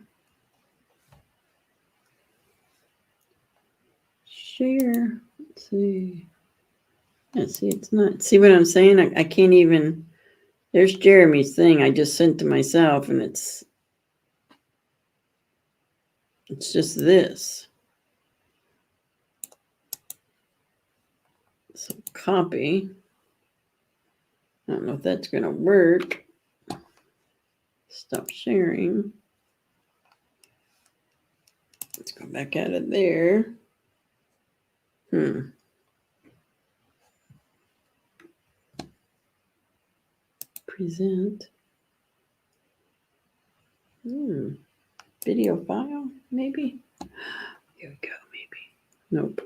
Share. Let's see. Yeah, see, it's not. See what I'm saying? I can't even. There's Jeremy's thing I just sent to myself, and it's just this. So copy. I don't know if that's going to work. Stop sharing. Let's go back out of there. Present. Video file, maybe? Here we go, maybe. Nope.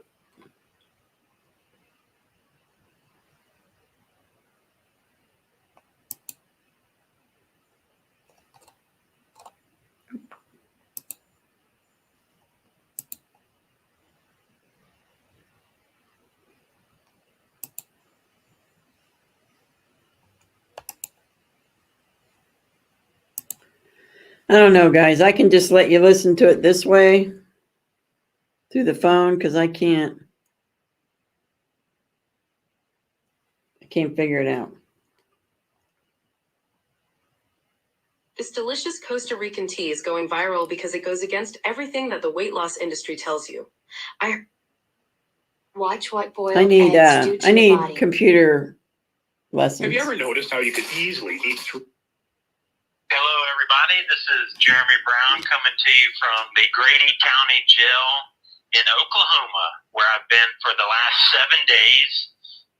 I don't know, guys. I can just let you listen to it this way through the phone because I can't figure it out. This delicious Costa Rican tea is going viral because it goes against everything that the weight loss industry tells you. Watch what boiled I eggs do to your need body. computer lessons. Have you ever noticed how you could easily eat through? Hello, everybody. This is Jeremy Brown coming to you from the Grady County Jail in Oklahoma, where I've been for the last 7 days.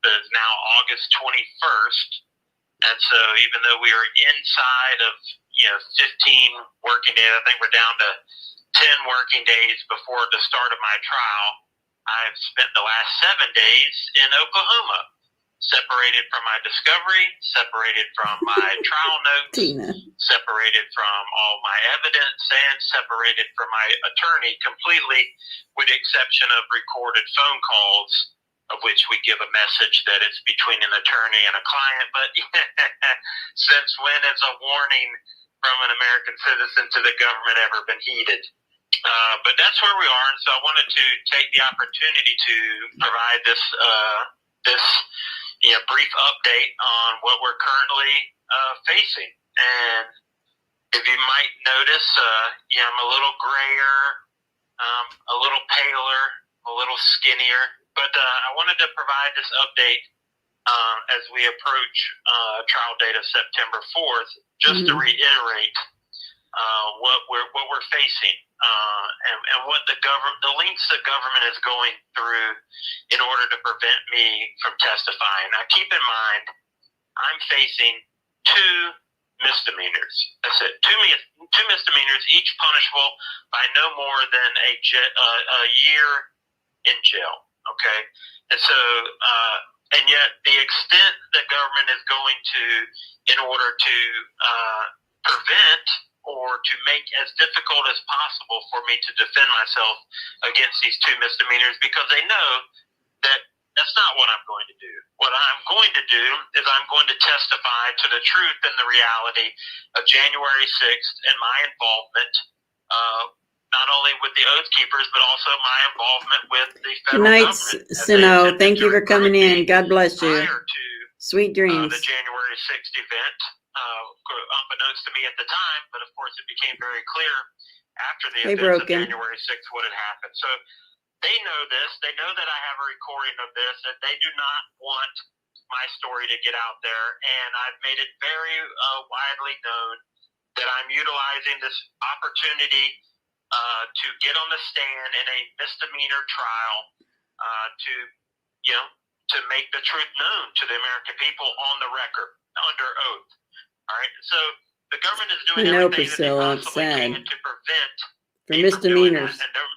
It's now August 21st. And so even though we are inside of 15 working days, I think we're down to 10 working days before the start of my trial, I've spent the last 7 days in Oklahoma, separated from my discovery, separated from my trial notes, Tina. separated from all my evidence, and separated from my attorney completely, with the exception of recorded phone calls, of which we give a message that it's between an attorney and a client. But since when has a warning from an American citizen to the government ever been heeded? But that's where we are, and so I wanted to take the opportunity to provide this brief update on what we're currently facing. And if you might notice, I'm a little grayer, a little paler, a little skinnier. But I wanted to provide this update as we approach trial date of September 4th, just to reiterate what we're facing and what the lengths the government is going through in order to prevent me from testifying. Now, keep in mind, I'm facing 2 misdemeanors. That's it. Two misdemeanors, each punishable by no more than a year in jail. Okay, And so, and yet the extent that government is going to, in order to prevent or to make as difficult as possible for me to defend myself against these two misdemeanors, because they know that that's not what I'm going to do. What I'm going to do is I'm going to testify to the truth and the reality of January 6th and my involvement, not only with the Oath Keepers, but also my involvement with the Good federal night, government. as they Sino. attempted Thank to you for coming recruit in. me God bless you. prior to Sweet dreams. the January 6th event, unbeknownst to me at the time, but of course it became very clear after the Hey, events Broken. of January 6th what had happened. So they know this. They know that I have a recording of this, and they do not want my story to get out there. And I've made it very widely known that I'm utilizing this opportunity to get on the stand in a misdemeanor trial to, you know, to make the truth known to the American people on the record, under oath. All right. So the government is doing I know, everything Priscilla, that they it's possibly sad. can to prevent For me from doing misdemeanors. that. And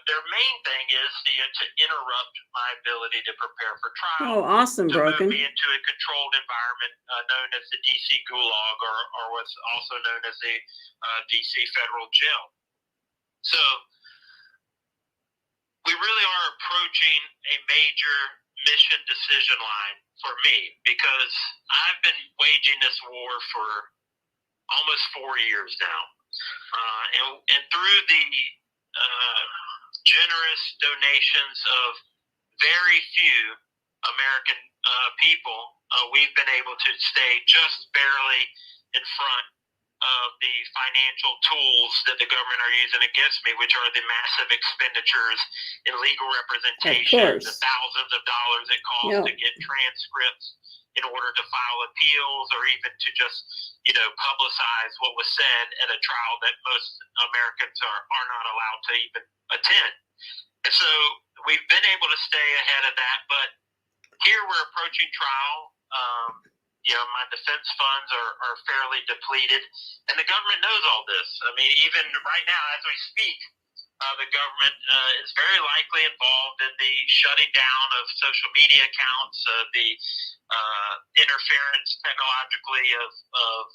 their main thing is to interrupt my ability to prepare for trial. Oh, awesome, To move Broken. me into a controlled environment known as the DC Gulag, or what's also known as the DC Federal Jail. So we really are approaching a major mission decision line for me, because I've been waging this war for almost 4 years now. And through the generous donations of very few American people, we've been able to stay just barely in front of the financial tools that the government are using against me, which are the massive expenditures in legal representation, the thousands of dollars it costs to get transcripts in order to file appeals, or even to just, publicize what was said at a trial that most Americans are not allowed to even attend. And so we've been able to stay ahead of that, but here we're approaching trial. My defense funds are fairly depleted, and the government knows all this. I mean, even right now, as we speak, the government is very likely involved in the shutting down of social media accounts, the interference technologically of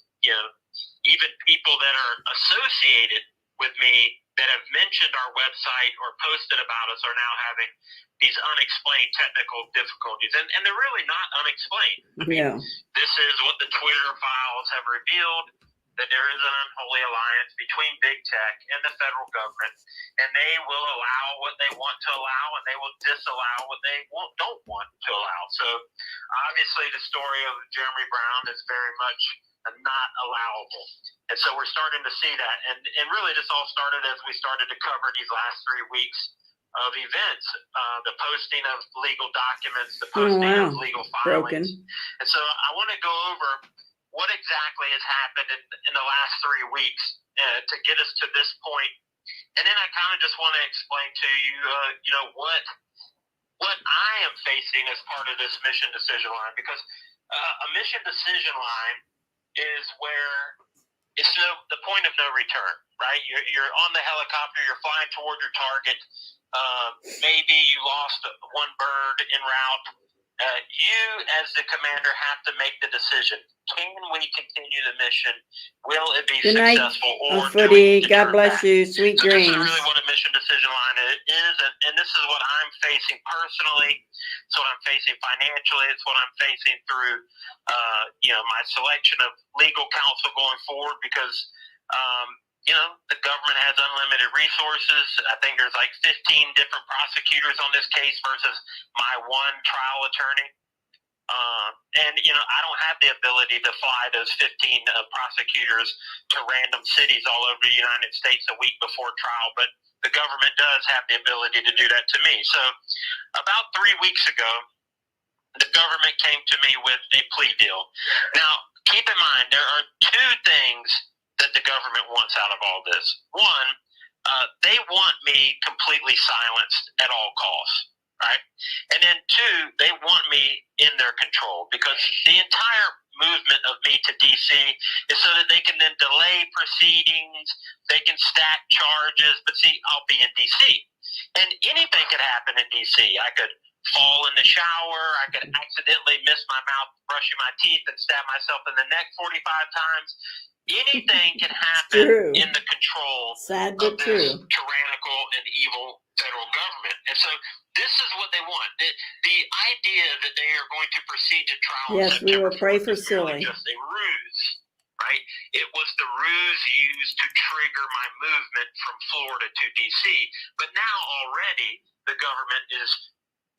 even people that are associated with me that have mentioned our website or posted about us are now having these unexplained technical difficulties. And they're really not unexplained. I mean, this is what the Twitter files have revealed, that there is an unholy alliance between big tech and the federal government, and they will allow what they want to allow, and they will disallow what they don't want to allow. So obviously the story of Jeremy Brown is very much not allowable. And so we're starting to see that. And really this all started as we started to cover these last 3 weeks of events, the posting of legal documents, the posting of legal filings. And so I want to go over what exactly has happened in the last 3 weeks to get us to this point. And then I kind of just want to explain to you, what I am facing as part of this mission decision line, because a mission decision line is where it's the point of no return, right? You're on the helicopter, you're flying toward your target. Maybe you lost one bird en route. You, as the commander, have to make the decision. Can we continue the mission? Will it be successful? Or Footy. God bless you. Sweet dreams. This is really what a mission decision line is, and this is what I'm facing personally. It's what I'm facing financially. It's what I'm facing through, my selection of legal counsel going forward, because the government has unlimited resources. I think there's like 15 different prosecutors on this case versus my one trial attorney. I don't have the ability to fly those 15 prosecutors to random cities all over the United States a week before trial, but the government does have the ability to do that to me. So about 3 weeks ago, the government came to me with a plea deal. Now, keep in mind, there are two things that the government wants out of all this. One, they want me completely silenced at all costs, right? And then two, they want me in their control, because the entire movement of me to DC is so that they can then delay proceedings, they can stack charges, but see, I'll be in DC. And anything could happen in D.C. I could fall in the shower. I could accidentally miss my mouth brushing my teeth and stab myself in the neck 45 times. Anything can happen True. in the control Sad of but this true. tyrannical and evil federal government. And so this is what they want. The idea that they are going to proceed to trial on Yes, we September will pray 4th for is merely Silly. just a ruse, right? It was the ruse used to trigger my movement from Florida to D.C. But now already the government is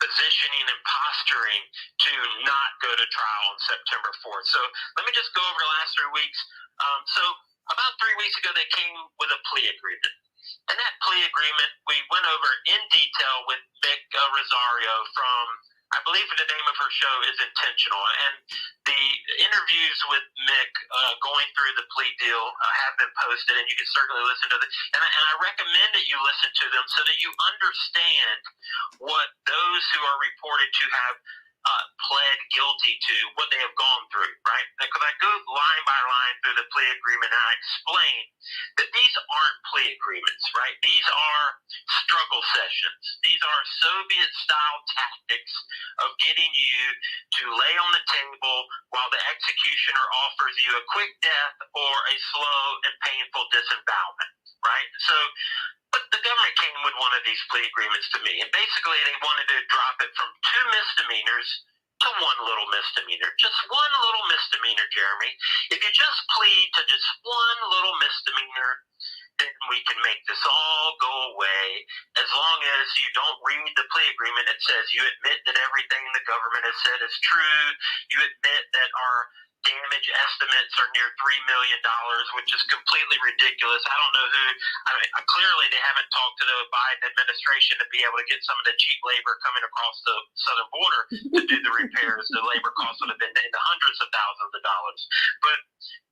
positioning and posturing to not go to trial on September 4th. So let me just go over the last 3 weeks. So about 3 weeks ago, they came with a plea agreement. And that plea agreement, we went over in detail with Mick Rosario from, I believe the name of her show is Intentional. And the interviews with Mick going through the plea deal have been posted, and you can certainly listen to them. And I recommend that you listen to them so that you understand what those who are reported to have pled guilty to, what they have gone through, right? Because I go line by line through the plea agreement and I explain that these aren't plea agreements, right? These are struggle sessions. These are Soviet-style tactics of getting you to lay on the table while the executioner offers you a quick death or a slow and painful disembowelment, right? So, but the government came with one of these plea agreements to me, and basically they wanted to drop it from 2 misdemeanors to 1 little misdemeanor. Just 1 little misdemeanor, Jeremy. If you just plead to just 1 little misdemeanor, then we can make this all go away. As long as you don't read the plea agreement, it says you admit that everything the government has said is true. You admit that our damage estimates are near $3 million, which is completely ridiculous. I don't know who. I mean, clearly they haven't talked to the Biden administration to be able to get some of the cheap labor coming across the southern border to do the repairs. The labor costs would have been in the hundreds of thousands of dollars. But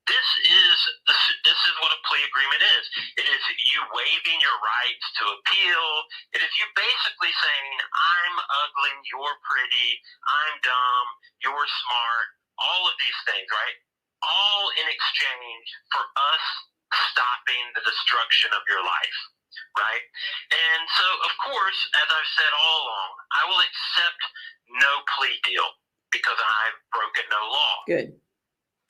this is what a plea agreement is. It is you waiving your rights to appeal. It is you basically saying, I'm ugly, you're pretty, I'm dumb, you're smart, all of these things, right? All in exchange for us stopping the destruction of your life, right? And so, of course, as I've said all along, I will accept no plea deal because I've broken no law. Good.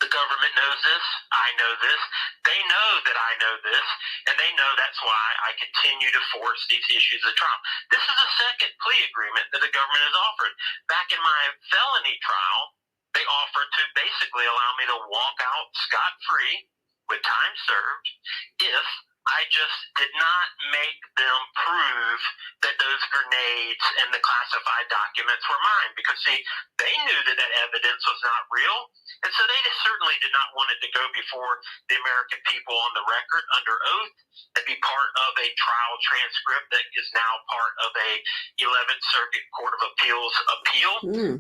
The government knows this. I know this. They know that I know this, and they know that's why I continue to force these issues of trial. This is a second plea agreement that the government has offered. Back in my felony trial, they offered to basically allow me to walk out scot-free with time served if I just did not make them prove that those grenades and the classified documents were mine. Because, see, they knew that that evidence was not real, and so they certainly did not want it to go before the American people on the record under oath and be part of a trial transcript that is now part of a 11th Circuit Court of Appeals appeal.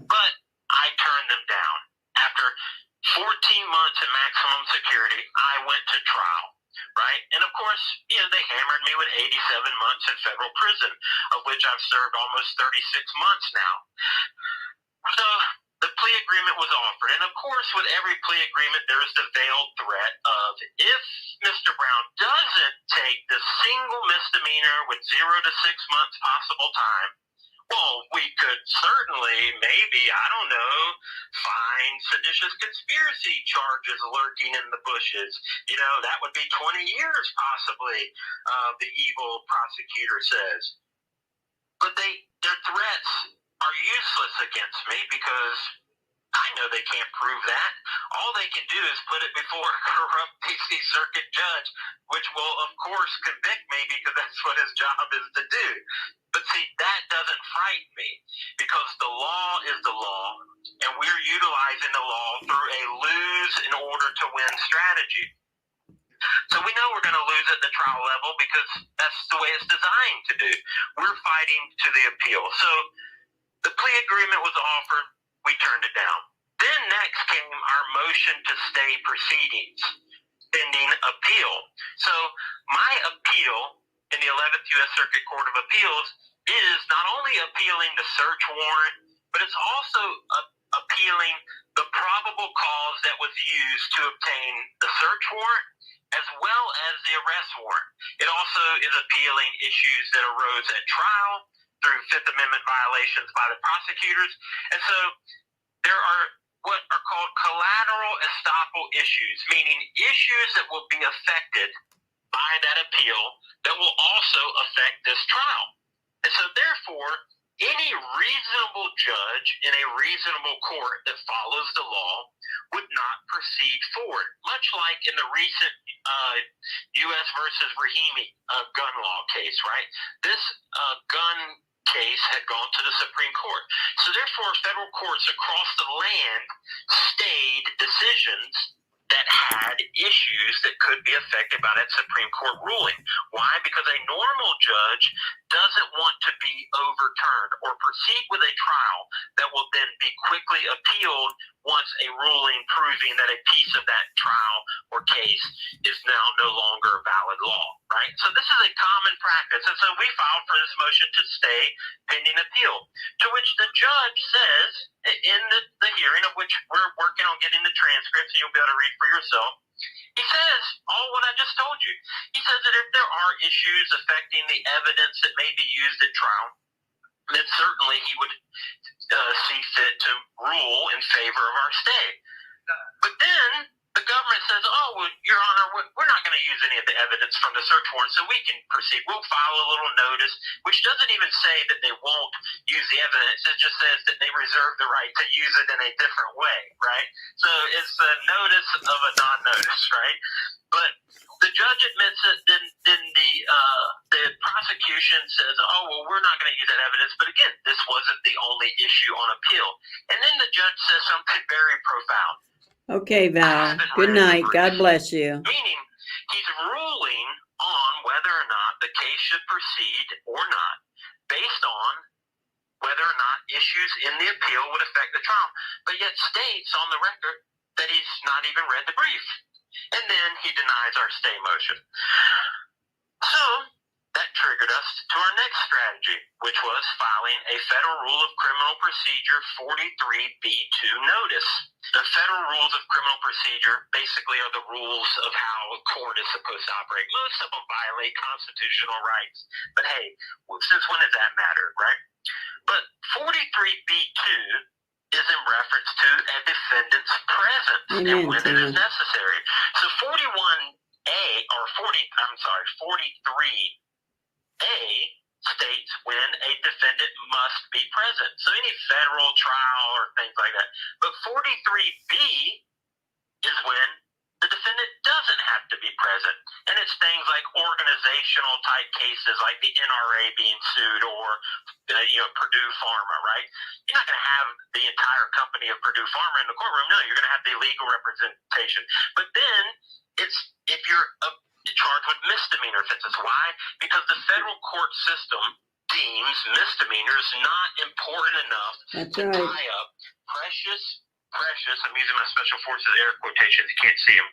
But I turned them down. After 14 months in maximum security, I went to trial. Right? And of course, they hammered me with 87 months in federal prison, of which I've served almost 36 months now. So the plea agreement was offered. And of course, with every plea agreement, there is the veiled threat of if Mr. Brown doesn't take the single misdemeanor with 0 to 6 months possible time, well, we could certainly, maybe, I don't know, find seditious conspiracy charges lurking in the bushes. That would be 20 years possibly, the evil prosecutor says. But their threats are useless against me because I know they can't prove that. All they can do is put it before a corrupt D.C. Circuit judge, which will, of course, convict me because that's what his job is to do. But see, that doesn't frighten me because the law is the law, and we're utilizing the law through a lose in order to win strategy. So we know we're going to lose at the trial level because that's the way it's designed to do. We're fighting to the appeal. So the plea agreement was offered. We turned it down. Then next came our motion to stay proceedings pending appeal. So my appeal in the 11th U.S. Circuit Court of Appeals is not only appealing the search warrant, but it's also appealing the probable cause that was used to obtain the search warrant as well as the arrest warrant. It also is appealing issues that arose at trial through Fifth Amendment violations by the prosecutors. And so there are what are called collateral estoppel issues, meaning issues that will be affected by that appeal that will also affect this trial. And so therefore, any reasonable judge in a reasonable court that follows the law would not proceed forward, much like in the recent U.S. versus Rahimi gun law case, right? This gun case had gone to the Supreme Court. So therefore, federal courts across the land stayed decisions that had issues that could be affected by that Supreme Court ruling. Why? Because a normal judge doesn't want to be overturned or proceed with a trial that will then be quickly appealed once a ruling proving that a piece of that trial or case is now no longer valid law, right? So this is a common practice. And so we filed for this motion to stay pending appeal, to which the judge says in the hearing, of which we're working on getting the transcripts and you'll be able to read for yourself, he says all what I just told you. He says that if there are issues affecting the evidence that may be used at trial, then certainly he would see fit to rule in favor of our stay. But then the government says, oh, well, Your Honor, we're not going to use any of the evidence from the search warrant, so we can proceed. We'll file a little notice, which doesn't even say that they won't use the evidence. It just says that they reserve the right to use it in a different way, right? So it's a notice of a non-notice, right? But the judge admits it, then the prosecution says, oh, well, we're not going to use that evidence. But again, this wasn't the only issue on appeal. And then the judge says something very profound. Okay, Val. Good night. God bless you. Meaning, he's ruling on whether or not the case should proceed or not, based on whether or not issues in the appeal would affect the trial, but yet states on the record that he's not even read the brief. And then he denies our stay motion. So that triggered us to our next strategy, which was filing a Federal Rule of Criminal Procedure 43B2 notice. The Federal Rules of Criminal Procedure basically are the rules of how a court is supposed to operate. Most of them violate constitutional rights. But hey, since when does that matter, right? But 43B2 is in reference to a defendant's presence and when it is necessary. So 43A states when a defendant must be present. So any federal trial or things like that. But 43B is when the defendant doesn't have to be present. And it's things like organizational type cases like the NRA being sued or Purdue Pharma, right? You're not going to have the entire company of Purdue Pharma in the courtroom. No, you're going to have the legal representation. But then it's if you're charged with misdemeanor offenses. Why? Because the federal court system deems misdemeanors not important enough to tie up precious, I'm using my special forces air quotations, you can't see them,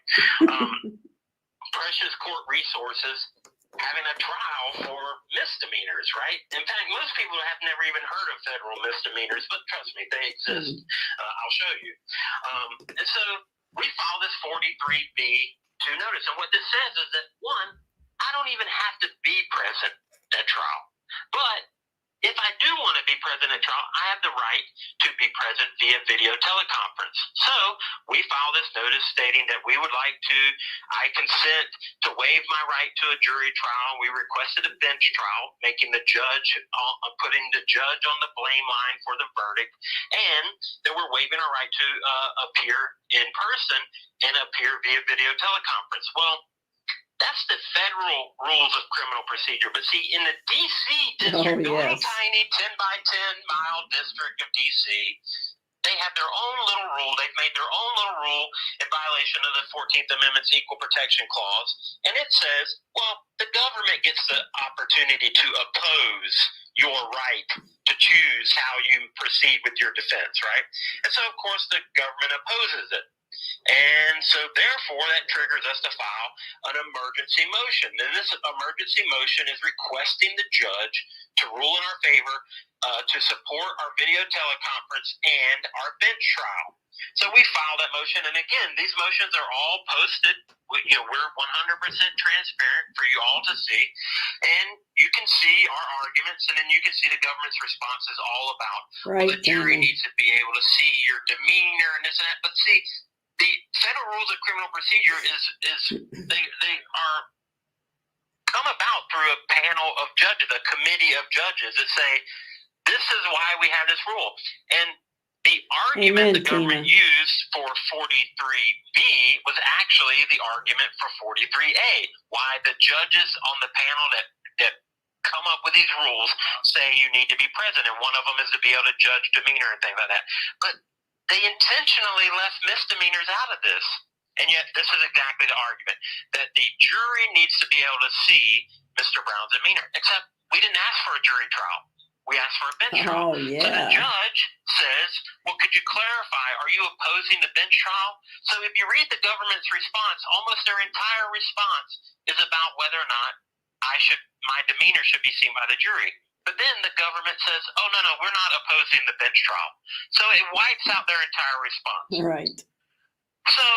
precious court resources having a trial for misdemeanors, right? In fact, most people have never even heard of federal misdemeanors, but trust me, they exist. I'll show you. And so we filed this 43B2 notice. And what this says is that, one, I don't even have to be present at trial. But if I do want to be present at trial, I have the right to be present via video teleconference. So we filed this notice stating that I consent to waive my right to a jury trial. We requested a bench trial, putting the judge on the blame line for the verdict, and that we're waiving our right to appear in person and appear via video teleconference. Well, that's the federal rules of criminal procedure. But see, in the D.C. district, the little tiny 10 by 10 mile district of D.C., they have their own little rule. They've made their own little rule in violation of the 14th Amendment's Equal Protection Clause. And it says, well, the government gets the opportunity to oppose your right to choose how you proceed with your defense, right? And so, of course, the government opposes it. And so, therefore, that triggers us to file an emergency motion. And this emergency motion is requesting the judge to rule in our favor to support our video teleconference and our bench trial. So we filed that motion, and again, these motions are all posted. We're 100% transparent for you all to see, and you can see our arguments, and then you can see the government's response is all about Right, the jury Tina. needs to be able to see your demeanor and this and that. But see, the Federal Rules of Criminal Procedure they are come about through a panel of judges, a committee of judges that say this is why we have this rule. And the argument Amen, the government Tina. used for 43B was actually the argument for 43A. Why the judges on the panel that come up with these rules say you need to be present, and one of them is to be able to judge demeanor and things like that. But they intentionally left misdemeanors out of this. And yet this is exactly the argument, that the jury needs to be able to see Mr. Brown's demeanor. Except we didn't ask for a jury trial. We asked for a bench trial. Oh, So the yeah. judge says, well, could you clarify, are you opposing the bench trial? So if you read the government's response, almost their entire response is about whether or not my demeanor should be seen by the jury. But then the government says, oh, no, we're not opposing the bench trial. So it wipes out their entire response. Right. So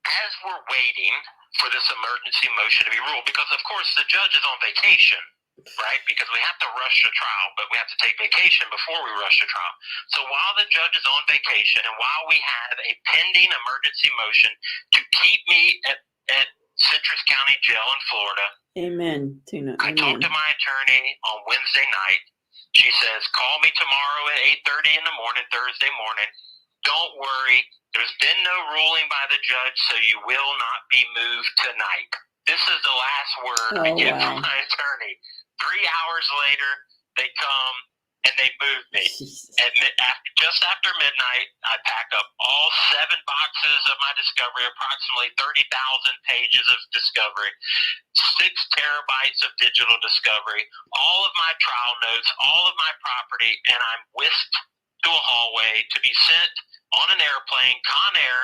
as we're waiting for this emergency motion to be ruled, because of course the judge is on vacation, right? Because we have to rush the trial, but we have to take vacation before we rush the trial. So while the judge is on vacation and while we have a pending emergency motion to keep me at Citrus County Jail in Florida, Amen, Tina. I talked Amen. to my attorney on Wednesday night. She says, call me tomorrow at 8:30 in the morning, Thursday morning. Don't worry. There's been no ruling by the judge, so you will not be moved tonight. This is the last word we Oh, get wow. from my attorney. 3 hours later, they come and they move me. Jesus. Just after midnight, I pack up all 7 boxes of my discovery, approximately 30,000 pages of discovery, 6 terabytes of digital discovery, all of my trial notes, all of my property, and I'm whisked to a hallway to be sent on an airplane, Conair,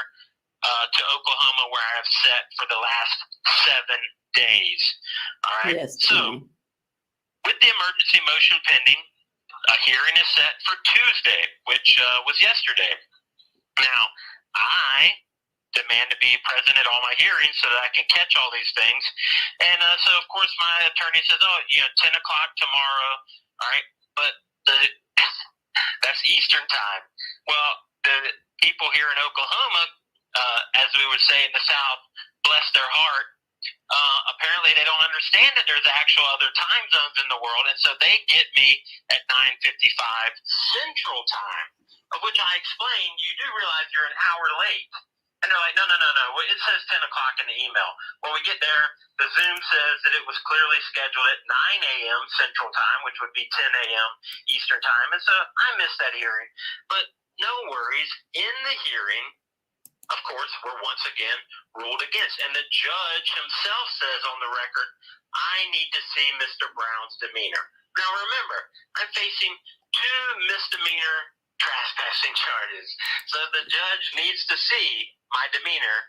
to Oklahoma, where I have sat for the last 7 days. All right. Yes, So, Tina. with the emergency motion pending, a hearing is set for Tuesday, which was yesterday. Now, I demand to be present at all my hearings so that I can catch all these things. And so, of course, my attorney says, 10 o'clock tomorrow. All right. But that's Eastern time. Well, the people here in Oklahoma, as we would say in the South, bless their heart, apparently they don't understand that there's actual other time zones in the world, and so they get me at 9:55 Central Time, of which I explained, you do realize you're an hour late. And they're like, no, it says 10 o'clock in the email. When we get there, the Zoom says that it was clearly scheduled at 9 a.m. Central Time, which would be 10 a.m. Eastern Time, and so I missed that hearing. But no worries, in the hearing, of course, we're once again ruled against. And the judge himself says on the record, I need to see Mr. Brown's demeanor. Now remember, I'm facing 2 misdemeanor trespassing charges. So the judge needs to see my demeanor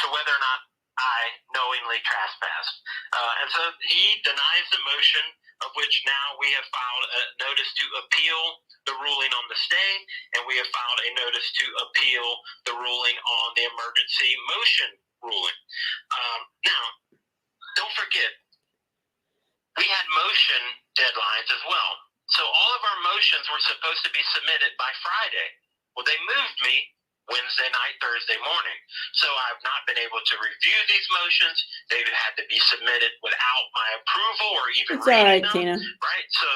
to whether or not I knowingly trespassed. And so he denies the motion, of which now we have filed a notice to appeal the ruling on the stay, and we have filed a notice to appeal the ruling on the emergency motion ruling. Now, don't forget, we had motion deadlines as well. So all of our motions were supposed to be submitted by Friday. Well, they moved me Wednesday night, Thursday morning. So I've not been able to review these motions. They've had to be submitted without my approval or even It's all right, reading them. Tina. Right? So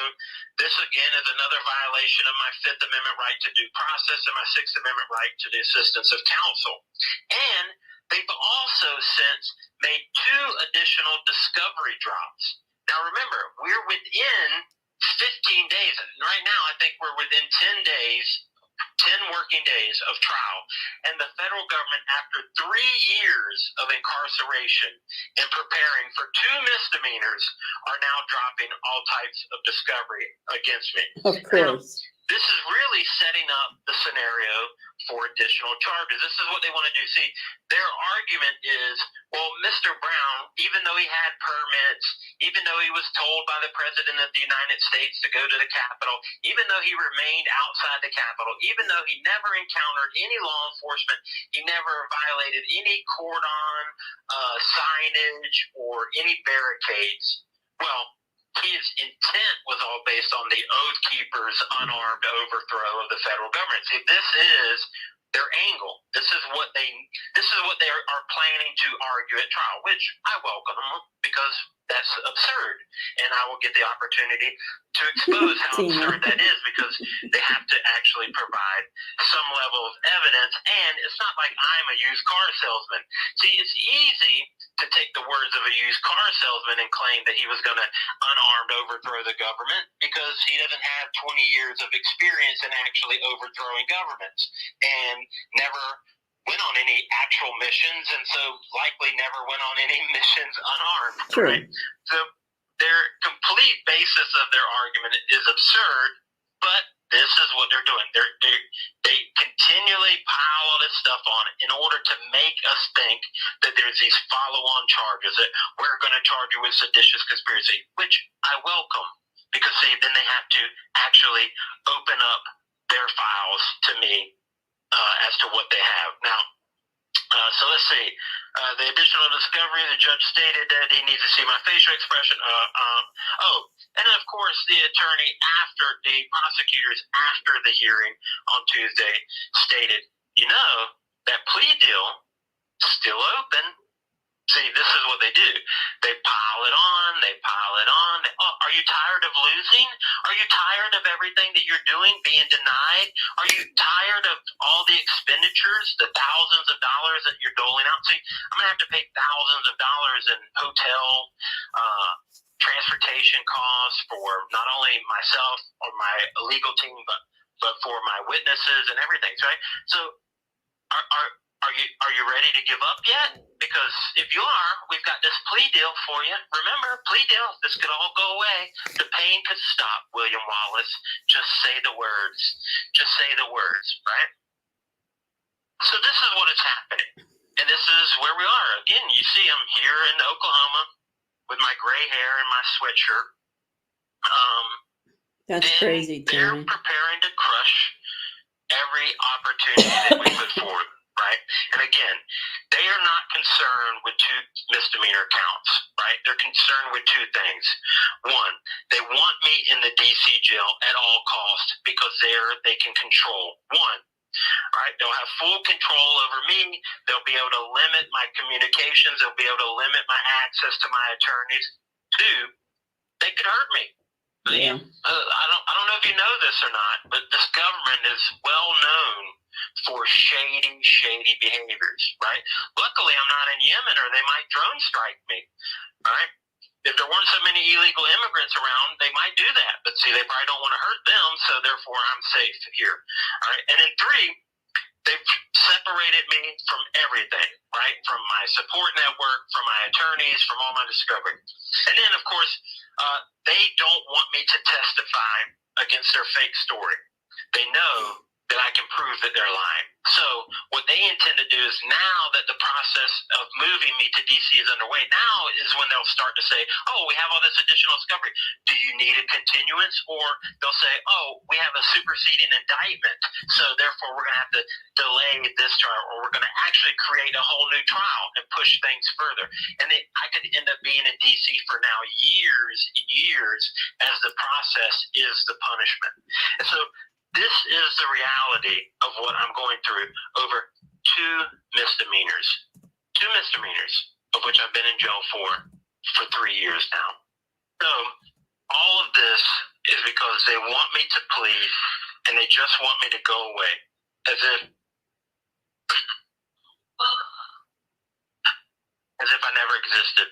this, again, is another violation of my Fifth Amendment right to due process and my Sixth Amendment right to the assistance of counsel. And they've also since made 2 additional discovery drops. Now, remember, we're within 15 days. Right now, I think we're within 10 days, 10 working days of trial. And the federal government, after 3 years of incarceration and preparing for 2 misdemeanors, are now dropping all types of discovery against me. Of course. This is really setting up the scenario for additional charges. This is what they want to do. See, their argument is, well, Mr. Brown, even though he had permits, even though he was told by the President of the United States to go to the Capitol, even though he remained outside the Capitol, even though he never encountered any law enforcement, he never violated any cordon, signage, or any barricades. Well, his intent was all based on the Oath Keepers' unarmed overthrow of the federal government. See, this is their angle. This is what they are planning to argue at trial, which I welcome them because that's absurd. And I will get the opportunity to expose how absurd that is, because they have to actually provide some level of evidence. And it's not like I'm a used car salesman. See, it's easy to take the words of a used car salesman and claim that he was going to unarmed overthrow the government, because he doesn't have 20 years of experience in actually overthrowing governments and never went on any actual missions, and so likely never went on any missions unarmed. True. Right? So their complete basis of their argument is absurd, but this is what they're doing. They continually pile all this stuff on in order to make us think that there's these follow-on charges, that we're going to charge you with seditious conspiracy, which I welcome, because see, then they have to actually open up their files to me as to what they have. Now, so let's see. The additional discovery, the judge stated that he needs to see my facial expression. And of course, the prosecutors after the hearing on Tuesday stated, that plea deal still open. See, this is what they do. They pile it on. Are you tired of losing? Are you tired of everything that you're doing being denied? Are you tired of all the expenditures, the thousands of dollars that you're doling out? See, I'm going to have to pay thousands of dollars in hotel, transportation costs for not only myself or my legal team, but for my witnesses and everything, right? So Are you ready to give up yet? Because if you are, we've got this plea deal for you. Remember, plea deal, this could all go away. The pain could stop, William Wallace. Just say the words. Just say the words, right? So this is what is happening. And this is where we are. Again, you see I'm here in Oklahoma with my gray hair and my sweatshirt. That's crazy, They're Terry. preparing to crush every opportunity that we put forward. Right? And again, they are not concerned with two misdemeanor counts, right? They're concerned with two things. One, they want me in the DC jail at all costs because there they can control. One, right? They'll have full control over me. They'll be able to limit my communications. They'll be able to limit my access to my attorneys. Two, they could hurt me. Yeah. I don't know if you know this or not, but this government is well known for shady behaviors, right? Luckily, I'm not in Yemen, or they might drone strike me, right? If there weren't so many illegal immigrants around, they might do that. But see, they probably don't want to hurt them, so therefore I'm safe here, all right? And then three, they've separated me from everything, right? From my support network, from my attorneys, from all my discovery. And then, of course, they don't want me to testify against their fake story. They know that I can prove that they're lying. So what they intend to do is, now that the process of moving me to DC is underway, now is when they'll start to say, oh, we have all this additional discovery. Do you need a continuance? Or they'll say, oh, we have a superseding indictment, so therefore we're going to have to delay this trial, or we're going to actually create a whole new trial and push things further. And I could end up being in DC for now years and years, as the process is the punishment. And so this is the reality of what I'm going through over two misdemeanors, of which I've been in jail for 3 years now. So all of this is because they want me to plead, and they just want me to go away, as if I never existed.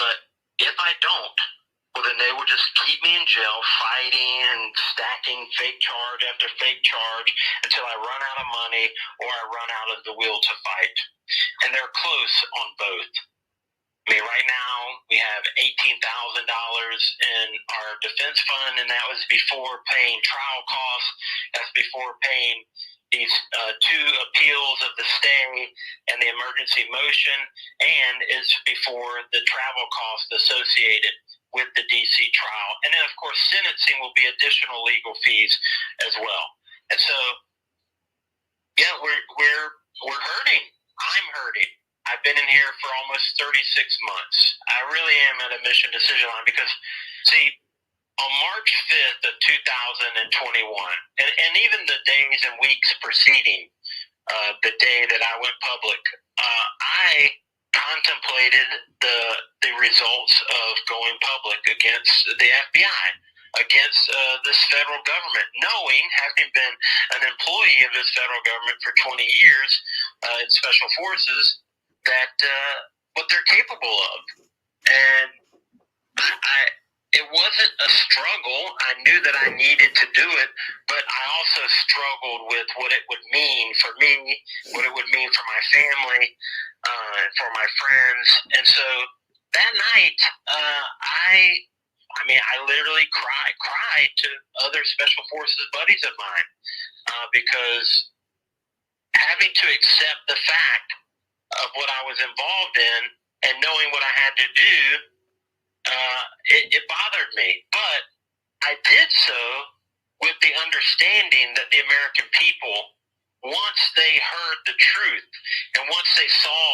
But if I don't, well, then they will just keep me in jail, fighting and stacking fake charge after fake charge until I run out of money or I run out of the will to fight. And they're close on both. I mean, right now we have $18,000 in our defense fund, and that was before paying trial costs. That's before paying these two appeals of the stay and the emergency motion, and is before the travel cost associated with the DC trial. And then, of course, sentencing will be additional legal fees as well. And so, yeah, we're hurting. I'm hurting. I've been in here for almost 36 months. I really am at a mission decision line because, see, on March 5th of 2021, and even the days and weeks preceding the day that I went public, I contemplated the results of going public against the FBI, against this federal government, knowing, having been an employee of this federal government for 20 years in special forces, that what they're capable of. And it wasn't a struggle. I knew that I needed to do it, but I also struggled with what it would mean for me, what it would mean for my family, for my friends. And so that night, I literally cried to other Special Forces buddies of mine, because having to accept the fact of what I was involved in and knowing what I had to do, it bothered me. But I did so with the understanding that the American people, once they heard the truth and once they saw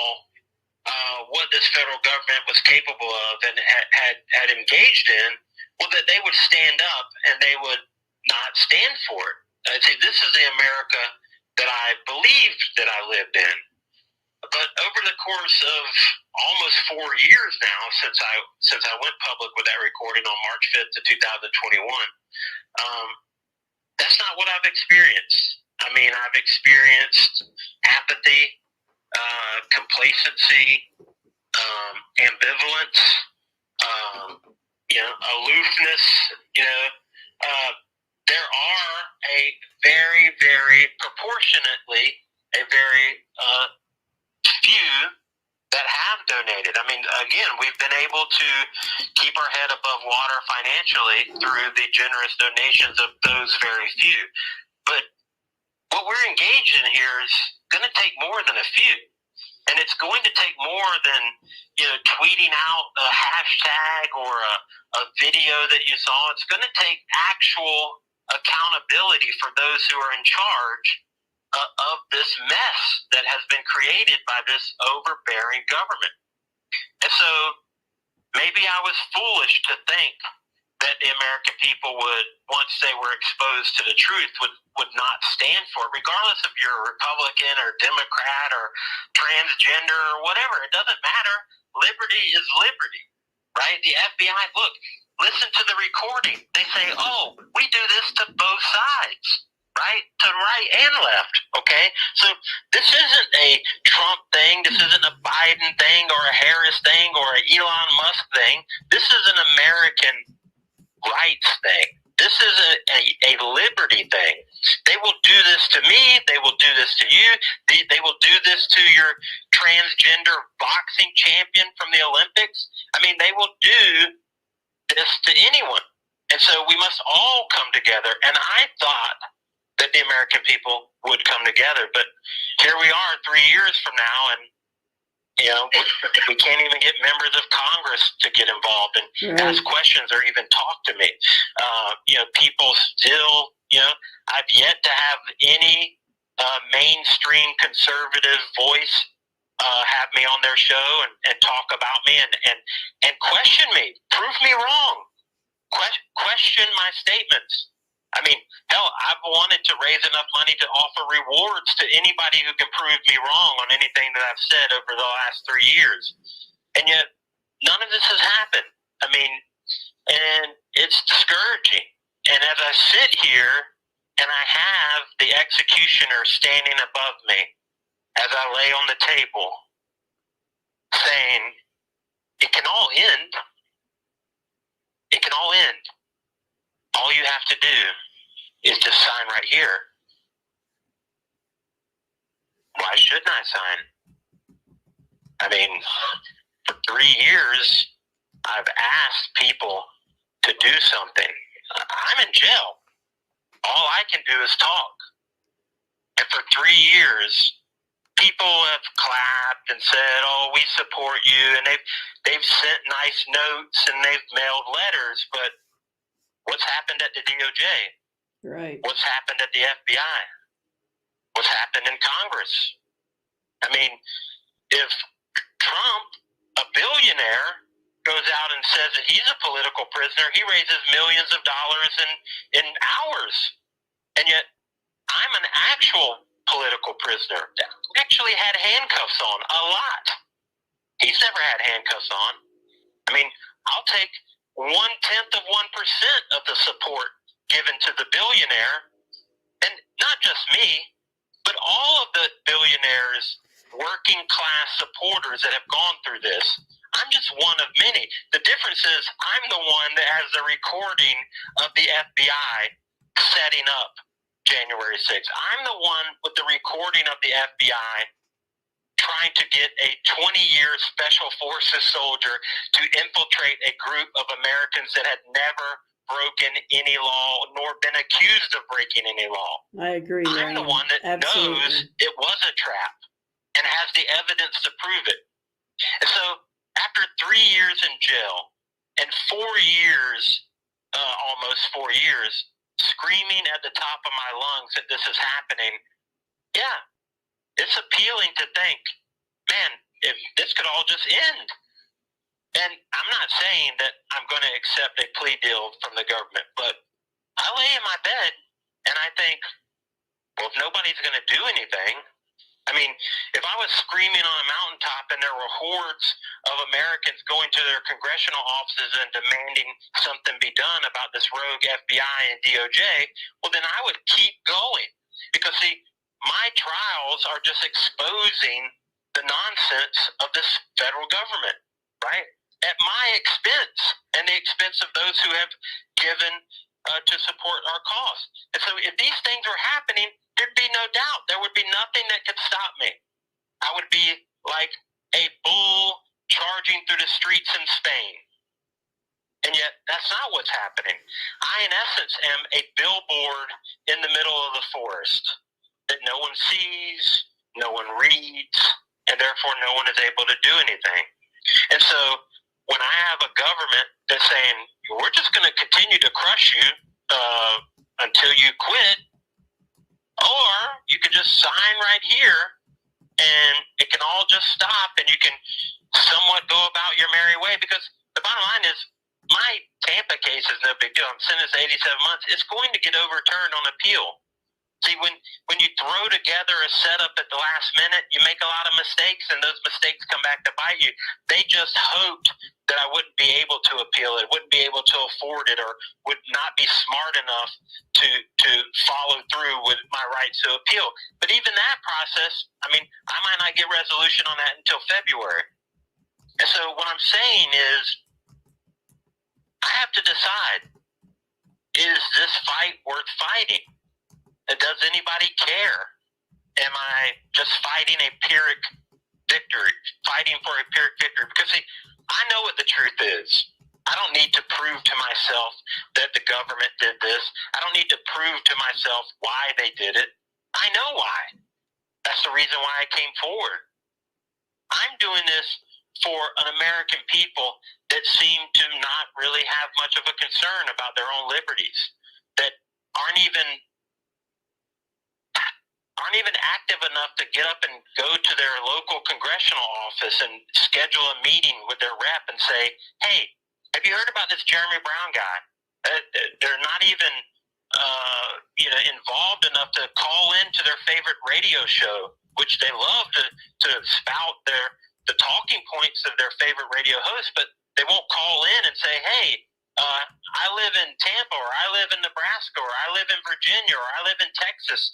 what this federal government was capable of and had engaged in, well, that they would stand up and they would not stand for it. I'd say this is the America that I believed that I lived in. But over the course of almost 4 years now, since I went public with that recording on March 5th of 2021, that's not what I've experienced. I mean, I've experienced apathy, complacency, ambivalence, aloofness. There are a very, very proportionately a very few that have donated. I mean, again, we've been able to keep our head above water financially through the generous donations of those very few. But what we're engaged in here is going to take more than a few. And it's going to take more than, tweeting out a hashtag or a video that you saw. It's going to take actual accountability for those who are in charge of this mess that has been created by this overbearing government. And so maybe I was foolish to think that the American people would, once they were exposed to the truth, would not stand for it, regardless if you're Republican or Democrat or transgender or whatever. It doesn't matter. Liberty is liberty, right? The FBI, look, listen to the recording. They say, oh, we do this to both sides, right? To right and left, okay? So this isn't a Trump thing. This isn't a Biden thing or a Harris thing or an Elon Musk thing. This is an American rights thing. This is a liberty thing. They will do this to me. They will do this to you. They will do this to your transgender boxing champion from the Olympics. I mean, they will do this to anyone. And so we must all come together. And I thought that the American people would come together. But here we are 3 years from now, and we can't even get members of Congress to get involved and ask questions or even talk to me. People still, I've yet to have any mainstream conservative voice have me on their show and talk about me and question me, prove me wrong, question my statements. I mean, hell, I've wanted to raise enough money to offer rewards to anybody who can prove me wrong on anything that I've said over the last 3 years. And yet, none of this has happened. I mean, and it's discouraging. And as I sit here and I have the executioner standing above me as I lay on the table saying, it can all end. It can all end. All you have to do is just sign right here. Why shouldn't I sign? I mean, for 3 years, I've asked people to do something. I'm in jail. All I can do is talk. And for 3 years, people have clapped and said, "Oh, we support you," and they've sent nice notes and they've mailed letters. But what's happened at the DOJ? Right. What's happened at the FBI? What's happened in Congress? I mean, if Trump, a billionaire, goes out and says that he's a political prisoner, he raises millions of dollars in hours, and yet I'm an actual political prisoner that actually had handcuffs on a lot. He's never had handcuffs on. I mean, I'll take 1/10 of 1% of the support given to the billionaire, and not just me, but all of the billionaires, working class supporters that have gone through this. I'm just one of many. The difference is I'm the one that has the recording of the FBI setting up January 6th. I'm the one with the recording of the FBI trying to get a 20-year Special Forces soldier to infiltrate a group of Americans that had never broken any law nor been accused of breaking any law. I agree. I'm the one that knows it was a trap and has the evidence to prove it. And so after 3 years in jail and 4 years, almost 4 years, screaming at the top of my lungs that this is happening, yeah, it's appealing to think, man, if this could all just end. And I'm not saying that I'm going to accept a plea deal from the government, but I lay in my bed and I think, well, if nobody's going to do anything, I mean, if I was screaming on a mountaintop and there were hordes of Americans going to their congressional offices and demanding something be done about this rogue FBI and DOJ, well, then I would keep going. Because, see, my trials are just exposing the nonsense of this federal government, right? At my expense and the expense of those who have given to support our cause. And so if these things were happening, there'd be no doubt. There would be nothing that could stop me. I would be like a bull charging through the streets in Spain. And yet, that's not what's happening. I, in essence, am a billboard in the middle of the forest that no one sees, no one reads, and therefore no one is able to do anything. And so when I have a government that's saying, we're just going to continue to crush you until you quit, or you can just sign right here and it can all just stop and you can somewhat go about your merry way. Because the bottom line is, my Tampa case is no big deal. I'm sentenced to 87 months. It's going to get overturned on appeal. See, when you throw together a setup at the last minute, you make a lot of mistakes, and those mistakes come back to bite you. They just hoped that I wouldn't be able to appeal it, wouldn't be able to afford it, or would not be smart enough to follow through with my right to appeal. But even that process, I mean, I might not get resolution on that until February. And so what I'm saying is, I have to decide, is this fight worth fighting? Does anybody care? Am I just fighting a Pyrrhic victory, fighting for a Pyrrhic victory? Because, see, I know what the truth is. I don't need to prove to myself that the government did this. I don't need to prove to myself why they did it. I know why. That's the reason why I came forward. I'm doing this for an American people that seem to not really have much of a concern about their own liberties, that aren't even active enough to get up and go to their local congressional office and schedule a meeting with their rep and say, hey, have you heard about this Jeremy Brown guy? They're not even involved enough to call into their favorite radio show, which they love to spout the talking points of their favorite radio host, but they won't call in and say, hey, I live in Tampa, or I live in Nebraska, or I live in Virginia, or I live in Texas.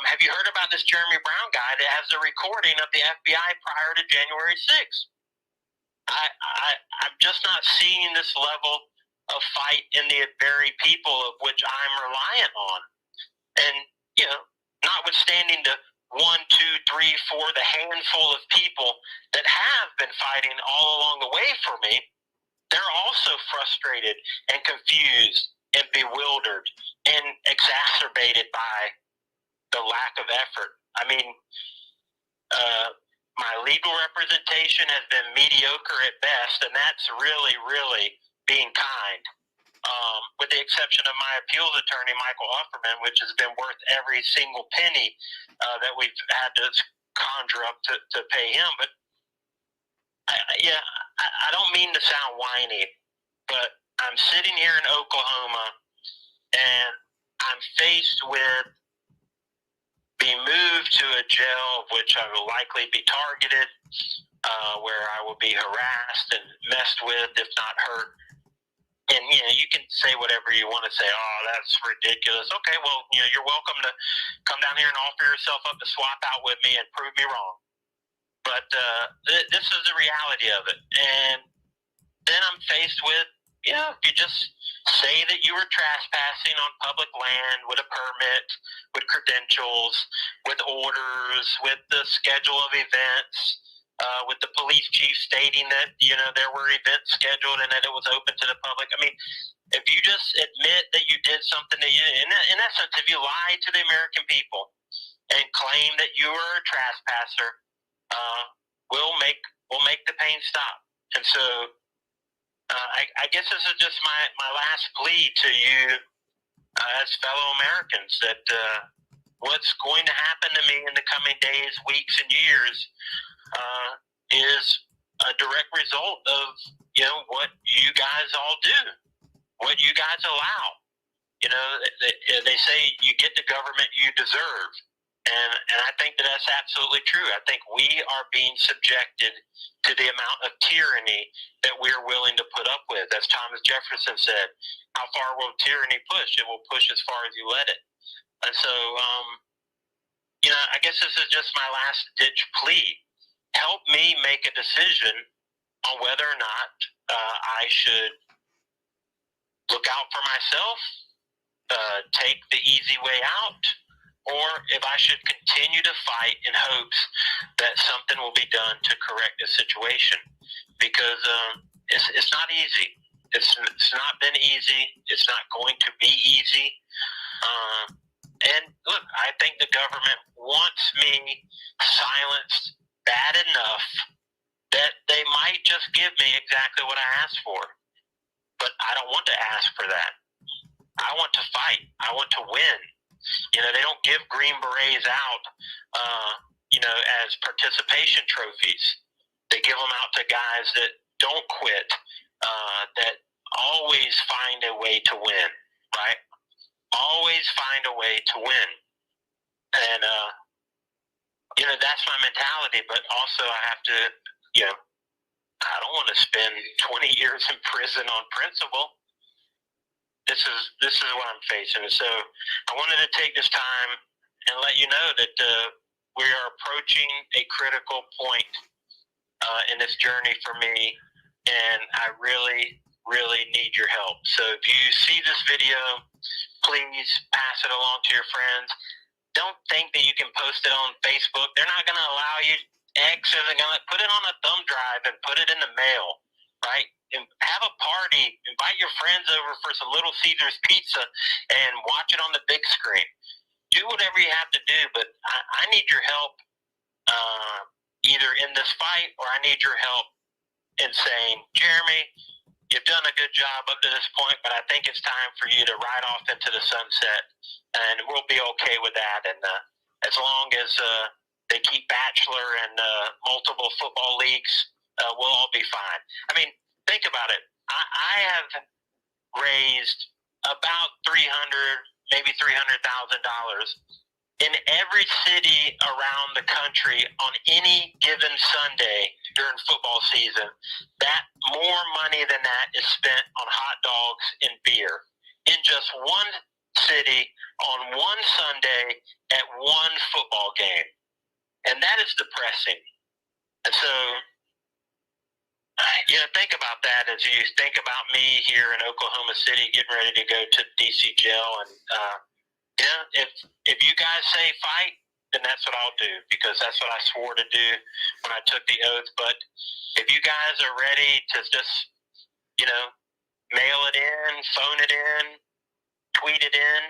Have you heard about this Jeremy Brown guy that has the recording of the FBI prior to January 6th? I'm just not seeing this level of fight in the very people of which I'm reliant on. And, notwithstanding the 1, 2, 3, 4, the handful of people that have been fighting all along the way for me, they're also frustrated and confused and bewildered and exacerbated by the lack of effort. I mean, my legal representation has been mediocre at best, and that's really, really being kind. With the exception of my appeals attorney, Michael Offerman, which has been worth every single penny that we've had to conjure up to pay him. But I don't mean to sound whiny, but I'm sitting here in Oklahoma, and I'm faced with being moved to a jail of which I will likely be targeted, where I will be harassed and messed with, if not hurt. And, you can say whatever you want to say. Oh, that's ridiculous. Okay, well, you're welcome to come down here and offer yourself up to swap out with me and prove me wrong. But this is the reality of it. And then I'm faced with, if you just say that you were trespassing on public land with a permit, with credentials, with orders, with the schedule of events, with the police chief stating that, there were events scheduled and that it was open to the public. I mean, if you just admit that you did something that in essence, if you lie to the American people and claim that you were a trespasser, we'll make the pain stop. And so I guess this is just my last plea to you as fellow Americans, that what's going to happen to me in the coming days, weeks, and years is a direct result of what you guys all do, what you guys allow. They say you get the government you deserve, and I think that's absolutely true. I think we are being subjected to the amount of tyranny that we're willing to put up with. As Thomas Jefferson said, "How far will tyranny push? It will push as far as you let it." And so, I guess this is just my last ditch plea. Help me make a decision on whether or not I should look out for myself, take the easy way out, or if I should continue to fight in hopes that something will be done to correct the situation. Because it's not easy. It's not been easy. It's not going to be easy. And look, I think the government wants me silenced bad enough that they might just give me exactly what I asked for. But I don't want to ask for that. I want to fight. I want to win. They don't give Green Berets out, as participation trophies. They give them out to guys that don't quit, that always find a way to win, right? Always find a way to win. And, that's my mentality, but also I have to, I don't want to spend 20 years in prison on principle. This is what I'm facing. And so I wanted to take this time and let you know that we are approaching a critical point in this journey for me, and I really, really need your help. So if you see this video, please pass it along to your friends. Don't think that you can post it on Facebook. They're not going to allow you. X isn't going to put it on a thumb drive and put it in the mail, right? And have a party. Invite your friends over for some Little Caesars pizza and watch it on the big screen. Do whatever you have to do, but I need your help either in this fight, or I need your help in saying, Jeremy, you've done a good job up to this point, but I think it's time for you to ride off into the sunset, and we'll be okay with that. And as long as they keep Bachelor and multiple football leagues, we'll all be fine. I mean, think about it. I have raised about $300,000, maybe $300,000 in every city around the country on any given Sunday during football season. That more money than that is spent on hot dogs and beer in just one city on one Sunday at one football game. And that is depressing. And so, think about that as you think about me here in Oklahoma City getting ready to go to DC jail. And, if you guys say fight, then that's what I'll do, because that's what I swore to do when I took the oath. But if you guys are ready to just, mail it in, phone it in, tweet it in,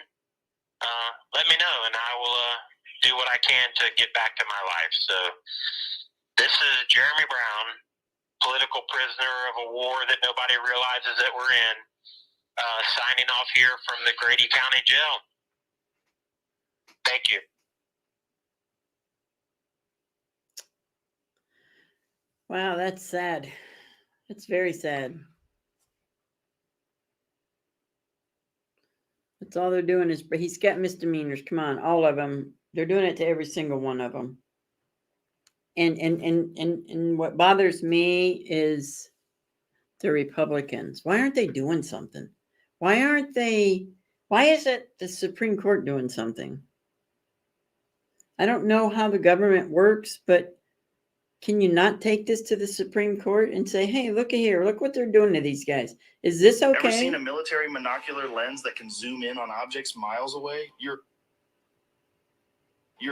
let me know, and I will do what I can to get back to my life. So this is Jeremy Brown, political prisoner of a war that nobody realizes that we're in, signing off here from the Grady County Jail. Thank you. Wow, that's sad. That's very sad. That's all they're doing is, but he's got misdemeanors. Come on, all of them. They're doing it to every single one of them. And what bothers me is the Republicans. Why aren't they doing something? Why isn't the Supreme Court doing something? I don't know how the government works, but can you not take this to the Supreme Court and say, hey, look here, look what they're doing to these guys. Is this okay? Ever seen a military monocular lens that can zoom in on objects miles away? You're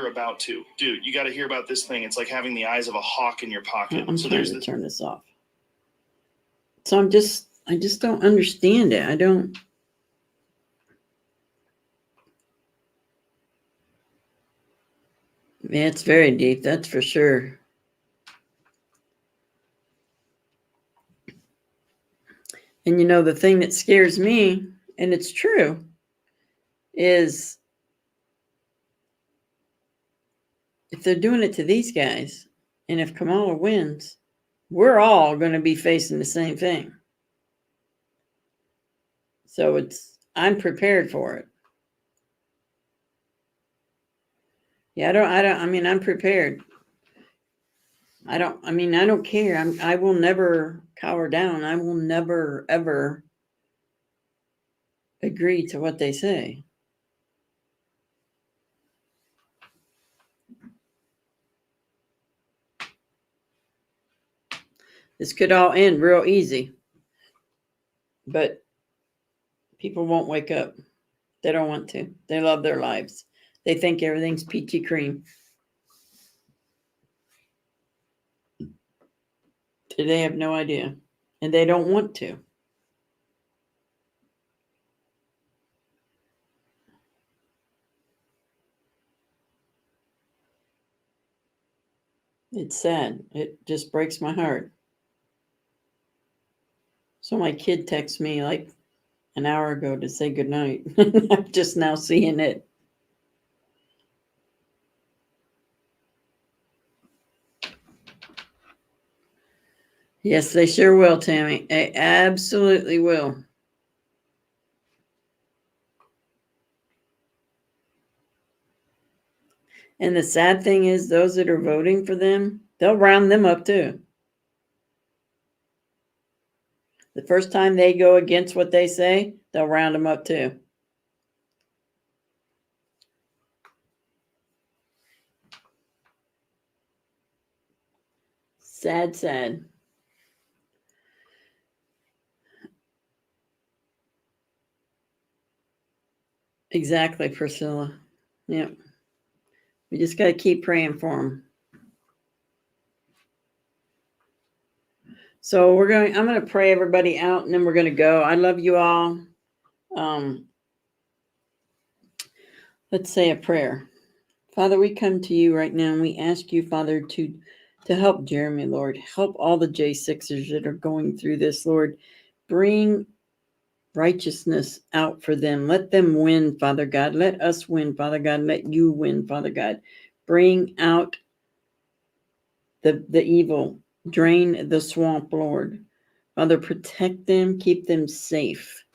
about to. Dude, you got to hear about this thing. It's like having the eyes of a hawk in your pocket. I'm so trying there's to turn this off. So I just don't understand it. I don't. Yeah, it's very deep, that's for sure. And the thing that scares me, and it's true, is if they're doing it to these guys, and if Kamala wins, we're all going to be facing the same thing. So I'm prepared for it. Yeah, I'm prepared. I don't care. I will never cower down. I will never, ever agree to what they say. This could all end real easy. But people won't wake up. They don't want to. They love their lives. They think everything's peachy cream. They have no idea. And they don't want to. It's sad. It just breaks my heart. So my kid texted me like an hour ago to say goodnight. I'm just now seeing it. Yes, they sure will, Tammy. They absolutely will. And the sad thing is, those that are voting for them, they'll round them up too. The first time they go against what they say, they'll round them up too. Sad, sad. Exactly, Priscilla. Yep. We just got to keep praying for them. So I'm going to pray everybody out, and then we're going to go. I love you all. Let's say a prayer. Father, we come to you right now, and we ask you, Father, to help Jeremy, Lord. Help all the J6ers that are going through this, Lord. Bring righteousness out for them. Let them win, Father God. Let us win, Father God. Let you win, Father God. Bring out the evil. Drain the swamp, Lord. Father, protect them. Keep them safe.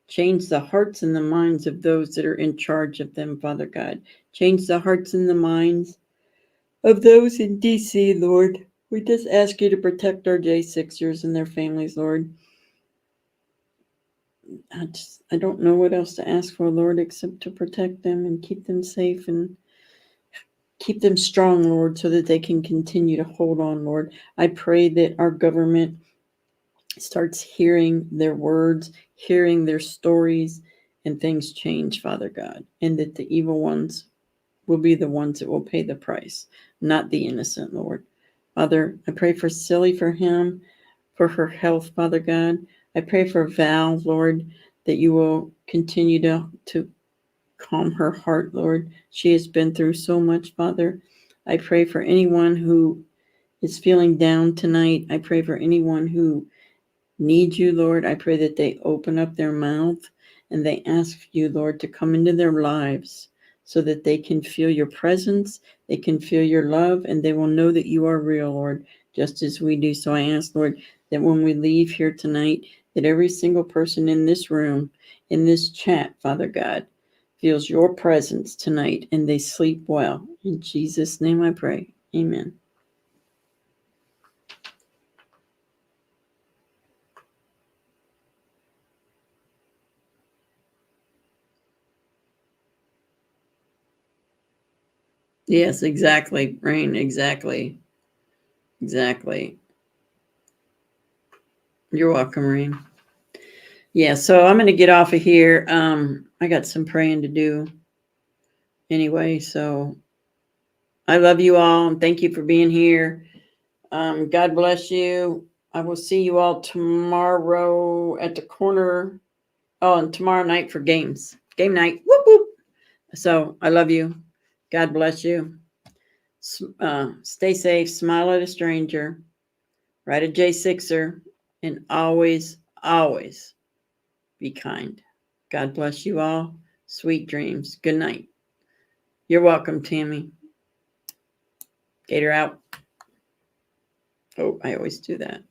Change the hearts and the minds of those that are in charge of them, Father God. Change the hearts and the minds of those in D.C., Lord. We just ask you to protect our J6ers and their families, Lord. I don't know what else to ask for, Lord, except to protect them and keep them safe and keep them strong, Lord, so that they can continue to hold on, Lord. I pray that our government starts hearing their words, hearing their stories, and things change, Father God, and that the evil ones will be the ones that will pay the price, not the innocent, Lord. Father, I pray for Silly, for him, for her health, Father God. I pray for Val, Lord, that you will continue to Calm her heart, Lord. She has been through so much, Father. I pray for anyone who is feeling down tonight. I pray for anyone who needs you, Lord. I pray that they open up their mouth and they ask you, Lord, to come into their lives so that they can feel your presence, they can feel your love, and they will know that you are real, Lord, just as we do. So I ask, Lord, that when we leave here tonight, that every single person in this room, in this chat, Father God, feels your presence tonight and they sleep well. In Jesus' name I pray. Amen. Yes, exactly, Rain. Exactly. Exactly. You're welcome, Rain. Yeah, so I'm going to get off of here. I got some praying to do anyway, so I love you all and thank you for being here. God bless you. I will see you all tomorrow at the corner. Oh, and tomorrow night for game night. Whoop, whoop. So I love you. God bless you. Stay safe. Smile at a stranger. Write a J6er. And always, always be kind. God bless you all. Sweet dreams. Good night. You're welcome, Tammy. Gator out. Oh, I always do that.